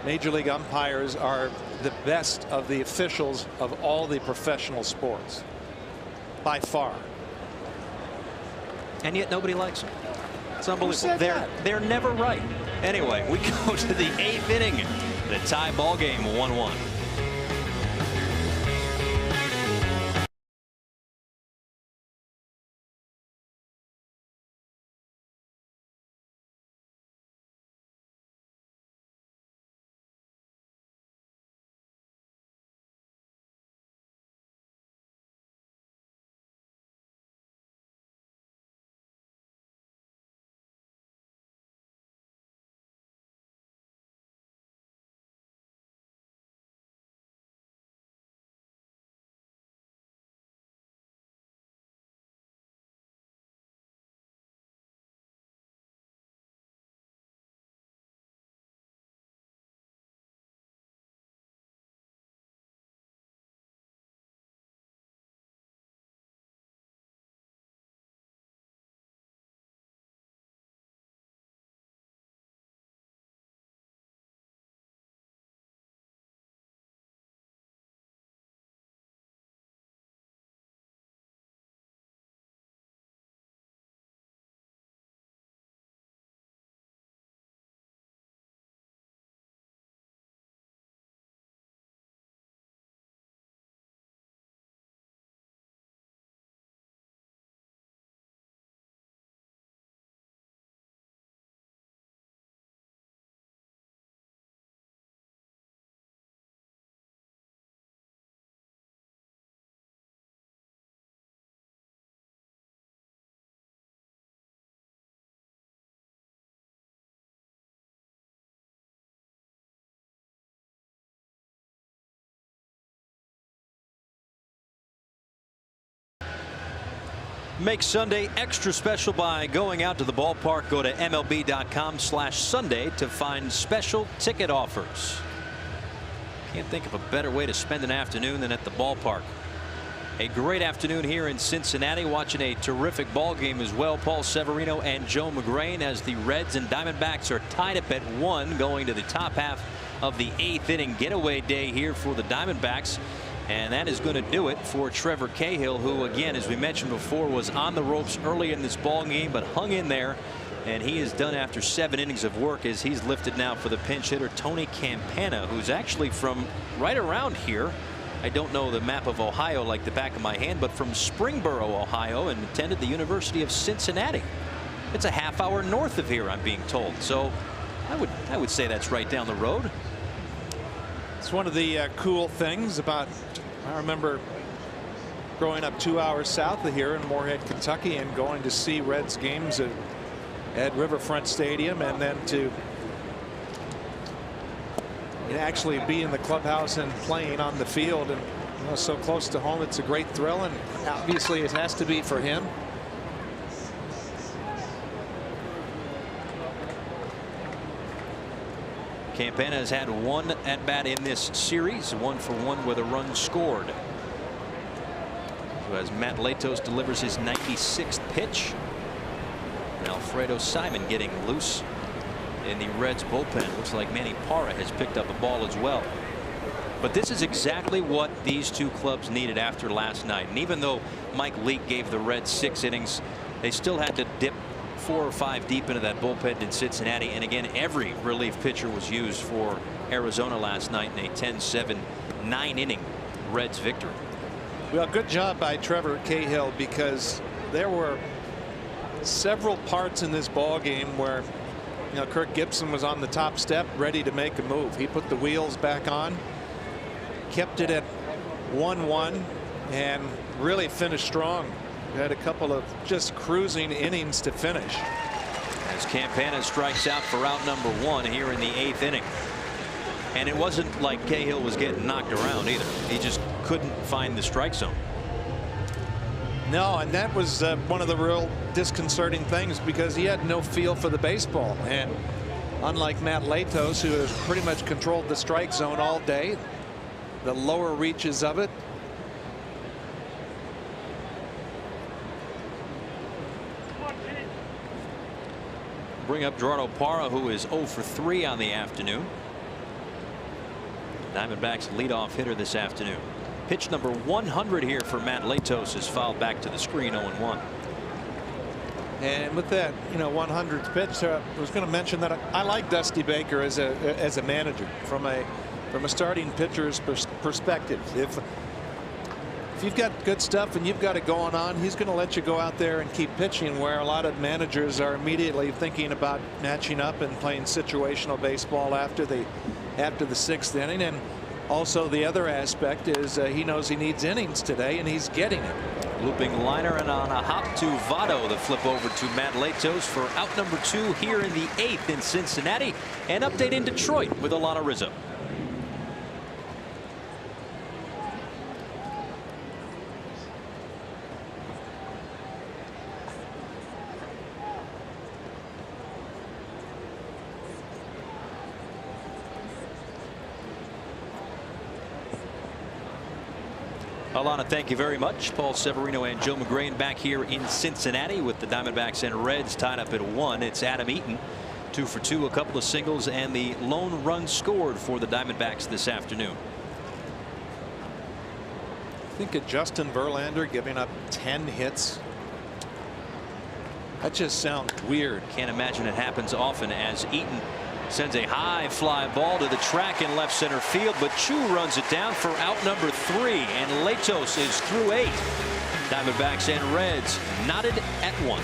Speaker 3: Major League umpires are the best of the officials of all the professional sports, by far.
Speaker 1: And yet nobody likes them. It's unbelievable. They're never right. Anyway, we go to the 8th inning. The tie ball game, 1-1. Make Sunday extra special by going out to the ballpark. Go to MLB.com/Sunday to find special ticket offers. Can't think of a better way to spend an afternoon than at the ballpark. A great afternoon here in Cincinnati, watching a terrific ball game as well. Paul Severino and Joe McGrain, as the Reds and Diamondbacks are tied up at 1 going to the top half of the 8th inning. Getaway day here for the Diamondbacks. And that is going to do it for Trevor Cahill, who, again, as we mentioned before, was on the ropes early in this ball game, but hung in there. And he is done after 7 innings of work, as he's lifted now for the pinch hitter, Tony Campana, who's actually from right around here. I don't know the map of Ohio like the back of my hand, but from Springboro, Ohio, and attended the University of Cincinnati. It's a half-hour north of here, I'm being told. So I would say that's right down the road.
Speaker 3: It's one of the cool things about, I remember growing up 2 hours south of here in Moorhead, Kentucky, and going to see Reds games at Riverfront Stadium, and then to actually be in the clubhouse and playing on the field, and so close to home. It's a great thrill, and obviously it has to be for him.
Speaker 1: Campana has had 1 at bat in this series, 1 for 1 with a run scored. So as Matt Latos delivers his 96th pitch, and Alfredo Simon getting loose in the Reds bullpen. Looks like Manny Parra has picked up a ball as well. But this is exactly what these two clubs needed after last night. And even though Mike Leake gave the Reds 6 innings, They still had to dip 4 or 5 deep into that bullpen in Cincinnati. And again, every relief pitcher was used for Arizona last night in a 10-7 9-inning Reds victory.
Speaker 3: Well, good job by Trevor Cahill, because there were several parts in this ball game where Kirk Gibson was on the top step ready to make a move. He put the wheels back on, kept it at 1-1, and really finished strong. Had a couple of just cruising innings to finish.
Speaker 1: As Campana strikes out for out number 1 here in the 8th inning. And it wasn't like Cahill was getting knocked around either. He just couldn't find the strike zone.
Speaker 3: No, and that was one of the real disconcerting things, because he had no feel for the baseball. And unlike Matt Latos, who has pretty much controlled the strike zone all day, the lower reaches of it.
Speaker 1: Bring up Gerardo Parra, who is 0 for 3 on the afternoon. Diamondbacks leadoff hitter this afternoon. Pitch number 100 here for Matt Latos is fouled back to the screen, 0-1.
Speaker 3: And with that 100th pitch, I was going to mention that I like Dusty Baker as a manager from a starting pitcher's perspective. If you've got good stuff and you've got it going on, he's going to let you go out there and keep pitching, where a lot of managers are immediately thinking about matching up and playing situational baseball after the 6th inning. And also the other aspect is he knows he needs innings today, and he's getting it.
Speaker 1: Looping liner, and on a hop to Votto, the flip over to Matt Latos for out number 2 here in the 8th in Cincinnati. An update in Detroit with Alana Rizzo. Alana, thank you very much. Paul Severino and Joe McGrain back here in Cincinnati with the Diamondbacks and Reds tied up at 1. It's Adam Eaton, 2 for 2, a couple of singles, and the lone run scored for the Diamondbacks this afternoon.
Speaker 3: I think of Justin Verlander giving up 10 hits. That just sounds weird.
Speaker 1: Can't imagine it happens often, as Eaton sends a high fly ball to the track in left center field, but Chu runs it down for out number 3, and Latos is through 8. Diamondbacks and Reds knotted at 1.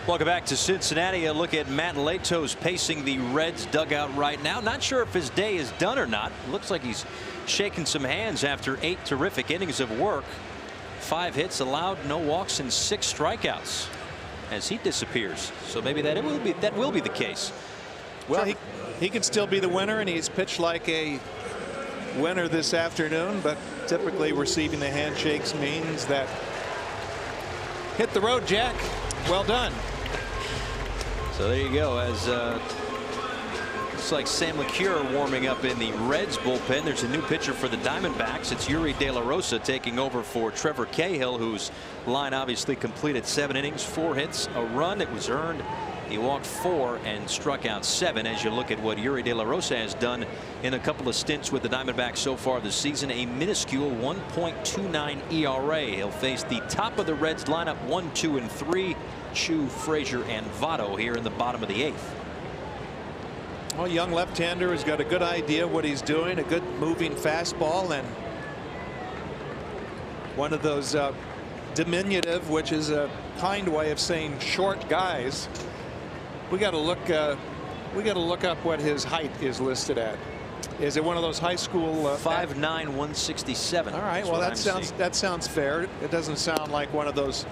Speaker 1: Welcome back to Cincinnati. A look at Matt Latos pacing the Reds dugout right now. Not sure if his day is done or not. Looks like he's shaking some hands after 8 terrific innings of work. 5 hits allowed, no walks, and 6 strikeouts as he disappears. So maybe that will be the case.
Speaker 3: Well, he could still be the winner, and he's pitched like a winner this afternoon, but typically receiving the handshakes means that hit the road, Jack. Well done.
Speaker 1: So there you go. As looks like Sam LeCure warming up in the Reds bullpen. There's a new pitcher for the Diamondbacks. It's Yuri De La Rosa taking over for Trevor Cahill, whose line obviously completed 7 innings, 4 hits, a run. It was earned. He walked 4 and struck out 7. As you look at what Yuri De La Rosa has done in a couple of stints with the Diamondbacks so far this season, a minuscule 1.29 ERA. He'll face the top of the Reds lineup 1, 2, and 3. Chu, Frazier, and Votto here in the bottom of the 8th.
Speaker 3: Well, young left-hander has got a good idea what he's doing, a good moving fastball, and one of those diminutive, which is a kind way of saying short guys. We got to look. We got to look up what his height is listed at. Is it one of those high school
Speaker 1: 5'9", 167?
Speaker 3: All right. Well, that sounds fair. It doesn't sound like one of those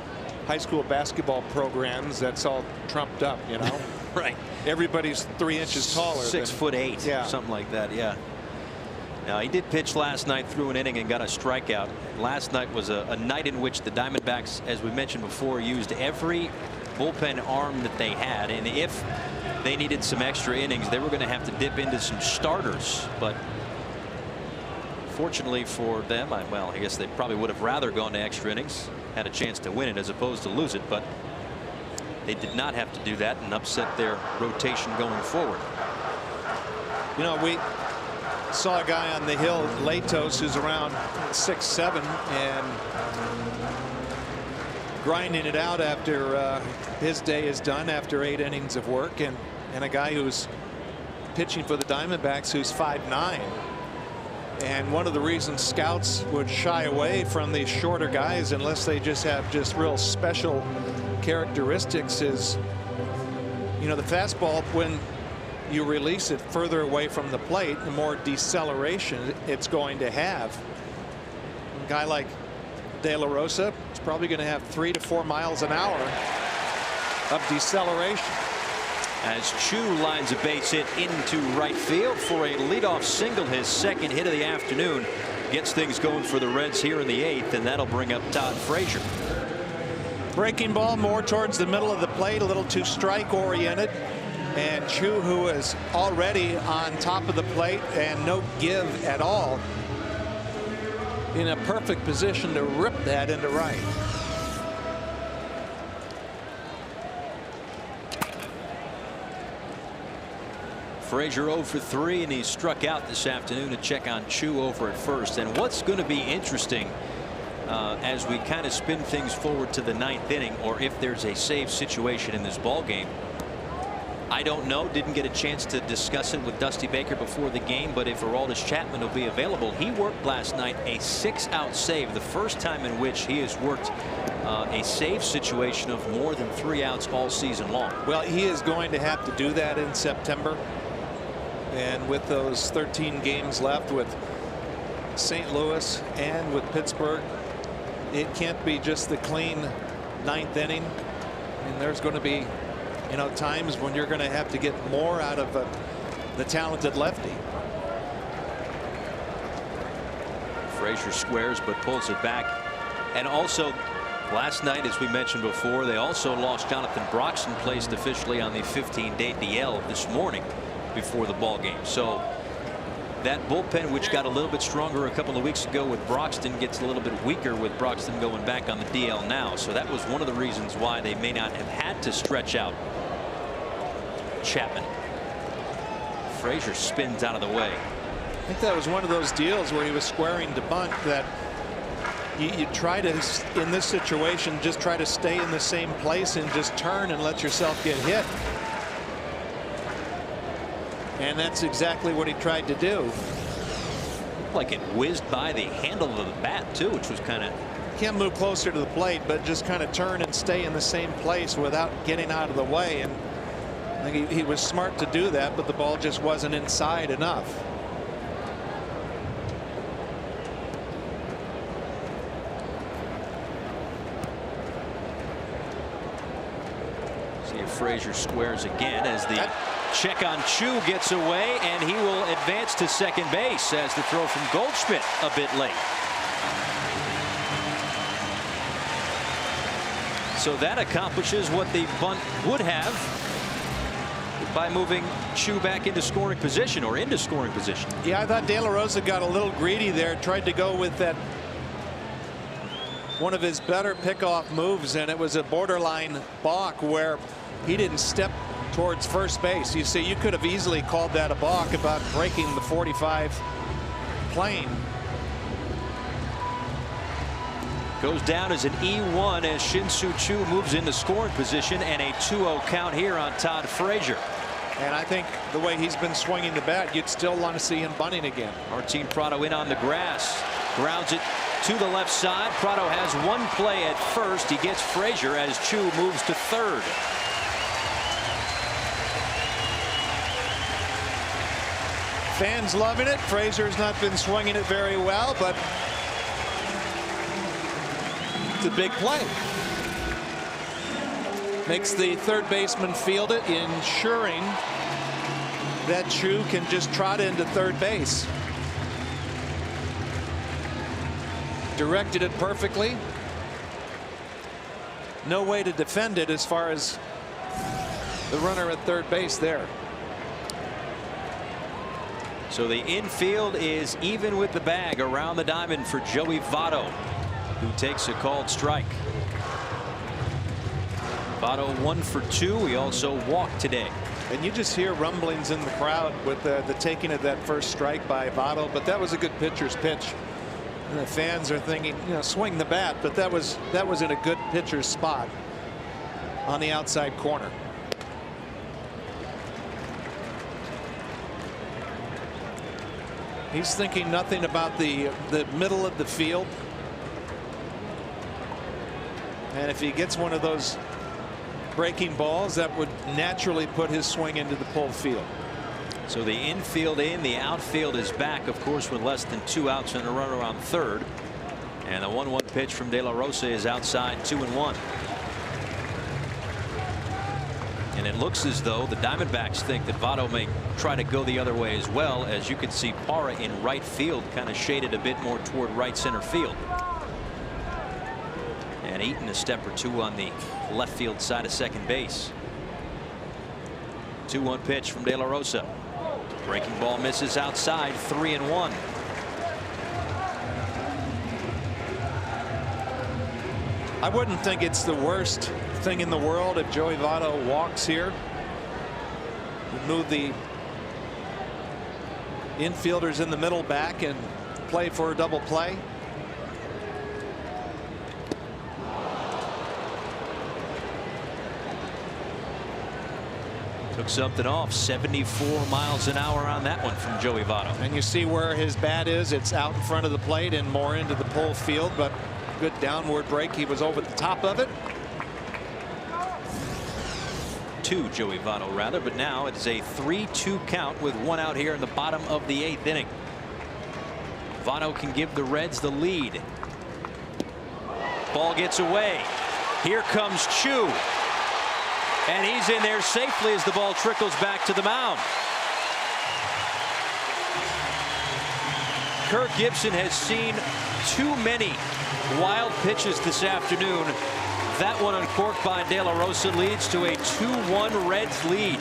Speaker 3: high school basketball programs that's all trumped up, you know.
Speaker 1: Right.
Speaker 3: Everybody's 3 inches taller.
Speaker 1: 6'8",
Speaker 3: yeah,
Speaker 1: something like that. Yeah. Now, he did pitch last night through an inning and got a strikeout. Last night was a night in which the Diamondbacks, as we mentioned before, used every bullpen arm that they had, and if they needed some extra innings, they were going to have to dip into some starters. But fortunately for them, well, I guess they probably would have rather gone to extra innings, had a chance to win it as opposed to lose it, but they did not have to do that and upset their rotation going forward.
Speaker 3: You know, we saw a guy on the hill, Latos, who's around 6'7", and grinding it out after his day is done after 8 innings of work, and a guy who's pitching for the Diamondbacks who's 5'9". And one of the reasons scouts would shy away from these shorter guys unless they just have real special characteristics is, you know, the fastball, when you release it further away from the plate, the more deceleration it's going to have. A guy like De La Rosa is probably going to have 3 to 4 miles an hour of deceleration.
Speaker 1: As Chu lines a base hit into right field for a leadoff single, his second hit of the afternoon, gets things going for the Reds here in the 8th, and that'll bring up Todd Frazier.
Speaker 3: Breaking ball more towards the middle of the plate, a little too strike oriented, and Chu, who is already on top of the plate and no give at all, in a perfect position to rip that into right.
Speaker 1: Frazier 0 for 3, and he struck out this afternoon to check on Chu over at first. And what's going to be interesting as we kind of spin things forward to the 9th inning, or if there's a save situation in this ball game, I don't know. Didn't get a chance to discuss it with Dusty Baker before the game, but if Aroldis Chapman will be available, he worked last night a 6-out save, the first time in which he has worked a save situation of more than 3 outs all season long.
Speaker 3: Well, he is going to have to do that in September, and with those 13 games left with St. Louis and with Pittsburgh, it can't be just the clean 9th inning. And there's going to be, you know, times when you're going to have to get more out of the talented lefty.
Speaker 1: Frazier squares but pulls it back. And also last night, as we mentioned before, they also lost Jonathan Broxton, placed officially on the 15-day DL this morning before the ball game. So that bullpen, which got a little bit stronger a couple of weeks ago with Broxton, gets a little bit weaker with Broxton going back on the DL now. So that was one of the reasons why they may not have had to stretch out Chapman. Frazier spins out of the way.
Speaker 3: I think that was one of those deals where he was squaring to bunt, that you try to, in this situation, just try to stay in the same place and just turn and let yourself get hit. And that's exactly what he tried to do.
Speaker 1: Looked like it whizzed by the handle of the bat too, which was kind of.
Speaker 3: Can't move closer to the plate, but just kind of turn and stay in the same place without getting out of the way. And I think he was smart to do that, but the ball just wasn't inside enough.
Speaker 1: See if Frazier squares again as the check on Chu gets away, and he will advance to second base as the throw from Goldschmidt a bit late. So that accomplishes what the bunt would have by moving Chu back into scoring position, or into scoring position.
Speaker 3: Yeah, I thought De La Rosa got a little greedy there, tried to go with that one of his better pickoff moves, and it was a borderline balk where he didn't step towards first base. You see, you could have easily called that a balk about breaking the 45 plane.
Speaker 1: Goes down as an E1 as Shin-Soo Choo moves into scoring position, and a 2-0 count here on Todd Frazier.
Speaker 3: And I think the way he's been swinging the bat, you'd still want to see him bunting again.
Speaker 1: Martin Prado in on the grass, grounds it to the left side. Prado has one play at first. He gets Frazier as Chu moves to third.
Speaker 3: Fans loving it. Frazier's not been swinging it very well, but it's a big play. Makes the third baseman field it, ensuring that Chu can just trot into third base. Directed it perfectly. No way to defend it as far as the runner at third base there.
Speaker 1: So the infield is even with the bag around the diamond for Joey Votto, who takes a called strike. Votto 1 for 2. He also walked today.
Speaker 3: And you just hear rumblings in the crowd with the taking of that first strike by Votto, but that was a good pitcher's pitch. And the fans are thinking, you know, swing the bat, but that was in a good pitcher's spot on the outside corner. He's thinking nothing about the middle of the field. And if he gets one of those breaking balls, that would naturally put his swing into the pulled field.
Speaker 1: So the infield in, the outfield is back, of course, with less than 2 outs and a runner on third. And the 1-1 pitch from De La Rosa is outside, 2-1. And it looks as though the Diamondbacks think that Votto may try to go the other way as well. As you can see, Parra in right field, kind of shaded a bit more toward right center field. And Eaton a step or two on the left field side of second base. 2-1 pitch from De La Rosa. Breaking ball misses outside, 3-1.
Speaker 3: I wouldn't think it's the worst thing in the world if Joey Votto walks here. We'd move the infielders in the middle back and play for a double play.
Speaker 1: Took something off. 74 miles an hour on that one from Joey Votto.
Speaker 3: And you see where his bat is. It's out in front of the plate and more into the pull field, but good downward break. He was over the top of it.
Speaker 1: To Joey Votto rather, but now it's a 3-2 count with 1 out here in the bottom of the 8th inning. Votto can give the Reds the lead. Ball gets away. Here comes Chu. And he's in there safely as the ball trickles back to the mound. Kirk Gibson has seen too many wild pitches this afternoon. That one uncorked by De La Rosa leads to a 2-1 Reds lead.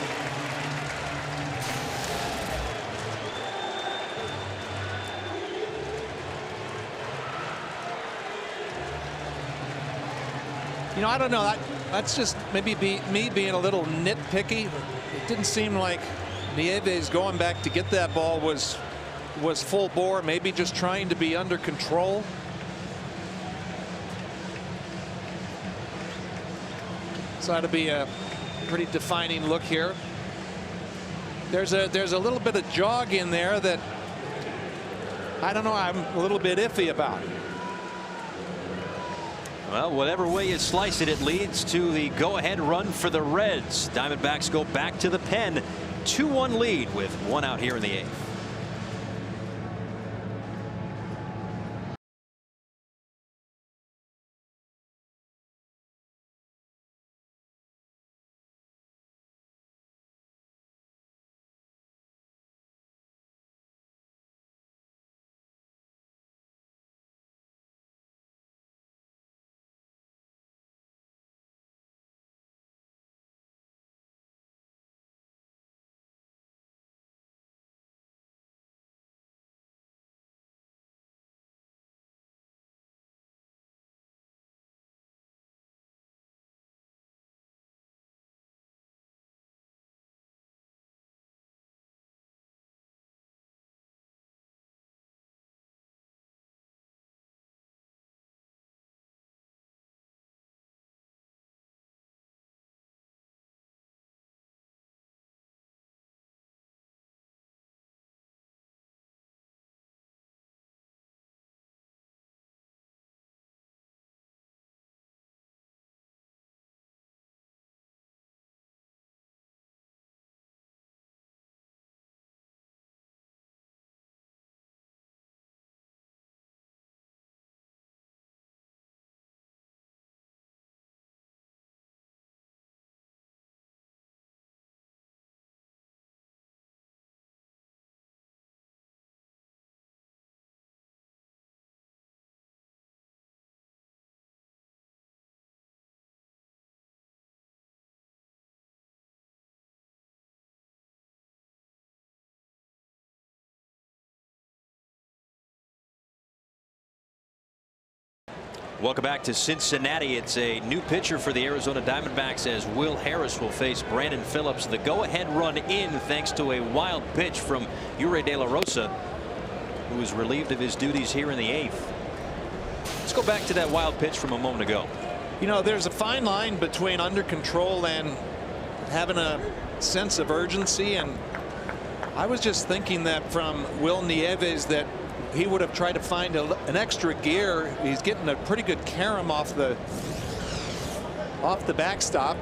Speaker 3: You know, I don't know. That's just maybe me being a little nitpicky. It didn't seem like Nieves going back to get that ball was full bore, maybe just trying to be under control. So that'll be a pretty defining look here. There's a little bit of jog in there that I don't know, I'm a little bit iffy about.
Speaker 1: Well, whatever way you slice it, it leads to the go-ahead run for the Reds. Diamondbacks go back to the pen. 2-1 lead with 1 out here in the 8th. Welcome back to Cincinnati. It's a new pitcher for the Arizona Diamondbacks as Will Harris will face Brandon Phillips. The go-ahead run in thanks to a wild pitch from Yuri De La Rosa, who was relieved of his duties here in the 8th. Let's go back to that wild pitch from a moment ago.
Speaker 3: You know, there's a fine line between under control and having a sense of urgency, and I was just thinking that from Will Nieves that he would have tried to find an extra gear. He's getting a pretty good carom off the backstop.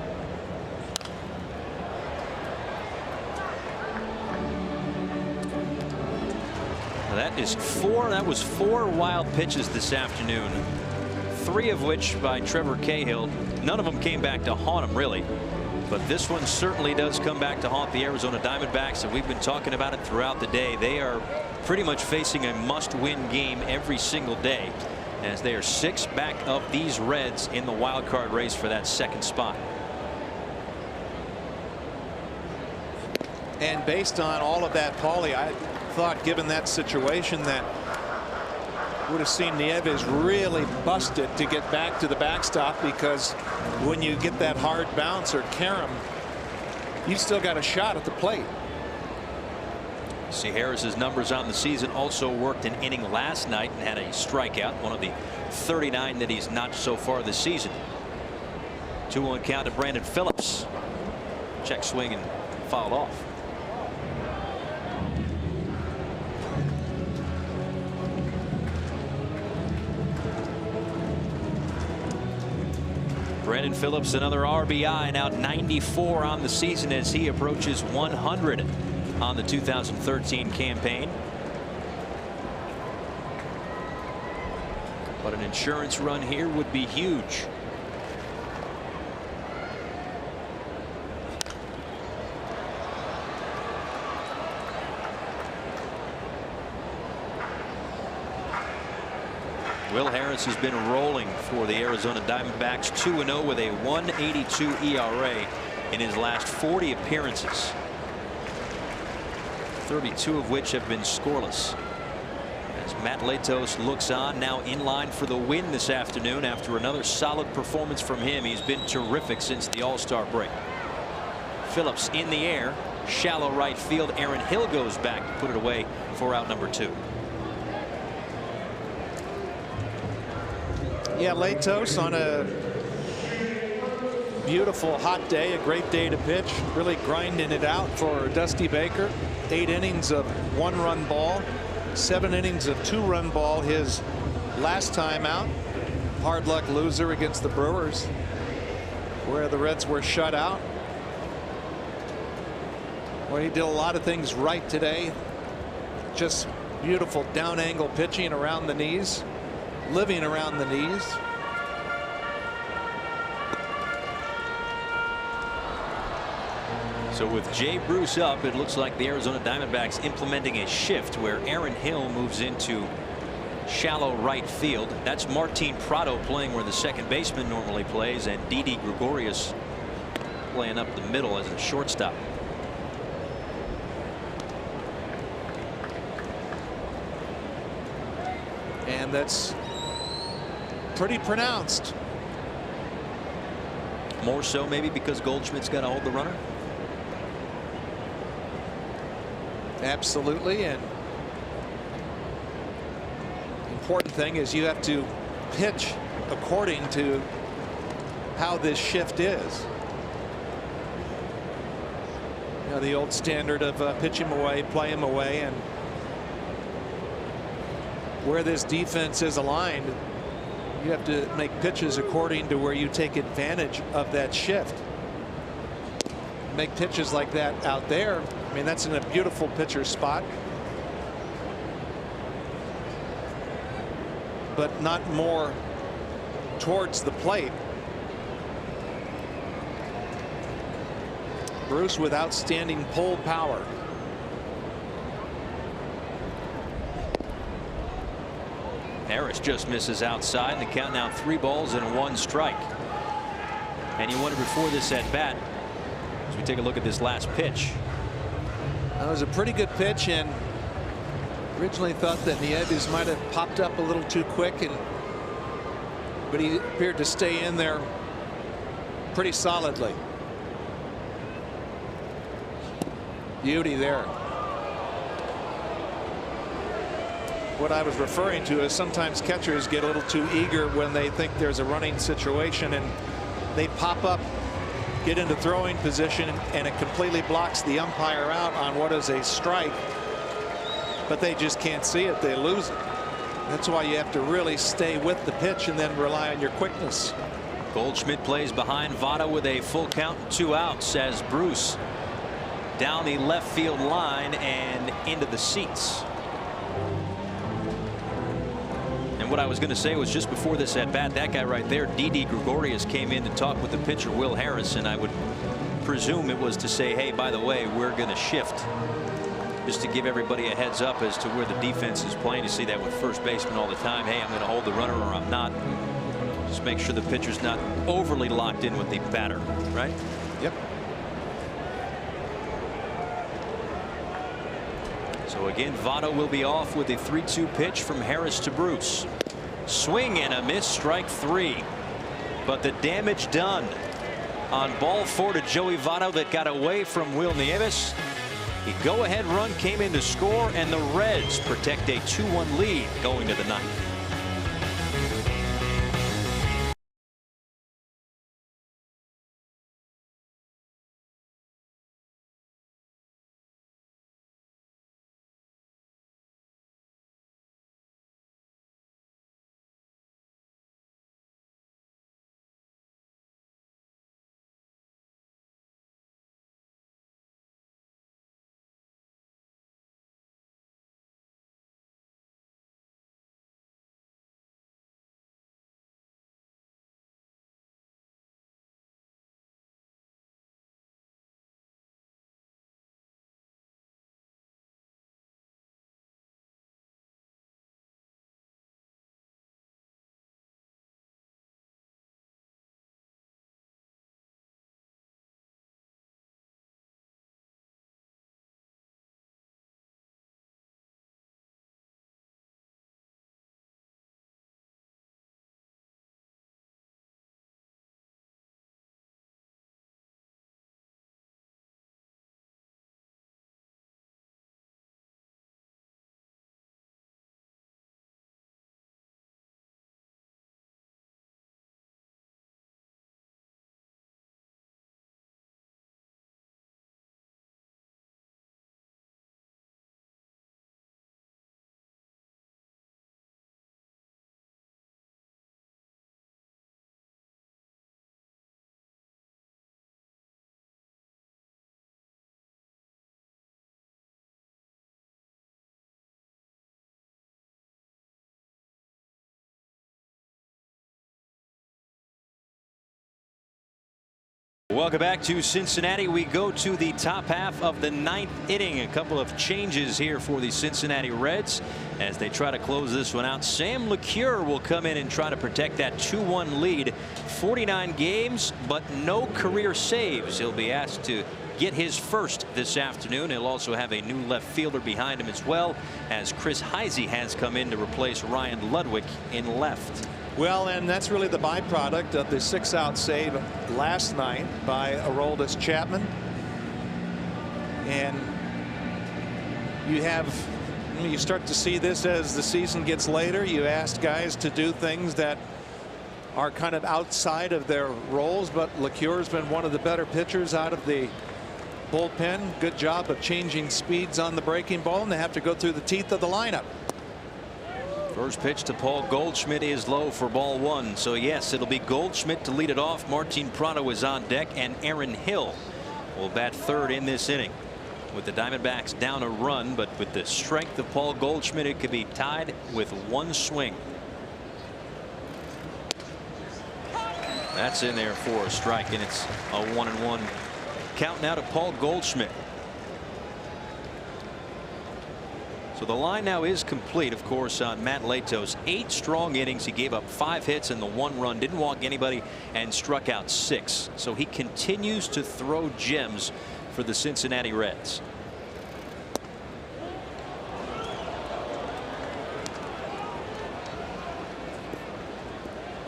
Speaker 1: That was four wild pitches this afternoon, 3 of which by Trevor Cahill. None of them came back to haunt him, really. But this one certainly does come back to haunt the Arizona Diamondbacks, and we've been talking about it throughout the day. They are pretty much facing a must-win game every single day, as they are 6 back of these Reds in the wild card race for that 2nd spot.
Speaker 3: And based on all of that, Paulie, I thought, given that situation, that would have seen Nieves really busted to get back to the backstop, because when you get that hard bounce or carom, you've still got a shot at the plate.
Speaker 1: See Harris's numbers on the season. Also worked an inning last night and had a strikeout, one of the 39 that he's notched so far this season. 2-1 count to Brandon Phillips. Check swing and fouled off. Brandon Phillips, another RBI, now 94 on the season as he approaches 100 on the 2013 campaign. But an insurance run here would be huge. Will Harris has been rolling for the Arizona Diamondbacks, 2-0 with a 1.82 ERA in his last 40 appearances, 32 of which have been scoreless. As Matt Latos looks on, now in line for the win this afternoon after another solid performance from him. He's been terrific since the All-Star break. Phillips in the air, shallow right field. Aaron Hill goes back to put it away for out number 2.
Speaker 3: Yeah, Latos on a beautiful hot day, a great day to pitch, really grinding it out for Dusty Baker. 8 innings of 1-run ball, 7 innings of 2-run ball his last time out. Hard luck loser against the Brewers, where the Reds were shut out. Well, he did a lot of things right today. Just beautiful down angle pitching around the knees, living around the knees.
Speaker 1: So with Jay Bruce up, it looks like the Arizona Diamondbacks implementing a shift where Aaron Hill moves into shallow right field. That's Martin Prado playing where the second baseman normally plays, and Didi Gregorius playing up the middle as a shortstop.
Speaker 3: And that's pretty pronounced.
Speaker 1: More so maybe because Goldschmidt's got to hold the runner.
Speaker 3: Absolutely. And important thing is you have to pitch according to how this shift is. You know, the old standard of pitch him away, play him away, and where this defense is aligned, you have to make pitches according to where you take advantage of that shift. Make pitches like that out there. I mean, that's in a beautiful pitcher spot, but not more towards the plate. Bruce with outstanding pull power.
Speaker 1: Harris just misses outside, and the count now 3 balls and 1 strike. And you wonder before this at bat, as we take a look at this last pitch.
Speaker 3: That was a pretty good pitch, and originally thought that Nieves might have popped up a little too quick and but he appeared to stay in there pretty solidly. Beauty there. What I was referring to is sometimes catchers get a little too eager when they think there's a running situation, and they pop up, get into throwing position, and it completely blocks the umpire out on what is a strike, but they just can't see it. They lose it. That's why you have to really stay with the pitch and then rely on your quickness.
Speaker 1: Goldschmidt plays behind Votto with a full count, 2 outs as Bruce down the left field line and into the seats. And what I was going to say was, just before this at bat, that guy right there, Didi Gregorius, came in to talk with the pitcher Will Harrison. I would presume it was to say, hey, by the way, we're going to shift, just to give everybody a heads up as to where the defense is playing. You see that with first baseman all the time. Hey, I'm going to hold the runner or I'm not. Just make sure the pitcher's not overly locked in with the batter, right?
Speaker 3: Yep.
Speaker 1: So again, Votto will be off with a 3-2 pitch from Harris to Bruce. Swing and a miss, strike 3. But the damage done on ball 4 to Joey Votto that got away from Will Nieves. The go-ahead run came in to score, and the Reds protect a 2-1 lead going to the ninth. Welcome back to Cincinnati. We go to the top half of the ninth inning. A couple of changes here for the Cincinnati Reds as they try to close this one out. Sam LeCure will come in and try to protect that 2-1 lead. 49 games, but no career saves. He'll be asked to get his first this afternoon. He'll also have a new left fielder behind him as well, as Chris Heisey has come in to replace Ryan Ludwig in left.
Speaker 3: Well, and that's really the byproduct of the 6-out save last night by Aroldis Chapman. And you start to see this as the season gets later. You ask guys to do things that are kind of outside of their roles, but LeCure's been one of the better pitchers out of the bullpen. Good job of changing speeds on the breaking ball, and they have to go through the teeth of the lineup.
Speaker 1: First pitch to Paul Goldschmidt is low for ball 1. So yes, it'll be Goldschmidt to lead it off. Martin Prado is on deck, and Aaron Hill will bat third in this inning. With the Diamondbacks down a run, but with the strength of Paul Goldschmidt, it could be tied with one swing. That's in there for a strike, and it's a 1-1 count now to Paul Goldschmidt. So the line now is complete, of course, on Matt Latos. 8 strong innings. He gave up 5 hits and the 1 run, didn't walk anybody, and struck out 6. So he continues to throw gems for the Cincinnati Reds.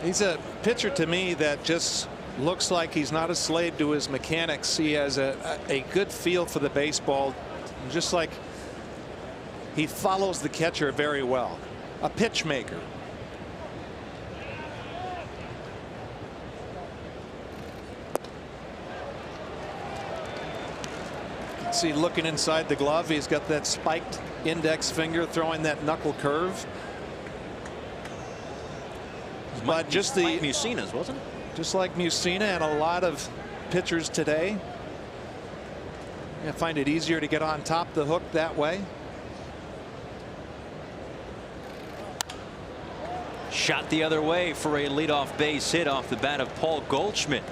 Speaker 3: He's a pitcher to me that just looks like he's not a slave to his mechanics. He has a good feel for the baseball, just like he follows the catcher very well. A pitch maker. See, looking inside the glove, he's got that spiked index finger throwing that knuckle curve. But just the
Speaker 1: like Musina's, wasn't it?
Speaker 3: Just like Musina and a lot of pitchers today. I find it easier to get on top of the hook that way.
Speaker 1: Shot the other way for a leadoff base hit off the bat of Paul Goldschmidt.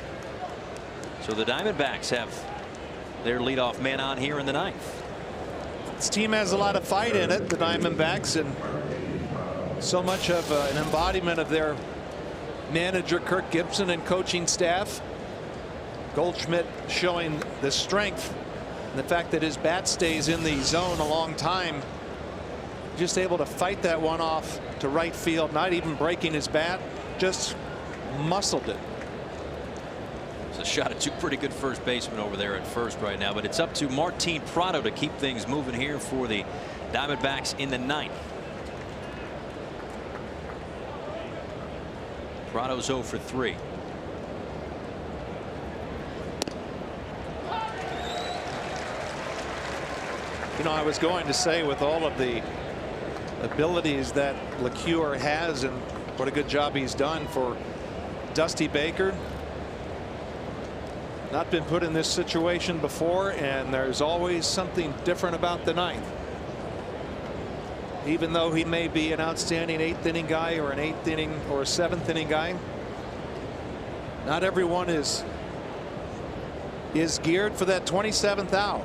Speaker 1: So the Diamondbacks have their leadoff man on here in the ninth.
Speaker 3: This team has a lot of fight in it, the Diamondbacks, and so much of an embodiment of their manager Kirk Gibson and coaching staff. Goldschmidt showing the strength and the fact that his bat stays in the zone a long time. Just able to fight that one off to right field, not even breaking his bat, just muscled it.
Speaker 1: It's a shot at two pretty good first basemen over there at first right now, but it's up to Martin Prado to keep things moving here for the Diamondbacks in the ninth. Prado's 0 for 3.
Speaker 3: You know, I was going to say, with all of the abilities that LeCure has and what a good job he's done for Dusty Baker, not been put in this situation before, and there's always something different about the ninth. Even though he may be an outstanding 8th inning guy or an 8th inning or a 7th inning guy, not everyone is geared for that 27th out.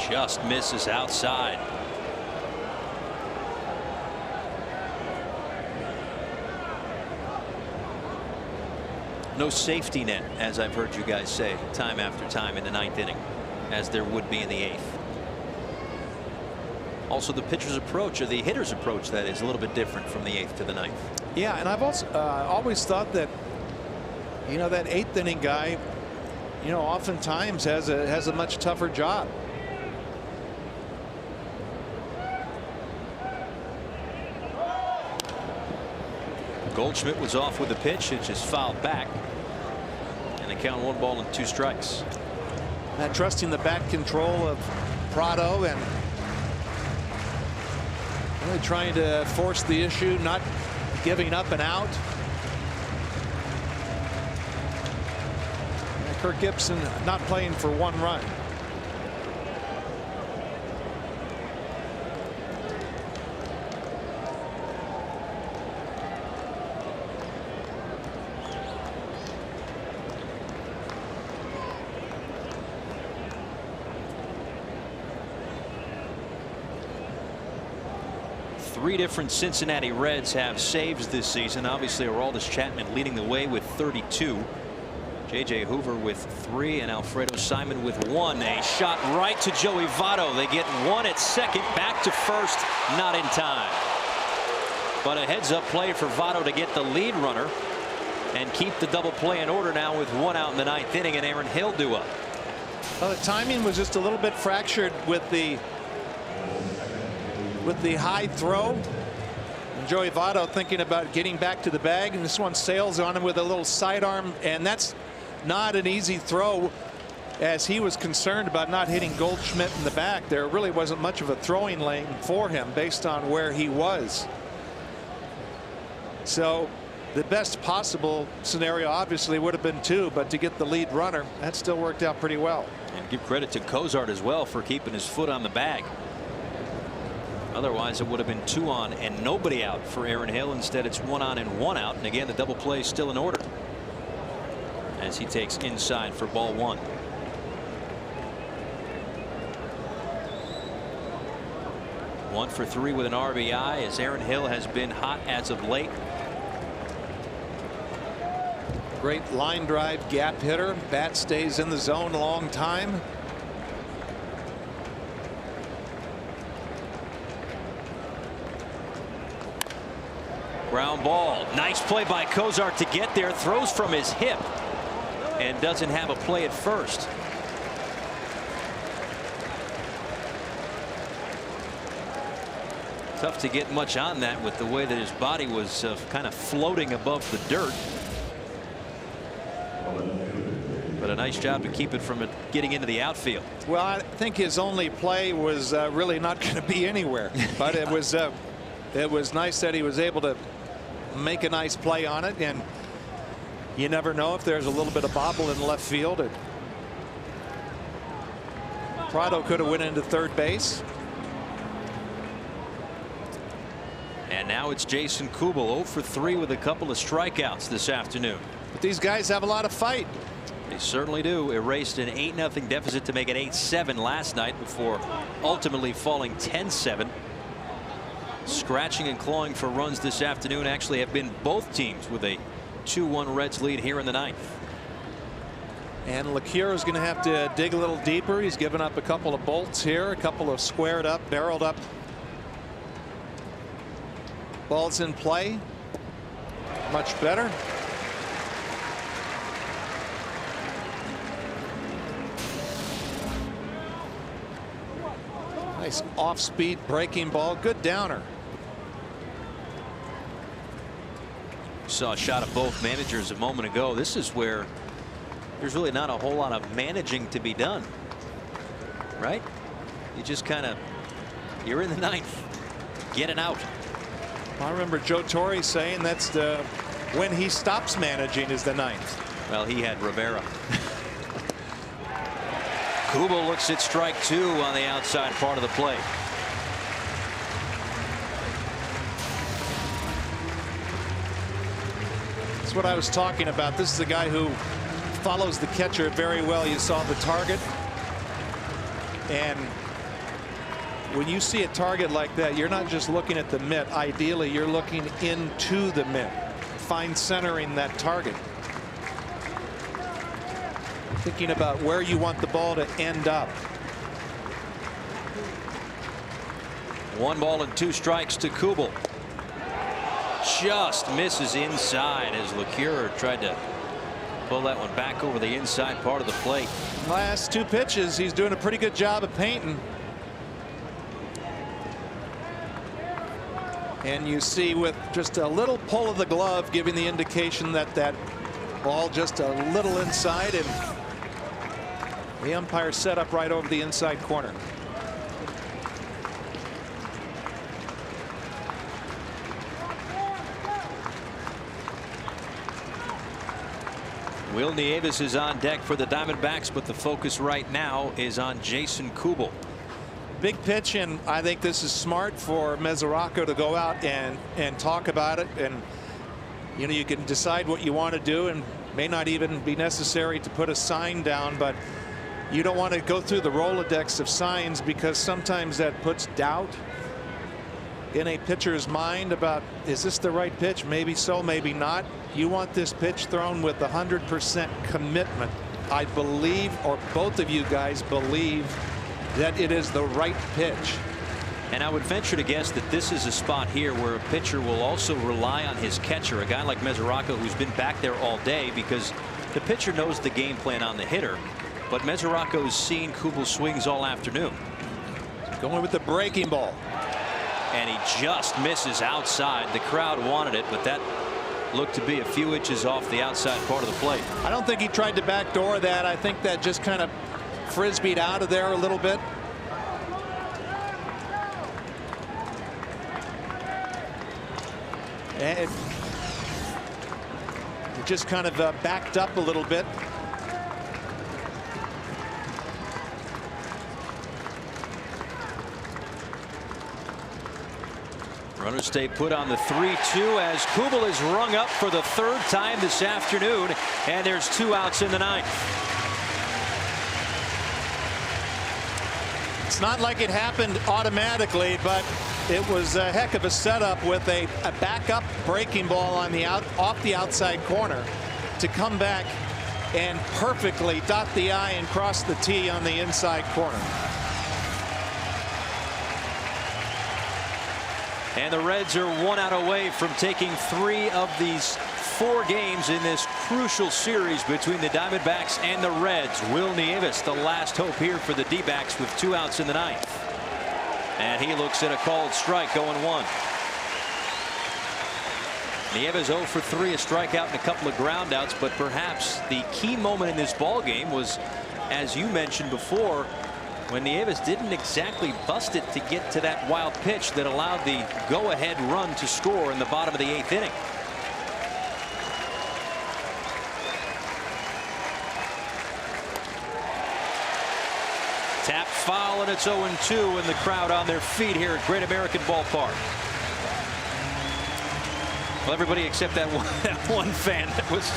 Speaker 1: Just misses outside. No safety net, as I've heard you guys say time after time in the ninth inning, as there would be in the 8th. Also, the pitcher's approach, or the hitter's approach, that is a little bit different from the 8th to the 9th.
Speaker 3: Yeah, and I've also always thought that, you know, that 8th inning guy, you know, oftentimes has a much tougher job.
Speaker 1: Goldschmidt was off with the pitch. It just fouled back, and they count 1 ball and 2 strikes.
Speaker 3: Not trusting the bat control of Prado and really trying to force the issue, not giving up an out. And Kirk Gibson not playing for 1 run.
Speaker 1: Three different Cincinnati Reds have saves this season. Obviously, Aroldis Chapman leading the way with 32. J.J. Hoover with 3 and Alfredo Simon with 1. A shot right to Joey Votto. They get 1 at second, back to first, not in time. But a heads-up play for Votto to get the lead runner and keep the double play in order now with 1 out in the 9th inning, and Aaron Hill due up.
Speaker 3: Well, the timing was just a little bit fractured with the high throw. And Joey Votto thinking about getting back to the bag, and this one sails on him with a little sidearm, and that's not an easy throw, as he was concerned about not hitting Goldschmidt in the back. There really wasn't much of a throwing lane for him based on where he was. So the best possible scenario obviously would have been 2, but to get the lead runner, that still worked out pretty well.
Speaker 1: And give credit to Cozart as well for keeping his foot on the bag. Otherwise, it would have been 2 on and nobody out for Aaron Hill. Instead, it's 1 on and 1 out. And again, the double play is still in order as he takes inside for ball 1. One for 3 with an RBI, as Aaron Hill has been hot as of late.
Speaker 3: Great line drive gap hitter. Bat stays in the zone a long time.
Speaker 1: Ground ball. Nice play by Kozar to get there. Throws from his hip and doesn't have a play at first. Tough to get much on that with the way that his body was kind of floating above the dirt. But a nice job to keep it from getting into the outfield.
Speaker 3: Well, I think his only play was really not going to be anywhere. But it was nice that he was able to make a nice play on it. And you never know if there's a little bit of bobble in left field. Prado could have went into third base.
Speaker 1: And now it's Jason Kubel, 0 for 3 with a couple of strikeouts this afternoon.
Speaker 3: But these guys have a lot of fight.
Speaker 1: They certainly do. Erased an 8-0 deficit to make it 8-7 last night before ultimately falling 10-7. Scratching and clawing for runs this afternoon actually have been both teams with a 2-1 Reds lead here in the ninth.
Speaker 3: And LeCure is going to have to dig a little deeper. He's given up a couple of bolts here, a couple of squared up, barreled up balls in play. Much better. Nice off-speed breaking ball. Good downer.
Speaker 1: Saw a shot of both managers a moment ago. This is where there's really not a whole lot of managing to be done, right? You just kind of, you're in the ninth, get it out.
Speaker 3: I remember Joe Torre saying that's when he stops managing is the ninth.
Speaker 1: Well, he had Rivera. Kubel looks at strike 2 on the outside part of the plate.
Speaker 3: That's what I was talking about. This is a guy who follows the catcher very well. You saw the target, and when you see a target like that, you're not just looking at the mitt. Ideally, you're looking into the mitt, fine centering that target, thinking about where you want the ball to end up.
Speaker 1: 1 ball and 2 strikes to Kubel. Just misses inside as LeCure tried to pull that one back over the inside part of the plate.
Speaker 3: Last 2 pitches, he's doing a pretty good job of painting. And you see with just a little pull of the glove giving the indication that that ball just a little inside, and the umpire set up right over the inside corner.
Speaker 1: Will Nieves is on deck for the Diamondbacks, but the focus right now is on Jason Kubel.
Speaker 3: Big pitch, and I think this is smart for Mesoraco to go out and talk about it. And you know, you can decide what you want to do, and may not even be necessary to put a sign down, but you don't want to go through the Rolodex of signs, because sometimes that puts doubt in a pitcher's mind about, is this the right pitch? Maybe so, maybe not. You want this pitch thrown with 100% commitment. I believe, or both of you guys believe, that it is the right pitch.
Speaker 1: And I would venture to guess that this is a spot here where a pitcher will also rely on his catcher, a guy like Mesoraco, who's been back there all day, because the pitcher knows the game plan on the hitter. But Mesoraco's seen Kubel swings all afternoon.
Speaker 3: Going with the breaking ball.
Speaker 1: And he just misses outside. The crowd wanted it, but that looked to be a few inches off the outside part of the plate.
Speaker 3: I don't think he tried to backdoor that. I think that just kind of frisbeed out of there a little bit. And it just kind of backed up a little bit.
Speaker 1: Runners stay put on the 3-2 as Kubel is rung up for the 3rd time this afternoon, and there's 2 outs in the ninth.
Speaker 3: It's not like it happened automatically, but it was a heck of a setup with a backup breaking ball on the off the outside corner to come back and perfectly dot the I and cross the T on the inside corner.
Speaker 1: And the Reds are 1 out away from taking 3 of these 4 games in this crucial series between the Diamondbacks and the Reds. Will Nieves, the last hope here for the D-backs with 2 outs in the 9th. And he looks at a called strike, 0-1. Nieves 0 for 3, a strikeout and a couple of groundouts, but perhaps the key moment in this ball game was, as you mentioned before, when Nieves didn't exactly bust it to get to that wild pitch that allowed the go-ahead run to score in the bottom of the 8th inning. Tap foul, and it's 0-2, and the crowd on their feet here at Great American Ballpark. Well, everybody except that one fan that was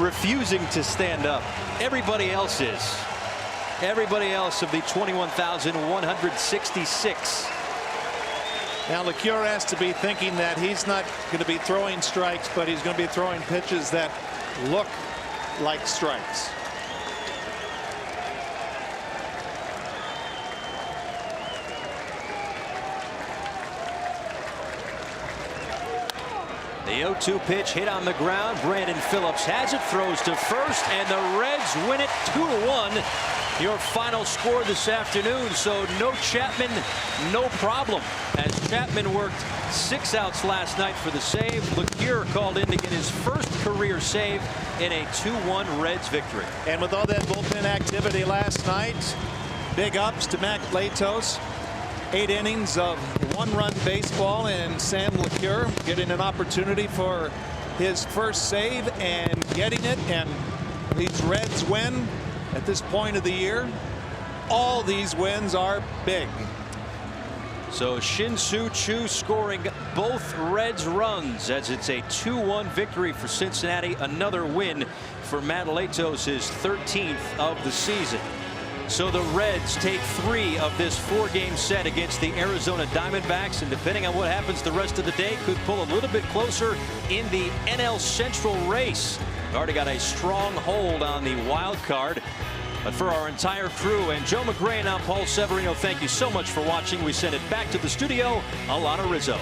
Speaker 1: refusing to stand up. Everybody else is. Everybody else of the 21,166.
Speaker 3: Now LeCure has to be thinking that he's not going to be throwing strikes, but he's going to be throwing pitches that look like strikes.
Speaker 1: The 0-2 pitch hit on the ground. Brandon Phillips has it, throws to first, and the Reds win it 2-1. Your final score this afternoon. So no Chapman, no problem, as Chapman worked 6 outs last night for the save. LeCure called in to get his first career save in a 2-1 Reds victory.
Speaker 3: And with all that bullpen activity last night, big ups to Matt Latos. 8 innings of 1-run baseball, and Sam LeCure getting an opportunity for his first save and getting it. And these Reds win at this point of the year. All these wins are big.
Speaker 1: So Shin-Soo Choo scoring both Reds runs as it's a 2-1 victory for Cincinnati. Another win for Matt Latos, his 13th of the season. So the Reds take 3 of this 4-game set against the Arizona Diamondbacks, and depending on what happens the rest of the day, could pull a little bit closer in the NL Central race. Already got a strong hold on the wild card. But for our entire crew and Joe McGray and I'm Paul Severino, thank you so much for watching. We send it back to the studio. Alana Rizzo.